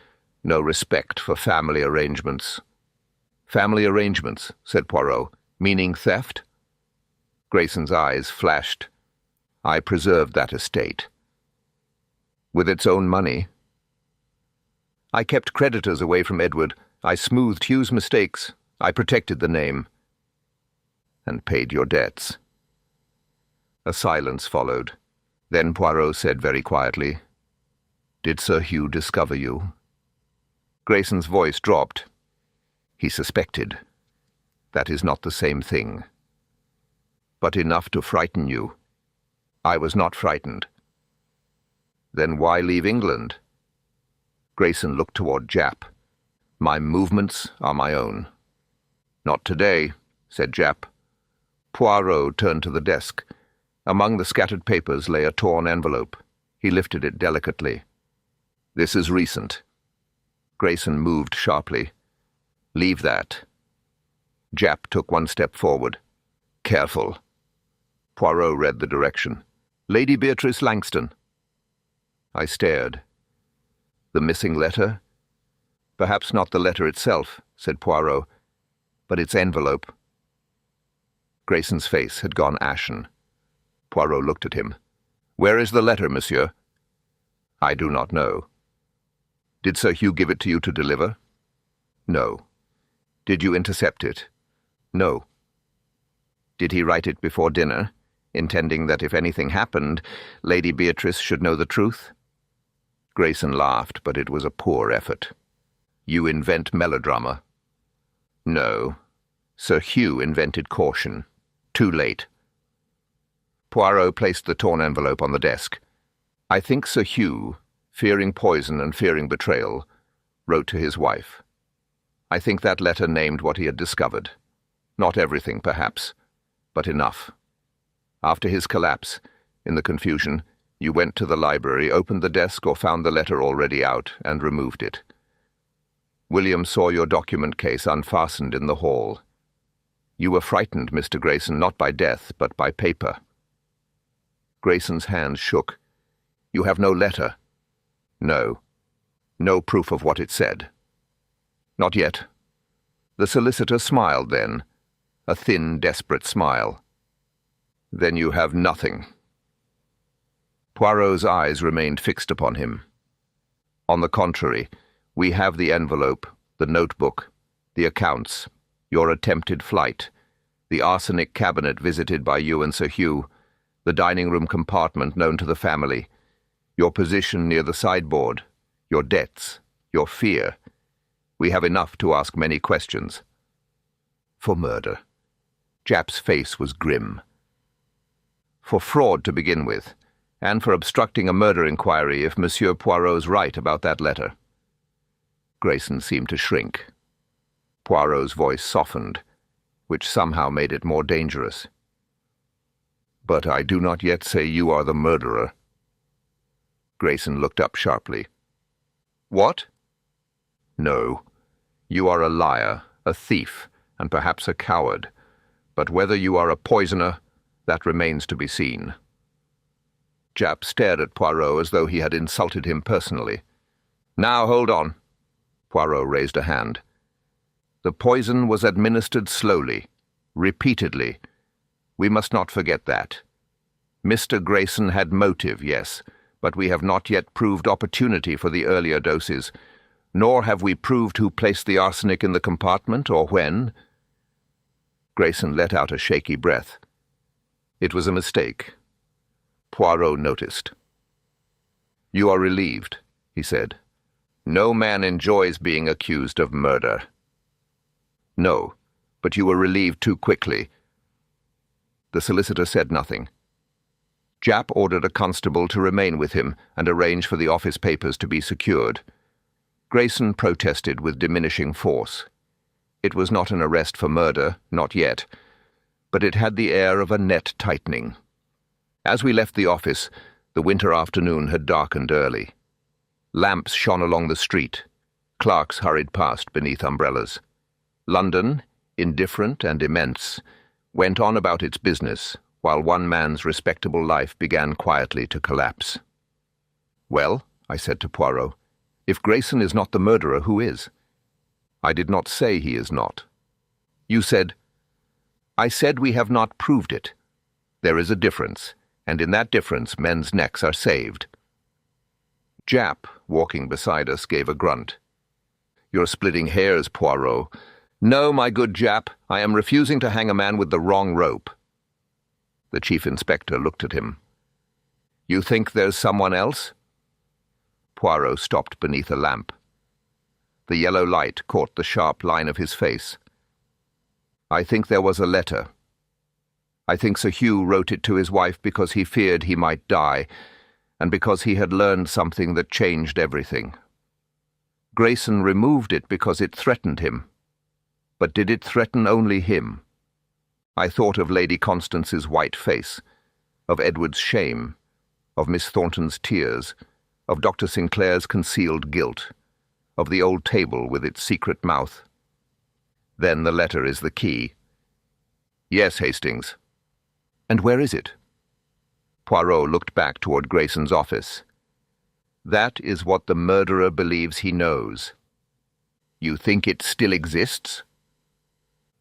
no respect for family arrangements." "Family arrangements," said Poirot, "meaning theft?" Grayson's eyes flashed. "I preserved that estate." "With its own money?" "I kept creditors away from Edward. I smoothed Hugh's mistakes. I protected the name." "And paid your debts." A silence followed. Then Poirot said very quietly, "Did Sir Hugh discover you?" Grayson's voice dropped. "He suspected. That is not the same thing." But enough to frighten you. I was not frightened. Then why leave England? Grayson looked toward Japp. My movements are my own. Not today, said Japp. Poirot turned to the desk. Among the scattered papers lay a torn envelope. He lifted it delicately. This is recent. Grayson moved sharply. Leave that. Japp took one step forward. Careful. Poirot read the direction. Lady Beatrice Langston. I stared. The missing letter? Perhaps not the letter itself, said Poirot, but its envelope. Grayson's face had gone ashen. Poirot looked at him. Where is the letter, monsieur? I do not know. Did Sir Hugh give it to you to deliver? No. Did you intercept it? No. Did he write it before dinner, intending that if anything happened, Lady Beatrice should know the truth? Grayson laughed, but it was a poor effort. You invent melodrama. No. Sir Hugh invented caution. Too late. Poirot placed the torn envelope on the desk. I think Sir Hugh, fearing poison and fearing betrayal, wrote to his wife. I think that letter named what he had discovered. Not everything, perhaps, but enough. After his collapse, in the confusion, you went to the library, opened the desk or found the letter already out, and removed it. William saw your document case unfastened in the hall. You were frightened, Mr. Grayson, not by death, but by paper. Grayson's hands shook. You have no letter? No. No proof of what it said. Not yet. The solicitor smiled then, a thin, desperate smile. Then you have nothing. Poirot's eyes remained fixed upon him. On the contrary, we have the envelope, the notebook, the accounts, your attempted flight, the arsenic cabinet visited by you and Sir Hugh, the dining-room compartment known to the family, your position near the sideboard, your debts, your fear. We have enough to ask many questions. For murder. Japp's face was grim. For fraud to begin with, and for obstructing a murder inquiry if Monsieur Poirot's right about that letter. Grayson seemed to shrink. Poirot's voice softened, which somehow made it more dangerous. But I do not yet say you are the murderer. Grayson looked up sharply. What? No. You are a liar, a thief, and perhaps a coward. But whether you are a poisoner, that remains to be seen. Japp stared at Poirot as though he had insulted him personally. Now hold on. Poirot raised a hand. The poison was administered slowly, repeatedly. We must not forget that. Mr. Grayson had motive, yes, but we have not yet proved opportunity for the earlier doses, nor have we proved who placed the arsenic in the compartment or when. Grayson let out a shaky breath. It was a mistake. Poirot noticed. You are relieved, he said. No man enjoys being accused of murder. No, but you were relieved too quickly. The solicitor said nothing. Japp ordered a constable to remain with him and arrange for the office papers to be secured. Grayson protested with diminishing force. It was not an arrest for murder, not yet, but it had the air of a net tightening. As we left the office, the winter afternoon had darkened early. Lamps shone along the street. Clerks hurried past beneath umbrellas. London, indifferent and immense, went on about its business, while one man's respectable life began quietly to collapse. Well, I said to Poirot, if Grayson is not the murderer, who is? I did not say he is not. You said, I said we have not proved it. There is a difference, and in that difference men's necks are saved. Japp, walking beside us, gave a grunt. You're splitting hairs, Poirot. No, my good Japp, I am refusing to hang a man with the wrong rope. The chief inspector looked at him. You think there's someone else? Poirot stopped beneath a lamp. The yellow light caught the sharp line of his face. I think there was a letter. I think Sir Hugh wrote it to his wife because he feared he might die, and because he had learned something that changed everything. Grayson removed it because it threatened him. But did it threaten only him? I thought of Lady Constance's white face, of Edward's shame, of Miss Thornton's tears, of Dr. Sinclair's concealed guilt, of the old table with its secret mouth. Then the letter is the key. Yes, Hastings. And where is it? Poirot looked back toward Grayson's office. That is what the murderer believes he knows. You think it still exists?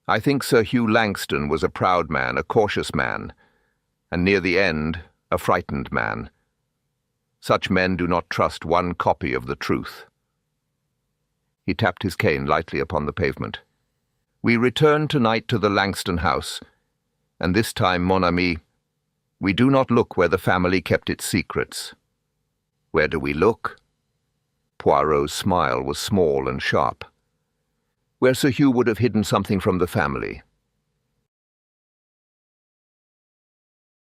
I think Sir Hugh Langston was a proud man, a cautious man, and near the end, a frightened man. Such men do not trust one copy of the truth. He tapped his cane lightly upon the pavement. We return tonight to the Langston house, and this time, mon ami, we do not look where the family kept its secrets. Where do we look? Poirot's smile was small and sharp. Where Sir Hugh would have hidden something from the family.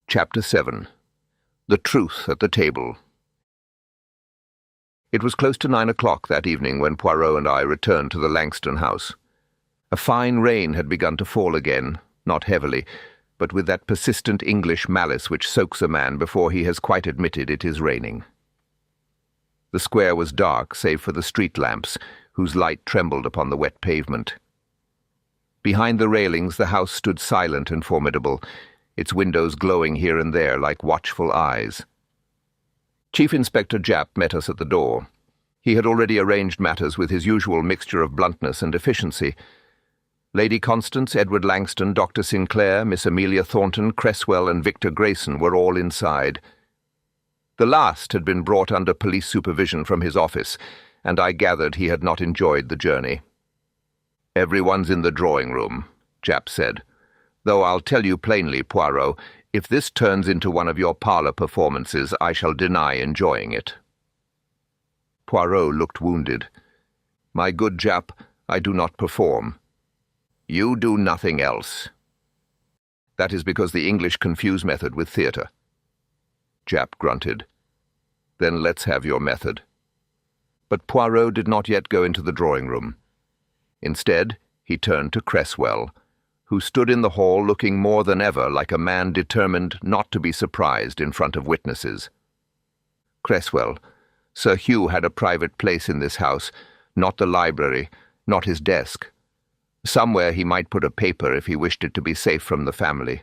Chapter 7. The Truth at the Table. It was close to 9 o'clock that evening when Poirot and I returned to the Langston house. A fine rain had begun to fall again, not heavily, but with that persistent English malice which soaks a man before he has quite admitted it is raining. The square was dark, save for the street lamps, whose light trembled upon the wet pavement. Behind the railings the house stood silent and formidable, its windows glowing here and there like watchful eyes. Chief Inspector Japp met us at the door. He had already arranged matters with his usual mixture of bluntness and efficiency. Lady Constance, Edward Langston, Dr. Sinclair, Miss Amelia Thornton, Cresswell, and Victor Grayson were all inside. The last had been brought under police supervision from his office, and I gathered he had not enjoyed the journey. "Everyone's in the drawing-room," Japp said. "Though I'll tell you plainly, Poirot, if this turns into one of your parlour performances, I shall deny enjoying it." Poirot looked wounded. "My good Japp, I do not perform." "You do nothing else." "That is because the English confuse method with theatre." Japp grunted. "Then let's have your method." But Poirot did not yet go into the drawing-room. Instead, he turned to Cresswell, who stood in the hall looking more than ever like a man determined not to be surprised in front of witnesses. "Cresswell, Sir Hugh had a private place in this house, not the library, not his desk. Somewhere he might put a paper if he wished it to be safe from the family."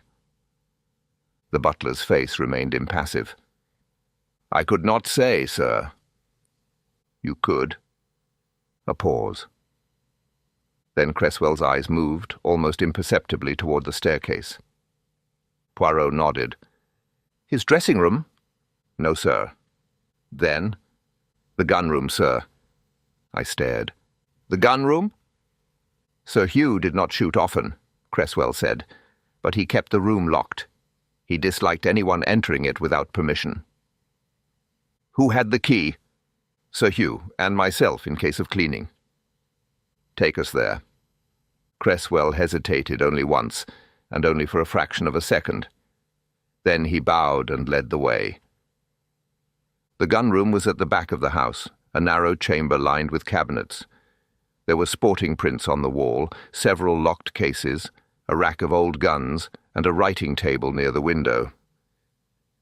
The butler's face remained impassive. "I could not say, sir." "You could." A pause. Then Cresswell's eyes moved, almost imperceptibly, toward the staircase. Poirot nodded. "His dressing room?" "No, sir." "Then?" "The gun room, sir." I stared. "The gun room?" "Sir Hugh did not shoot often," Cresswell said, "but he kept the room locked. He disliked anyone entering it without permission." "Who had the key?" "Sir Hugh, and myself in case of cleaning." "Take us there." Cresswell hesitated only once, and only for a fraction of a second. Then he bowed and led the way. The gun room was at the back of the house, a narrow chamber lined with cabinets. There were sporting prints on the wall, several locked cases, a rack of old guns, and a writing table near the window.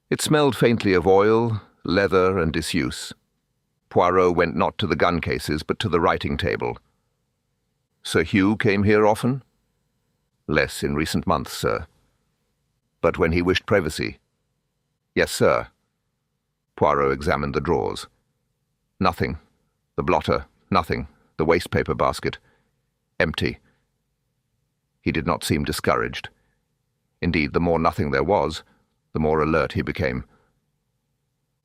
It smelled faintly of oil, leather, and disuse. Poirot went not to the gun cases, but to the writing table. "Sir Hugh came here often?" "Less in recent months, sir." "But when he wished privacy?" "Yes, sir." Poirot examined the drawers. "Nothing. The blotter, nothing. The waste-paper basket, empty." He did not seem discouraged. Indeed, the more nothing there was, the more alert he became.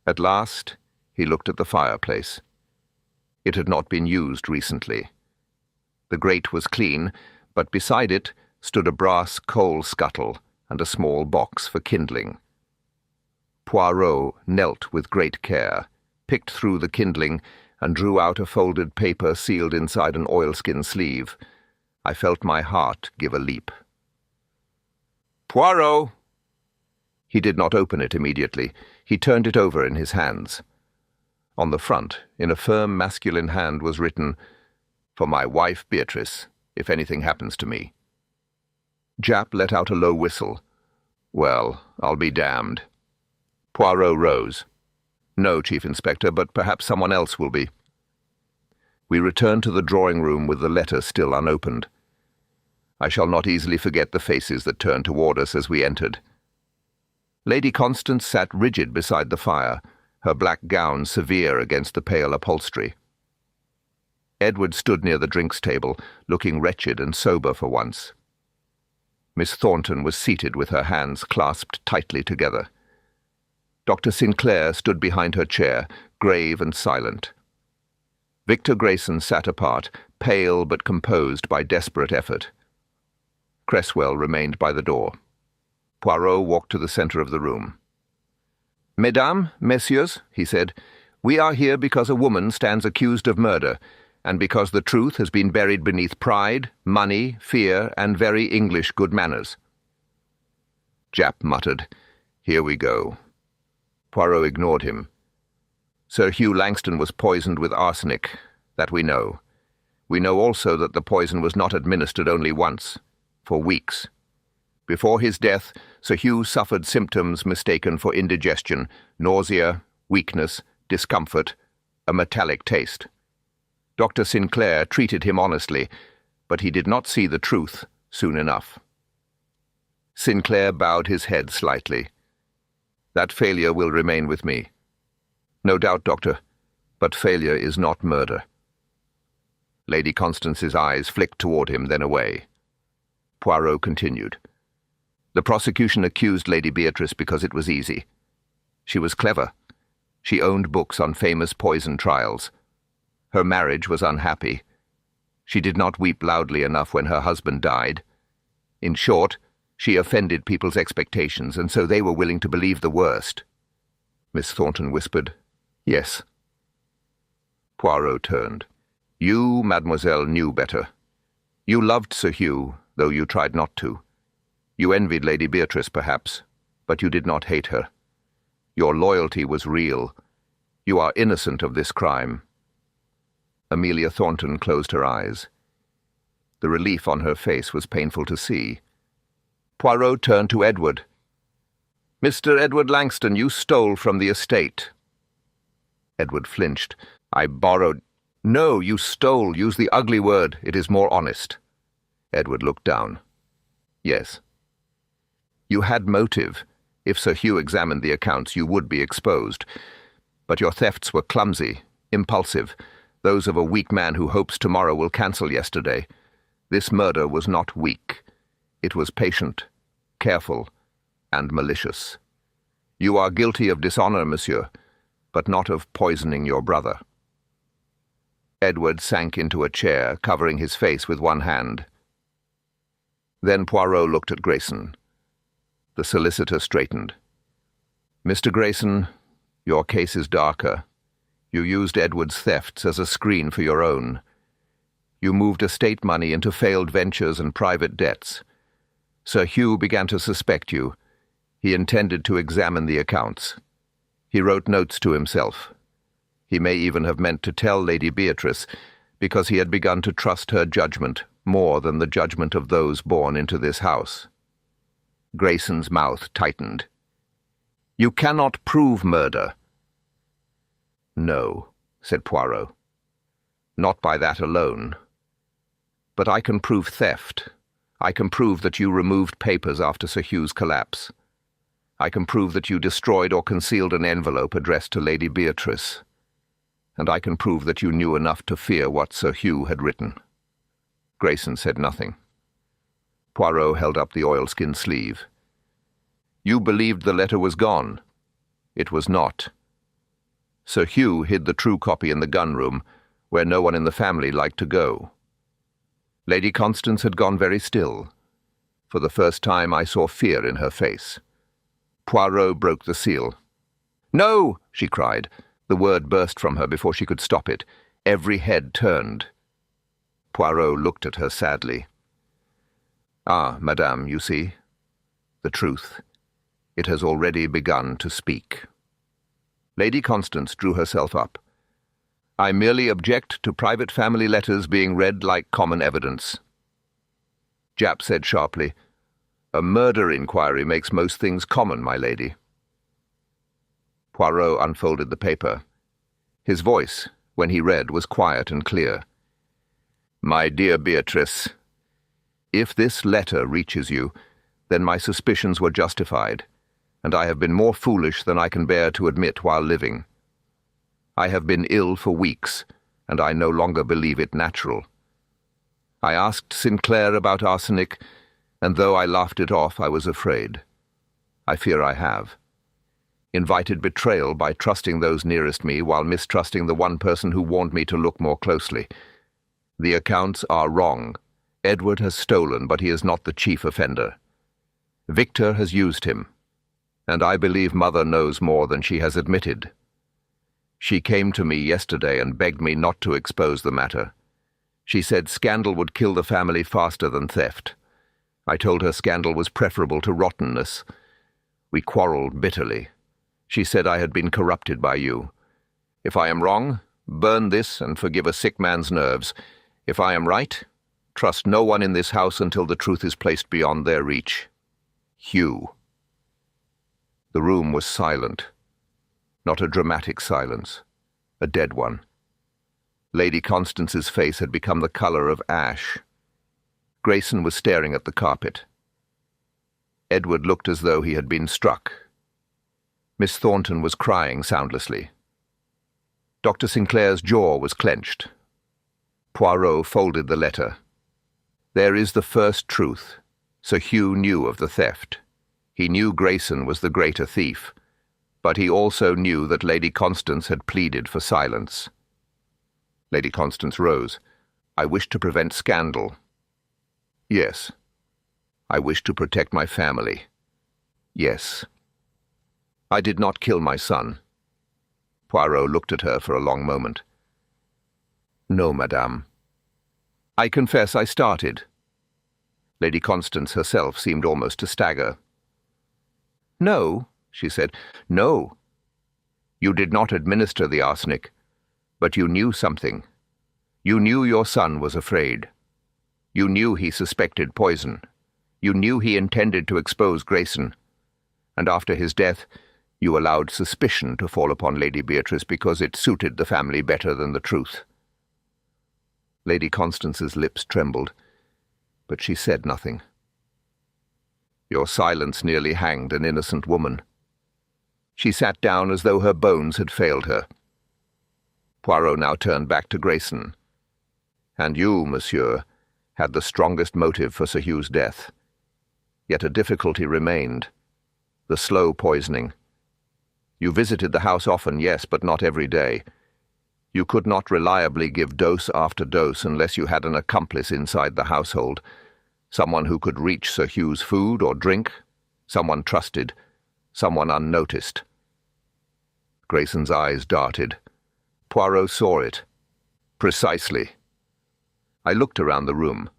At last, he looked at the fireplace. It had not been used recently. The grate was clean, but beside it stood a brass coal scuttle and a small box for kindling. Poirot knelt with great care, picked through the kindling, and drew out a folded paper sealed inside an oilskin sleeve. I felt my heart give a leap. Poirot! He did not open it immediately. He turned it over in his hands. On the front, in a firm masculine hand, was written, "For my wife Beatrice, if anything happens to me." Japp let out a low whistle. "Well, I'll be damned." Poirot rose. "No, Chief Inspector, but perhaps someone else will be." We returned to the drawing-room with the letter still unopened. I shall not easily forget the faces that turned toward us as we entered. Lady Constance sat rigid beside the fire, her black gown severe against the pale upholstery. Edward stood near the drinks table, looking wretched and sober for once. Miss Thornton was seated with her hands clasped tightly together. Dr. Sinclair stood behind her chair, grave and silent. Victor Grayson sat apart, pale but composed by desperate effort. Cresswell remained by the door. Poirot walked to the centre of the room. "Mesdames, messieurs," he said, "we are here because a woman stands accused of murder, and because the truth has been buried beneath pride, money, fear, and very English good manners." Japp muttered, "Here we go." Poirot ignored him. "Sir Hugh Langston was poisoned with arsenic. That we know. We know also that the poison was not administered only once, for weeks. Before his death, Sir Hugh suffered symptoms mistaken for indigestion, nausea, weakness, discomfort, a metallic taste. Dr. Sinclair treated him honestly, but he did not see the truth soon enough." Sinclair bowed his head slightly. "That failure will remain with me." "No doubt, Doctor, but failure is not murder." Lady Constance's eyes flicked toward him, then away. Poirot continued. "The prosecution accused Lady Beatrice because it was easy. She was clever. She owned books on famous poison trials. Her marriage was unhappy. She did not weep loudly enough when her husband died. In short, she offended people's expectations, and so they were willing to believe the worst." Miss Thornton whispered, "Yes." Poirot turned. "You, mademoiselle, knew better. You loved Sir Hugh, though you tried not to. You envied Lady Beatrice, perhaps, but you did not hate her. Your loyalty was real. You are innocent of this crime." Amelia Thornton closed her eyes. The relief on her face was painful to see. Poirot turned to Edward. "Mr. Edward Langston, you stole from the estate." Edward flinched. "I borrowed—" "No, you stole. Use the ugly word. It is more honest." Edward looked down. "Yes." "You had motive. If Sir Hugh examined the accounts, you would be exposed. But your thefts were clumsy, impulsive, those of a weak man who hopes tomorrow will cancel yesterday. This murder was not weak. It was patient, careful, and malicious. You are guilty of dishonor, monsieur, but not of poisoning your brother." Edward sank into a chair, covering his face with one hand. Then Poirot looked at Grayson. The solicitor straightened. "Mr. Grayson, your case is darker. You used Edward's thefts as a screen for your own. You moved estate money into failed ventures and private debts. Sir Hugh began to suspect you. He intended to examine the accounts. He wrote notes to himself. He may even have meant to tell Lady Beatrice, because he had begun to trust her judgment more than the judgment of those born into this house." Grayson's mouth tightened. "You cannot prove murder." "No," said Poirot. "Not by that alone. But I can prove theft. I can prove that you removed papers after Sir Hugh's collapse. I can prove that you destroyed or concealed an envelope addressed to Lady Beatrice. And I can prove that you knew enough to fear what Sir Hugh had written." Grayson said nothing. Poirot held up the oilskin sleeve. "You believed the letter was gone. It was not. Sir Hugh hid the true copy in the gun room, where no one in the family liked to go." Lady Constance had gone very still. For the first time I saw fear in her face. Poirot broke the seal. "No!" she cried. The word burst from her before she could stop it. Every head turned. Poirot looked at her sadly. "Ah, madame, you see. The truth. It has already begun to speak. Lady Constance drew herself up. I merely object to private family letters being read like common evidence. Japp said sharply, A murder inquiry makes most things common, my lady. Poirot unfolded the paper. His voice, when he read, was quiet and clear. My dear Beatrice, if this letter reaches you, then my suspicions were justified, and I have been more foolish than I can bear to admit while living. I have been ill for weeks, and I no longer believe it natural. I asked Sinclair about arsenic, and though I laughed it off, I was afraid. I fear I have. Invited betrayal by trusting those nearest me while mistrusting the one person who warned me to look more closely. The accounts are wrong. Edward has stolen, but he is not the chief offender. Victor has used him, and I believe Mother knows more than she has admitted. She came to me yesterday and begged me not to expose the matter. She said scandal would kill the family faster than theft. I told her scandal was preferable to rottenness. We quarreled bitterly. She said I had been corrupted by you. If I am wrong, burn this and forgive a sick man's nerves. If I am right, trust no one in this house until the truth is placed beyond their reach. Hugh. The room was silent. Not a dramatic silence, a dead one. Lady Constance's face had become the colour of ash. Grayson was staring at the carpet. Edward looked as though he had been struck. Miss Thornton was crying soundlessly. Dr. Sinclair's jaw was clenched. Poirot folded the letter. There is the first truth. Sir Hugh knew of the theft. He knew Grayson was the greater thief, but he also knew that Lady Constance had pleaded for silence. Lady Constance rose. I wish to prevent scandal. Yes. I wish to protect my family. Yes. I did not kill my son. Poirot looked at her for a long moment. No, madame. I confess I started. Lady Constance herself seemed almost to stagger. No, she said. No. You did not administer the arsenic, but you knew something. You knew your son was afraid. You knew he suspected poison. You knew he intended to expose Grayson. And after his death, you allowed suspicion to fall upon Lady Beatrice because it suited the family better than the truth. Lady Constance's lips trembled, but she said nothing. Your silence nearly hanged an innocent woman. She sat down as though her bones had failed her. Poirot now turned back to Grayson. And you, monsieur, had the strongest motive for Sir Hugh's death. Yet a difficulty remained. The slow poisoning. You visited the house often, yes, but not every day. You could not reliably give dose after dose unless you had an accomplice inside the household, someone who could reach Sir Hugh's food or drink, someone trusted, someone unnoticed. Grayson's eyes darted. Poirot saw it. Precisely. I looked around the room.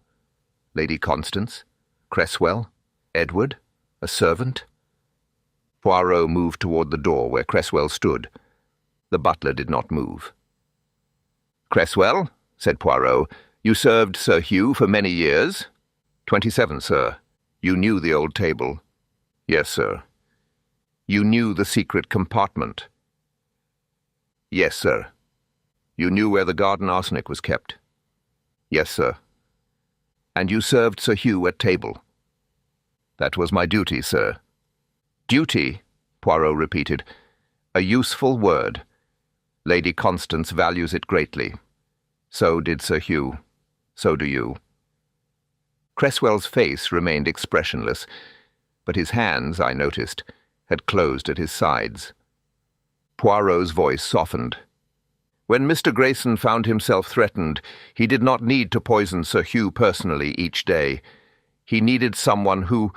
Lady Constance, Cresswell, Edward, a servant. Poirot moved toward the door where Cresswell stood. The butler did not move. Cresswell, said Poirot, you served Sir Hugh for many years? 27, sir. You knew the old table? Yes, sir. You knew the secret compartment? Yes, sir. You knew where the garden arsenic was kept? Yes, sir. And you served Sir Hugh at table? That was my duty, sir. Duty, Poirot repeated. A useful word. Lady Constance values it greatly. So did Sir Hugh. So do you. Cresswell's face remained expressionless, but his hands, I noticed, had closed at his sides. Poirot's voice softened. When Mr. Grayson found himself threatened, he did not need to poison Sir Hugh personally each day. He needed someone who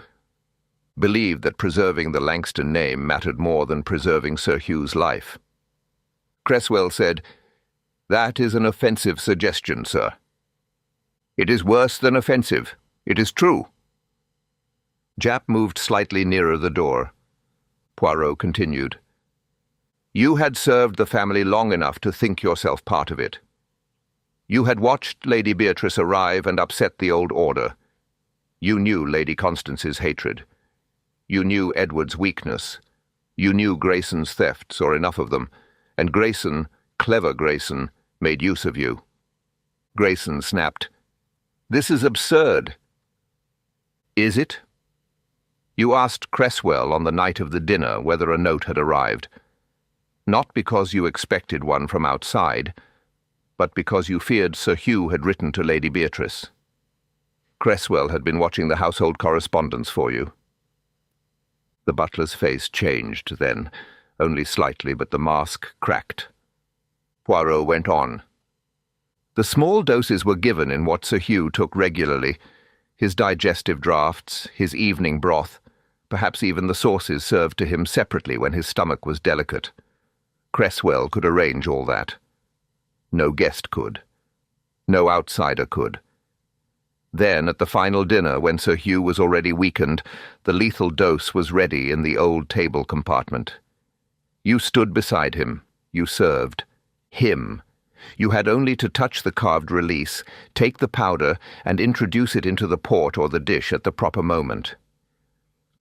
believed that preserving the Langston name mattered more than preserving Sir Hugh's life. Cresswell said, That is an offensive suggestion, sir. It is worse than offensive. It is true. Japp moved slightly nearer the door. Poirot continued. You had served the family long enough to think yourself part of it. You had watched Lady Beatrice arrive and upset the old order. You knew Lady Constance's hatred. You knew Edward's weakness. You knew Grayson's thefts, or enough of them, and Grayson, clever Grayson, made use of you. Grayson snapped. This is absurd. Is it? You asked Cresswell on the night of the dinner whether a note had arrived. Not because you expected one from outside, but because you feared Sir Hugh had written to Lady Beatrice. Cresswell had been watching the household correspondence for you. The butler's face changed then, only slightly, but the mask cracked. Poirot went on. The small doses were given in what Sir Hugh took regularly, his digestive draughts, his evening broth, perhaps even the sauces served to him separately when his stomach was delicate. Cresswell could arrange all that. No guest could. No outsider could. Then, at the final dinner, when Sir Hugh was already weakened, the lethal dose was ready in the old table compartment. You stood beside him. You served. Him. You had only to touch the carved release, take the powder, and introduce it into the port or the dish at the proper moment.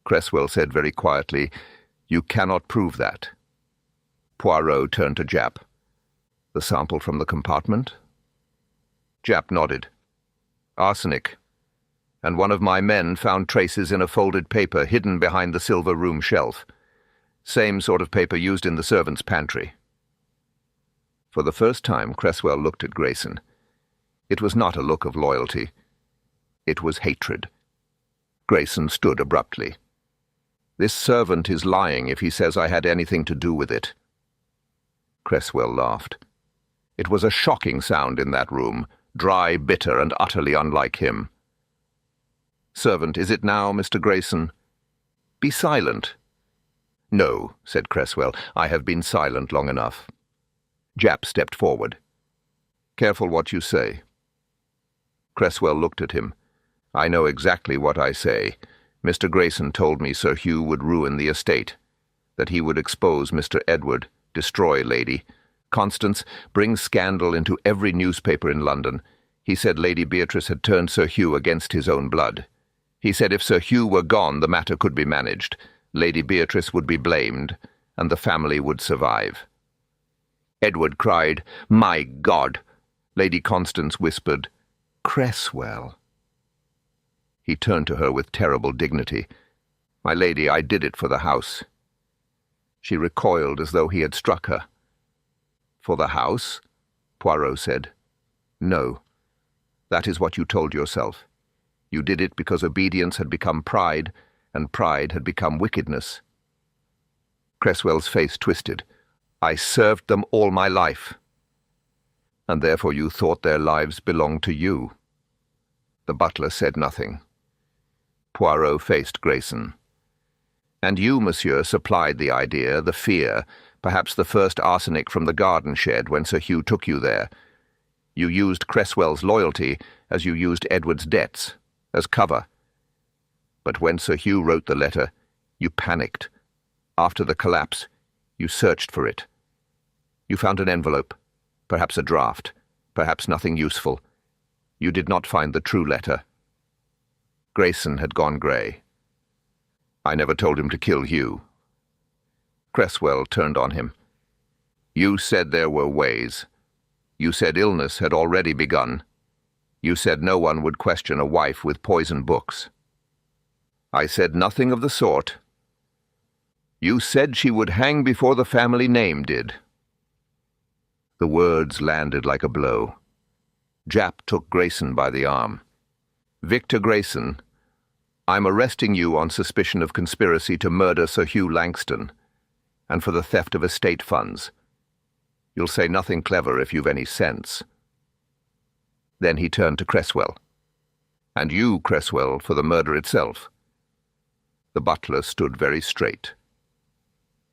Cresswell said very quietly, You cannot prove that. Poirot turned to Japp. The sample from the compartment? Japp nodded. Arsenic. And one of my men found traces in a folded paper hidden behind the silver room shelf. Same sort of paper used in the servants' pantry. For the first time, Cresswell looked at Grayson. It was not a look of loyalty. It was hatred. Grayson stood abruptly. This servant is lying if he says I had anything to do with it. Cresswell laughed. It was a shocking sound in that room, dry, bitter, and utterly unlike him. Servant, is it now, Mr. Grayson? Be silent. No, said Cresswell, I have been silent long enough. Japp stepped forward. Careful what you say. Cresswell looked at him. I know exactly what I say. Mr. Grayson told me Sir Hugh would ruin the estate, that he would expose Mr. Edward, destroy Lady Constance, bring scandal into every newspaper in London. He said Lady Beatrice had turned Sir Hugh against his own blood. He said if Sir Hugh were gone, the matter could be managed. Lady Beatrice would be blamed, and the family would survive. Edward cried, My God! Lady Constance whispered, Cresswell. He turned to her with terrible dignity. My lady, I did it for the house. She recoiled as though he had struck her. For the house? Poirot said. No. That is what you told yourself. You did it because obedience had become pride, and pride had become wickedness. Cresswell's face twisted. I served them all my life. And therefore you thought their lives belonged to you. The butler said nothing. Poirot faced Grayson. And you, monsieur, supplied the idea, the fear, perhaps the first arsenic from the garden shed when Sir Hugh took you there. You used Cresswell's loyalty as you used Edward's debts, as cover. But when Sir Hugh wrote the letter, you panicked. After the collapse, you searched for it. You found an envelope, perhaps a draft, perhaps nothing useful. You did not find the true letter. Grayson had gone grey. I never told him to kill Hugh. Cresswell turned on him. You said there were ways. You said illness had already begun. You said no one would question a wife with poison books. I said nothing of the sort. You said she would hang before the family name did. The words landed like a blow. Japp took Grayson by the arm. Victor Grayson, I'm arresting you on suspicion of conspiracy to murder Sir Hugh Langston, and for the theft of estate funds. You'll say nothing clever if you've any sense. Then he turned to Cresswell. And you, Cresswell, for the murder itself. The butler stood very straight.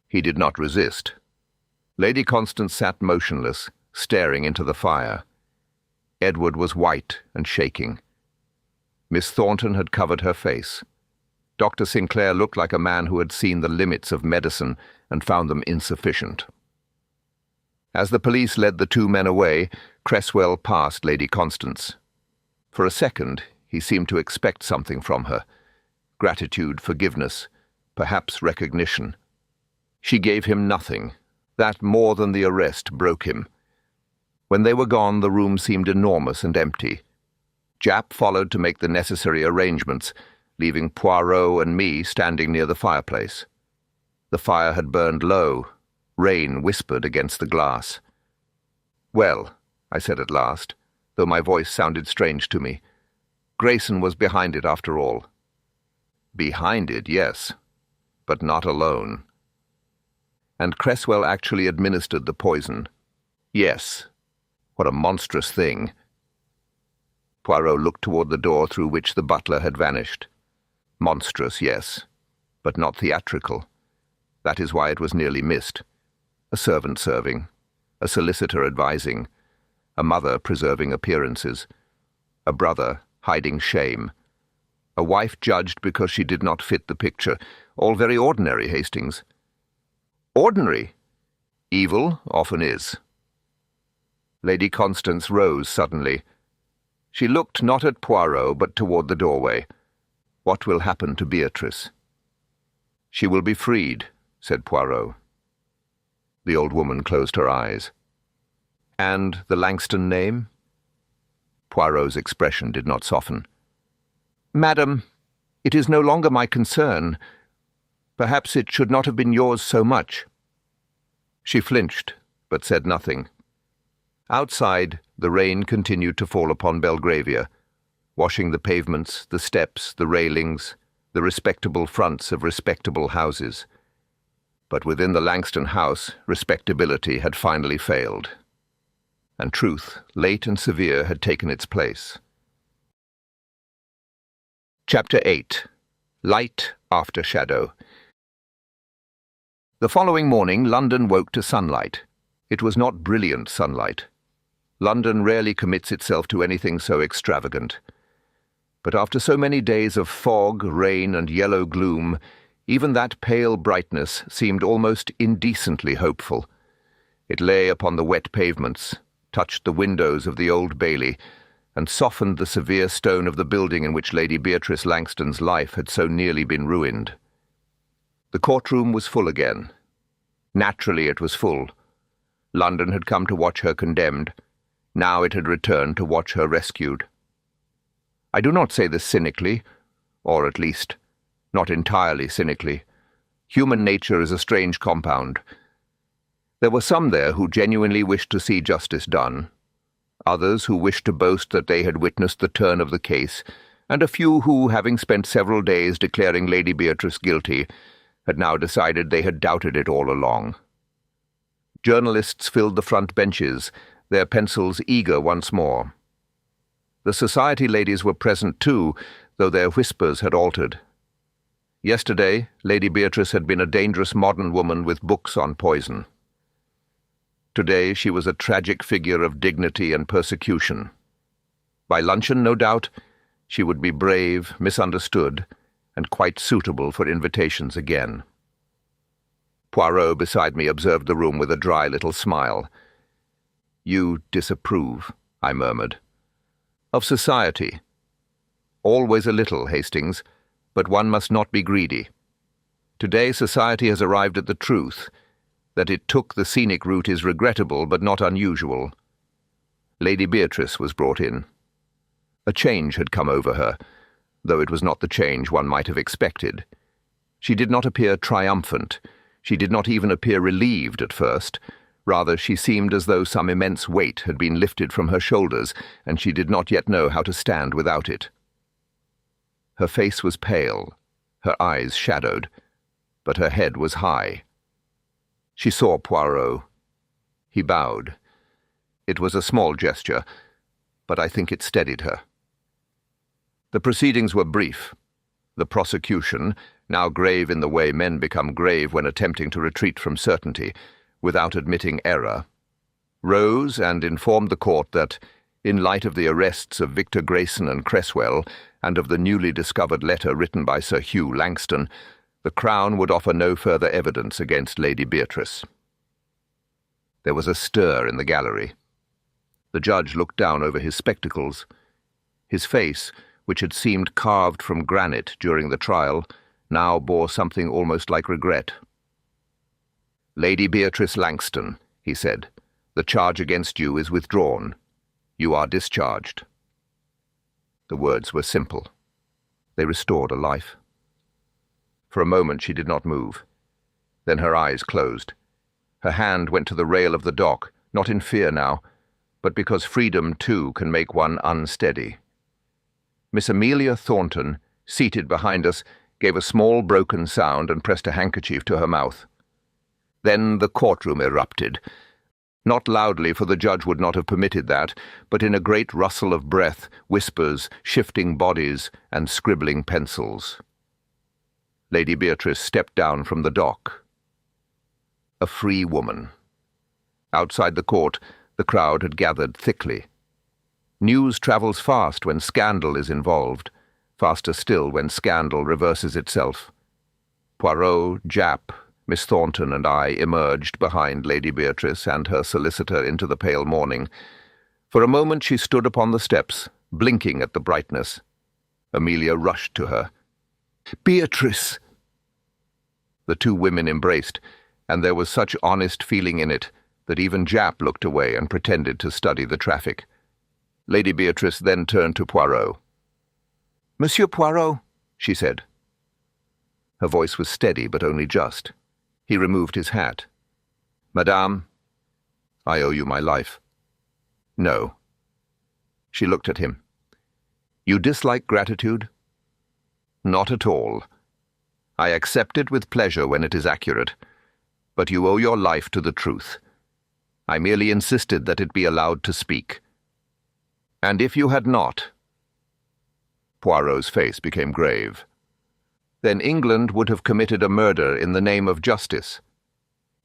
He did not resist. Lady Constance sat motionless, staring into the fire. Edward was white and shaking. Miss Thornton had covered her face. Dr. Sinclair looked like a man who had seen the limits of medicine and found them insufficient. As the police led the two men away, Cresswell passed Lady Constance. For a second, he seemed to expect something from her. Gratitude, forgiveness, perhaps recognition. She gave him nothing. That more than the arrest broke him. When they were gone, the room seemed enormous and empty. Japp followed to make the necessary arrangements, leaving Poirot and me standing near the fireplace. The fire had burned low. Rain whispered against the glass. "Well," I said at last, though my voice sounded strange to me. Grayson was behind it after all. Behind it, yes, but not alone. And Cresswell actually administered the poison. Yes. What a monstrous thing. Poirot looked toward the door through which the butler had vanished. Monstrous, yes, but not theatrical. That is why it was nearly missed. A servant serving, a solicitor advising, a mother preserving appearances, a brother hiding shame, a wife judged because she did not fit the picture. All very ordinary, Hastings. Ordinary? Evil often is. Lady Constance rose suddenly. She looked not at Poirot but toward the doorway. What will happen to Beatrice? She will be freed, said Poirot. The old woman closed her eyes. And the Langston name? Poirot's expression did not soften. Madam, it is no longer my concern. Perhaps it should not have been yours so much. She flinched, but said nothing. Outside, the rain continued to fall upon Belgravia, washing the pavements, the steps, the railings, the respectable fronts of respectable houses. But within the Langston house, respectability had finally failed, and truth, late and severe, had taken its place. Chapter 8. Light After Shadow. The following morning, London woke to sunlight. It was not brilliant sunlight. London rarely commits itself to anything so extravagant. But after so many days of fog, rain, and yellow gloom, even that pale brightness seemed almost indecently hopeful. It lay upon the wet pavements, touched the windows of the Old Bailey, and softened the severe stone of the building in which Lady Beatrice Langston's life had so nearly been ruined. The courtroom was full again. Naturally it was full. London had come to watch her condemned. Now it had returned to watch her rescued. I do not say this cynically, or at least not entirely cynically. Human nature is a strange compound. There were some there who genuinely wished to see justice done, others who wished to boast that they had witnessed the turn of the case, and a few who, having spent several days declaring Lady Beatrice guilty, had now decided they had doubted it all along. Journalists filled the front benches, their pencils eager once more. The society ladies were present too, though their whispers had altered. Yesterday, Lady Beatrice had been a dangerous modern woman with books on poison. Today she was a tragic figure of dignity and persecution. By luncheon, no doubt, she would be brave, misunderstood, and quite suitable for invitations again. Poirot beside me observed the room with a dry little smile. "You disapprove," I murmured. "Of society. Always a little, Hastings, but one must not be greedy. Today society has arrived at the truth. That it took the scenic route is regrettable, but not unusual. Lady Beatrice was brought in. A change had come over her, though it was not the change one might have expected. She did not appear triumphant. She did not even appear relieved at first. Rather, she seemed as though some immense weight had been lifted from her shoulders, and she did not yet know how to stand without it. Her face was pale, her eyes shadowed, but her head was high. She saw Poirot. He bowed. It was a small gesture, but I think it steadied her. The proceedings were brief. The prosecution, now grave in the way men become grave when attempting to retreat from certainty, without admitting error, rose and informed the court that, In light of the arrests of Victor Grayson and Cresswell, and of the newly discovered letter written by Sir Hugh Langston, the Crown would offer no further evidence against Lady Beatrice. There was a stir in the gallery. The judge looked down over his spectacles. His face, which had seemed carved from granite during the trial, now bore something almost like regret. "Lady Beatrice Langston," he said, "the charge against you is withdrawn. You are discharged." The words were simple. They restored a life. For a moment she did not move. Then her eyes closed. Her hand went to the rail of the dock, not in fear now, but because freedom, too, can make one unsteady. Miss Amelia Thornton, seated behind us, gave a small broken sound and pressed a handkerchief to her mouth. Then the courtroom erupted. Not loudly, for the judge would not have permitted that, but in a great rustle of breath, whispers, shifting bodies, and scribbling pencils. Lady Beatrice stepped down from the dock. A free woman. Outside the court, the crowd had gathered thickly. News travels fast when scandal is involved, faster still when scandal reverses itself. Poirot, Japp, Miss Thornton and I emerged behind Lady Beatrice and her solicitor into the pale morning. For a moment she stood upon the steps, blinking at the brightness. Amelia rushed to her. "Beatrice!" The two women embraced, and there was such honest feeling in it that even Japp looked away and pretended to study the traffic. Lady Beatrice then turned to Poirot. "Monsieur Poirot," she said. Her voice was steady, but only just. He removed his hat. "Madame, I owe you my life." "No." She looked at him. "You dislike gratitude?" "Not at all. I accept it with pleasure when it is accurate. But you owe your life to the truth. I merely insisted that it be allowed to speak. And if you had not—" Poirot's face became grave. "Then England would have committed a murder in the name of justice."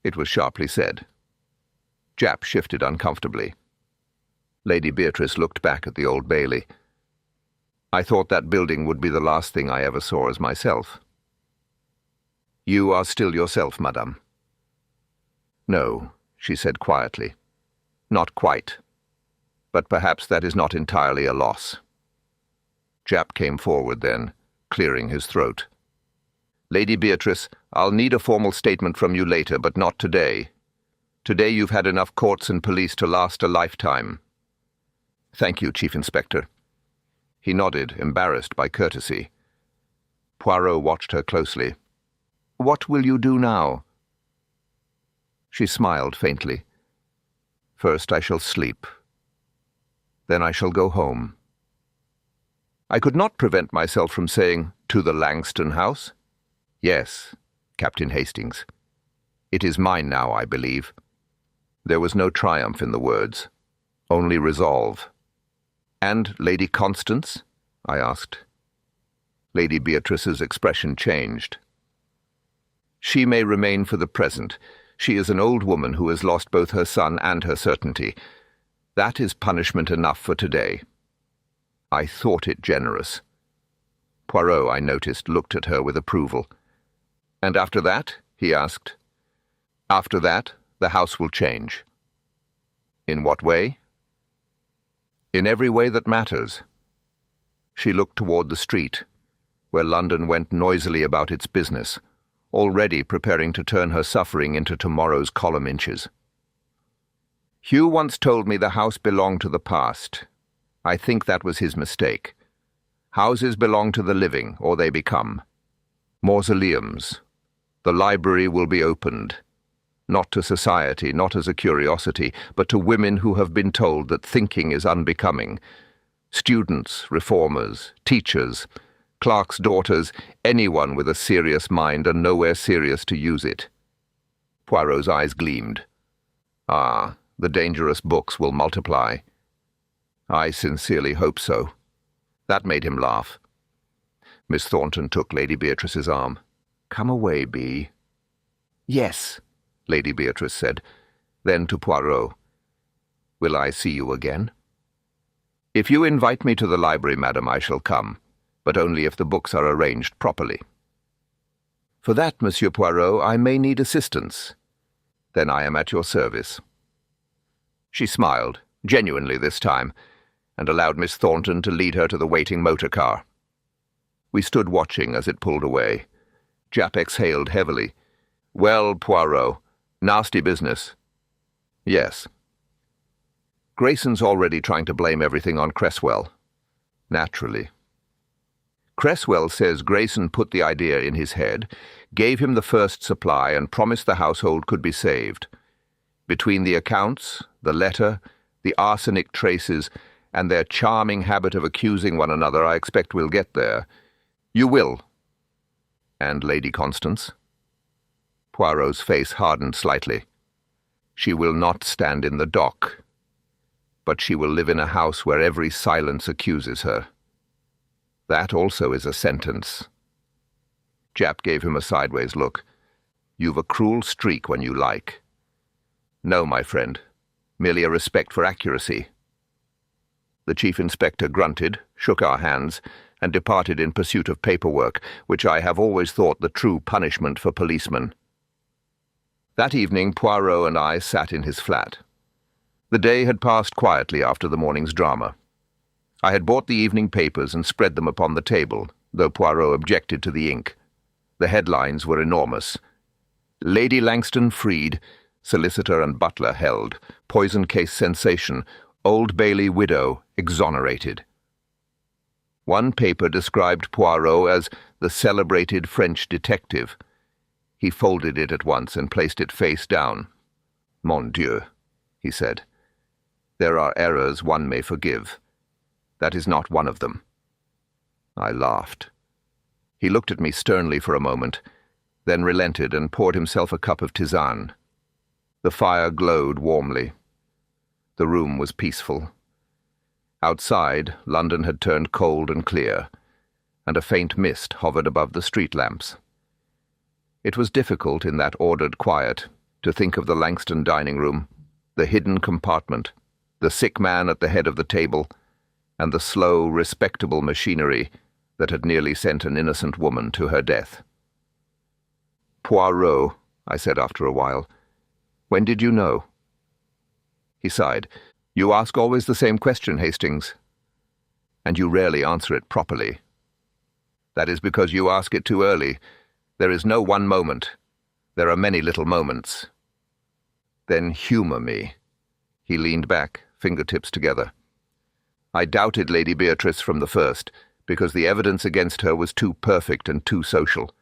It was sharply said. Japp shifted uncomfortably. Lady Beatrice looked back at the Old Bailey. "I thought that building would be the last thing I ever saw as myself." "You are still yourself, madame." "No," she said quietly. "Not quite. But perhaps that is not entirely a loss." Japp came forward then, clearing his throat. "Lady Beatrice, I'll need a formal statement from you later, but not today. Today you've had enough courts and police to last a lifetime." "Thank you, Chief Inspector." He nodded, embarrassed by courtesy. Poirot watched her closely. "What will you do now?" She smiled faintly. "First I shall sleep. Then I shall go home." I could not prevent myself from saying, "To the Langston house?" "Yes, Captain Hastings. It is mine now, I believe." There was no triumph in the words, only resolve. "And Lady Constance?" I asked. Lady Beatrice's expression changed. "She may remain for the present. She is an old woman who has lost both her son and her certainty. That is punishment enough for today." I thought it generous. Poirot, I noticed, looked at her with approval. "And after that?" he asked. "After that, the house will change." "In what way?" "In every way that matters." She looked toward the street, where London went noisily about its business, already preparing to turn her suffering into tomorrow's column inches. "Hugh once told me the house belonged to the past. I think that was his mistake. Houses belong to the living, or they become. Mausoleums. The library will be opened. Not to society, not as a curiosity, but to women who have been told that thinking is unbecoming. Students, reformers, teachers, clerks' daughters, anyone with a serious mind and nowhere serious to use it." Poirot's eyes gleamed. "Ah, the dangerous books will multiply." "I sincerely hope so." That made him laugh. Miss Thornton took Lady Beatrice's arm. "Come away, Bee." "Yes," Lady Beatrice said. Then to Poirot, "Will I see you again?" If you invite me to the library, madam, I shall come, but only if the books are arranged properly. For that, Monsieur Poirot, I may need assistance. Then I am at your service. She smiled, genuinely this time, and allowed Miss Thornton to lead her to the waiting motor car. We stood watching as it pulled away. Japp exhaled heavily. Well, Poirot, nasty business. Yes. Grayson's already trying to blame everything on Cresswell. Naturally. Cresswell says Grayson put the idea in his head, gave him the first supply, and promised the household could be saved. Between the accounts, the letter, the arsenic traces, and their charming habit of accusing one another, I expect we'll get there. You will. And Lady Constance? Poirot's face hardened slightly. She will not stand in the dock, but she will live in a house where every silence accuses her. That also is a sentence. Japp gave him a sideways look. You've a cruel streak when you like. No, my friend, merely a respect for accuracy. The Chief Inspector grunted, shook our hands, and departed in pursuit of paperwork, which I have always thought the true punishment for policemen. That evening Poirot and I sat in his flat. The day had passed quietly after the morning's drama. I had bought the evening papers and spread them upon the table, though Poirot objected to the ink. The headlines were enormous. Lady Langston freed, solicitor and butler held, poison case sensation, Old Bailey widow exonerated. One paper described Poirot as the celebrated French detective. He folded it at once and placed it face down. Mon Dieu, he said. There are errors one may forgive. That is not one of them. I laughed. He looked at me sternly for a moment, then relented and poured himself a cup of tisane. The fire glowed warmly. The room was peaceful. Outside, London had turned cold and clear, and a faint mist hovered above the street lamps. It was difficult in that ordered quiet to think of the Langston dining room, the hidden compartment, the sick man at the head of the table, and the slow, respectable machinery that had nearly sent an innocent woman to her death. Poirot, I said after a while, when did you know? He sighed. You ask always the same question, Hastings, and you rarely answer it properly. That is because you ask it too early. There is no one moment. There are many little moments. Then humor me. He leaned back, fingertips together. I doubted Lady Beatrice from the first, because the evidence against her was too perfect and too social.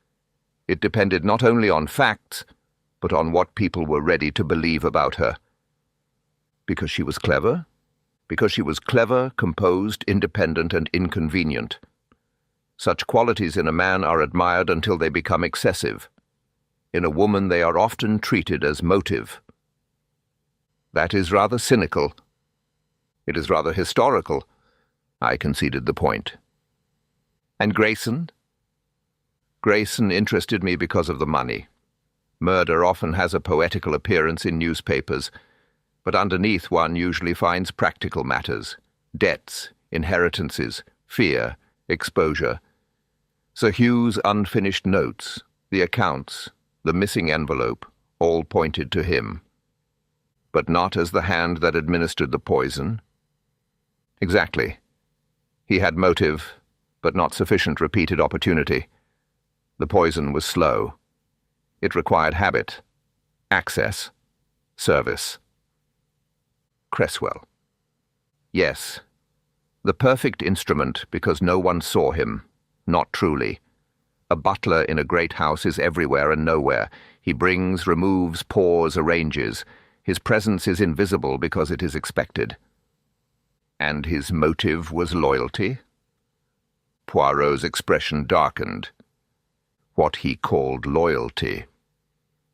It depended not only on facts, but on what people were ready to believe about her. Because she was clever? Because she was clever, composed, independent, and inconvenient. Such qualities in a man are admired until they become excessive. In a woman they are often treated as motive. That is rather cynical. It is rather historical. I conceded the point. And Grayson? Grayson interested me because of the money. Murder often has a poetical appearance in newspapers, but underneath one usually finds practical matters, debts, inheritances, fear, exposure. Sir Hugh's unfinished notes, the accounts, the missing envelope, all pointed to him. But not as the hand that administered the poison. Exactly. He had motive, but not sufficient repeated opportunity. The poison was slow. It required habit, access, service. Cresswell. Yes. The perfect instrument because no one saw him. Not truly. A butler in a great house is everywhere and nowhere. He brings, removes, pours, arranges. His presence is invisible because it is expected. And his motive was loyalty? Poirot's expression darkened. What he called loyalty.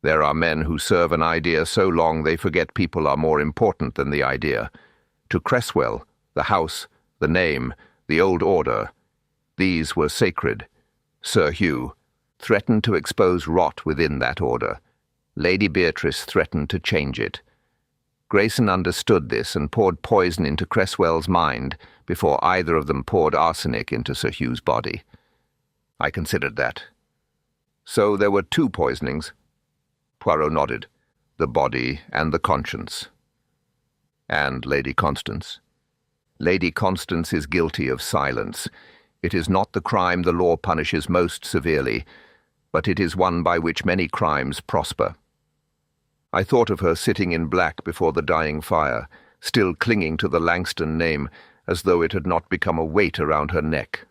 There are men who serve an idea so long they forget people are more important than the idea. To Cresswell, the house, the name, the old order, these were sacred. Sir Hugh threatened to expose rot within that order. Lady Beatrice threatened to change it. Grayson understood this and poured poison into Cresswell's mind, before either of them poured arsenic into Sir Hugh's body. I considered that. So there were 2 poisonings. Poirot nodded. The body and the conscience. And Lady Constance? Lady Constance is guilty of silence. It is not the crime the law punishes most severely, but it is one by which many crimes prosper. I thought of her sitting in black before the dying fire, still clinging to the Langston name as though it had not become a weight around her neck.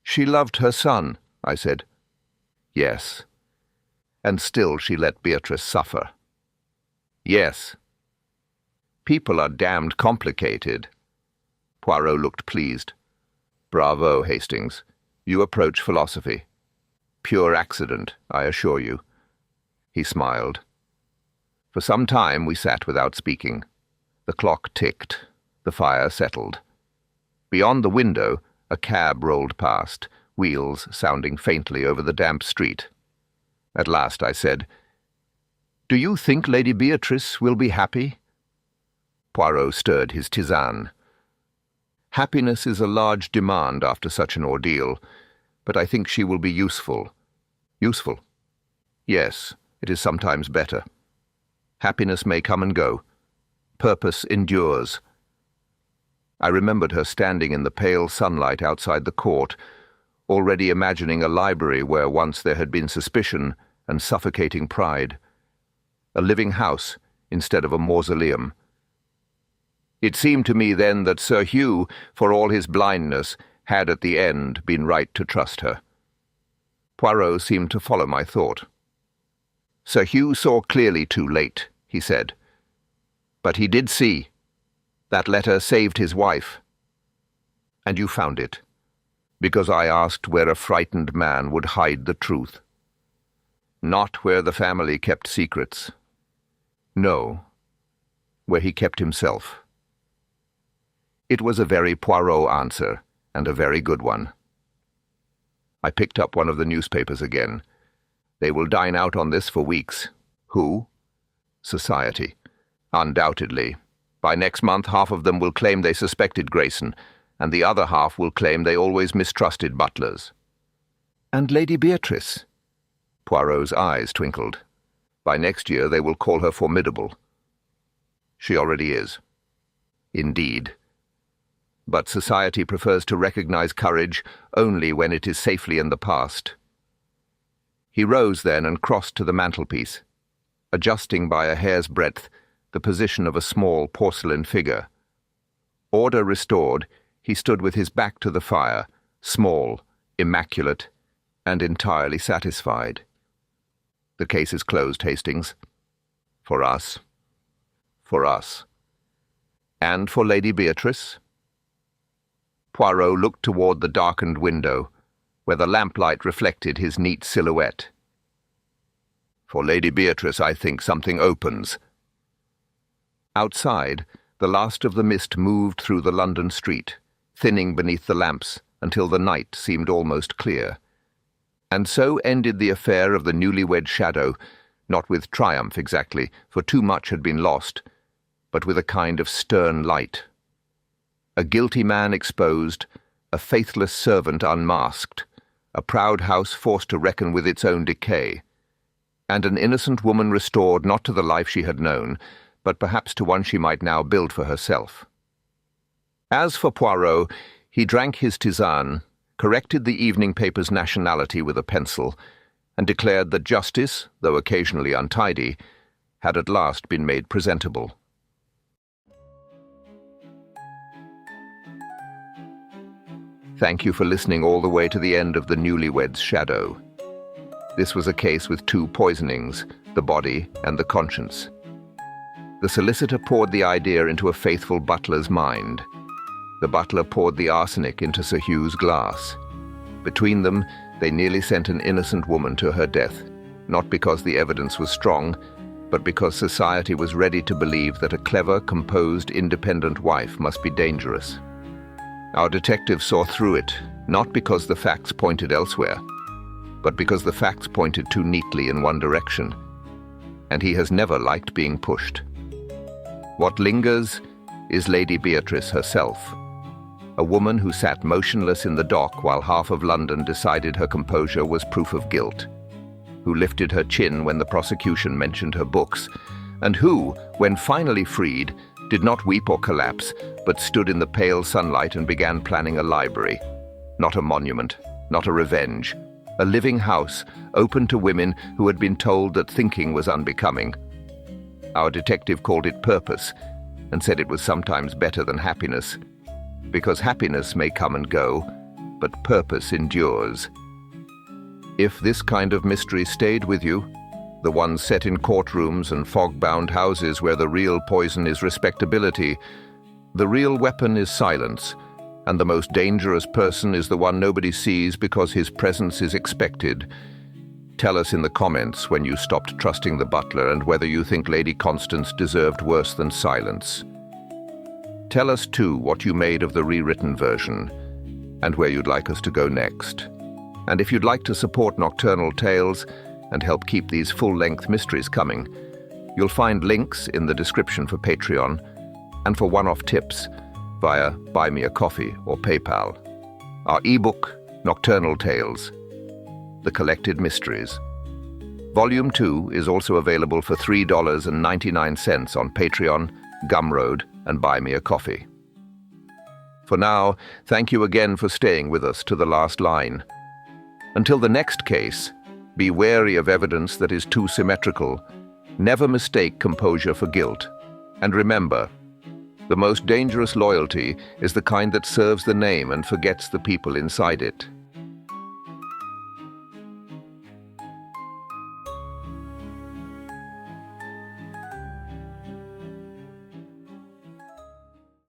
"She loved her son," I said. "Yes. And still she let Beatrice suffer." "Yes. People are damned complicated." Poirot looked pleased. "Bravo, Hastings. You approach philosophy. Pure accident, I assure you." He smiled. For some time we sat without speaking. The clock ticked. The fire settled. Beyond the window, a cab rolled past, wheels sounding faintly over the damp street. At last I said, "Do you think Lady Beatrice will be happy?" Poirot stirred his tisane. "Happiness is a large demand after such an ordeal, but I think she will be useful." "Useful?" "Yes, it is sometimes better. Happiness may come and go. Purpose endures." I remembered her standing in the pale sunlight outside the court, already imagining a library where once there had been suspicion and suffocating pride. A living house instead of a mausoleum. It seemed to me then that Sir Hugh, for all his blindness, had at the end been right to trust her. Poirot seemed to follow my thought. "Sir Hugh saw clearly too late," he said. "But he did see. That letter saved his wife. And you found it, because I asked where a frightened man would hide the truth. Not where the family kept secrets. No, where he kept himself." It was a very Poirot answer, and a very good one. I picked up one of the newspapers again. They will dine out on this for weeks. Who? Society. Undoubtedly. By next month, half of them will claim they suspected Grayson, and the other half will claim they always mistrusted butlers. "And Lady Beatrice?" Poirot's eyes twinkled. "By next year they will call her formidable." "She already is." "Indeed. But society prefers to recognize courage only when it is safely in the past." He rose then and crossed to the mantelpiece, adjusting by a hair's breadth the position of a small porcelain figure. Order restored, he stood with his back to the fire, small, immaculate, and entirely satisfied. "The case is closed, Hastings. For us. For us. And for Lady Beatrice?" Poirot looked toward the darkened window, where the lamplight reflected his neat silhouette. "For Lady Beatrice, I think something opens." Outside, the last of the mist moved through the London street, thinning beneath the lamps until the night seemed almost clear. And so ended the affair of the newlywed shadow, not with triumph exactly, for too much had been lost, but with a kind of stern light. A guilty man exposed, a faithless servant unmasked, a proud house forced to reckon with its own decay, and an innocent woman restored not to the life she had known, but perhaps to one she might now build for herself. As for Poirot, he drank his tisane, corrected the evening paper's nationality with a pencil, and declared that justice, though occasionally untidy, had at last been made presentable. Thank you for listening all the way to the end of The Newlywed's Shadow. This was a case with 2 poisonings, the body and the conscience. The solicitor poured the idea into a faithful butler's mind. The butler poured the arsenic into Sir Hugh's glass. Between them, they nearly sent an innocent woman to her death, not because the evidence was strong, but because society was ready to believe that a clever, composed, independent wife must be dangerous. Our detective saw through it, not because the facts pointed elsewhere, but because the facts pointed too neatly in one direction, and he has never liked being pushed. What lingers is Lady Beatrice herself, a woman who sat motionless in the dock while half of London decided her composure was proof of guilt, who lifted her chin when the prosecution mentioned her books, and who, when finally freed, did not weep or collapse, but stood in the pale sunlight and began planning a library. Not a monument, not a revenge. A living house, open to women who had been told that thinking was unbecoming. Our detective called it purpose, and said it was sometimes better than happiness, because happiness may come and go, but purpose endures. If this kind of mystery stayed with you, the ones set in courtrooms and fog-bound houses where the real poison is respectability, the real weapon is silence, and the most dangerous person is the one nobody sees because his presence is expected. Tell us in the comments when you stopped trusting the butler and whether you think Lady Constance deserved worse than silence. Tell us too what you made of the rewritten version and where you'd like us to go next. And if you'd like to support Nocturnal Tales and help keep these full-length mysteries coming, you'll find links in the description for Patreon and for one-off tips via Buy Me a Coffee or PayPal. Our ebook, Nocturnal Tales, The Collected Mysteries. Volume 2 is also available for $3.99 on Patreon, Gumroad, and Buy Me a Coffee. For now, thank you again for staying with us to the last line. Until the next case, be wary of evidence that is too symmetrical. Never mistake composure for guilt. And remember, the most dangerous loyalty is the kind that serves the name and forgets the people inside it.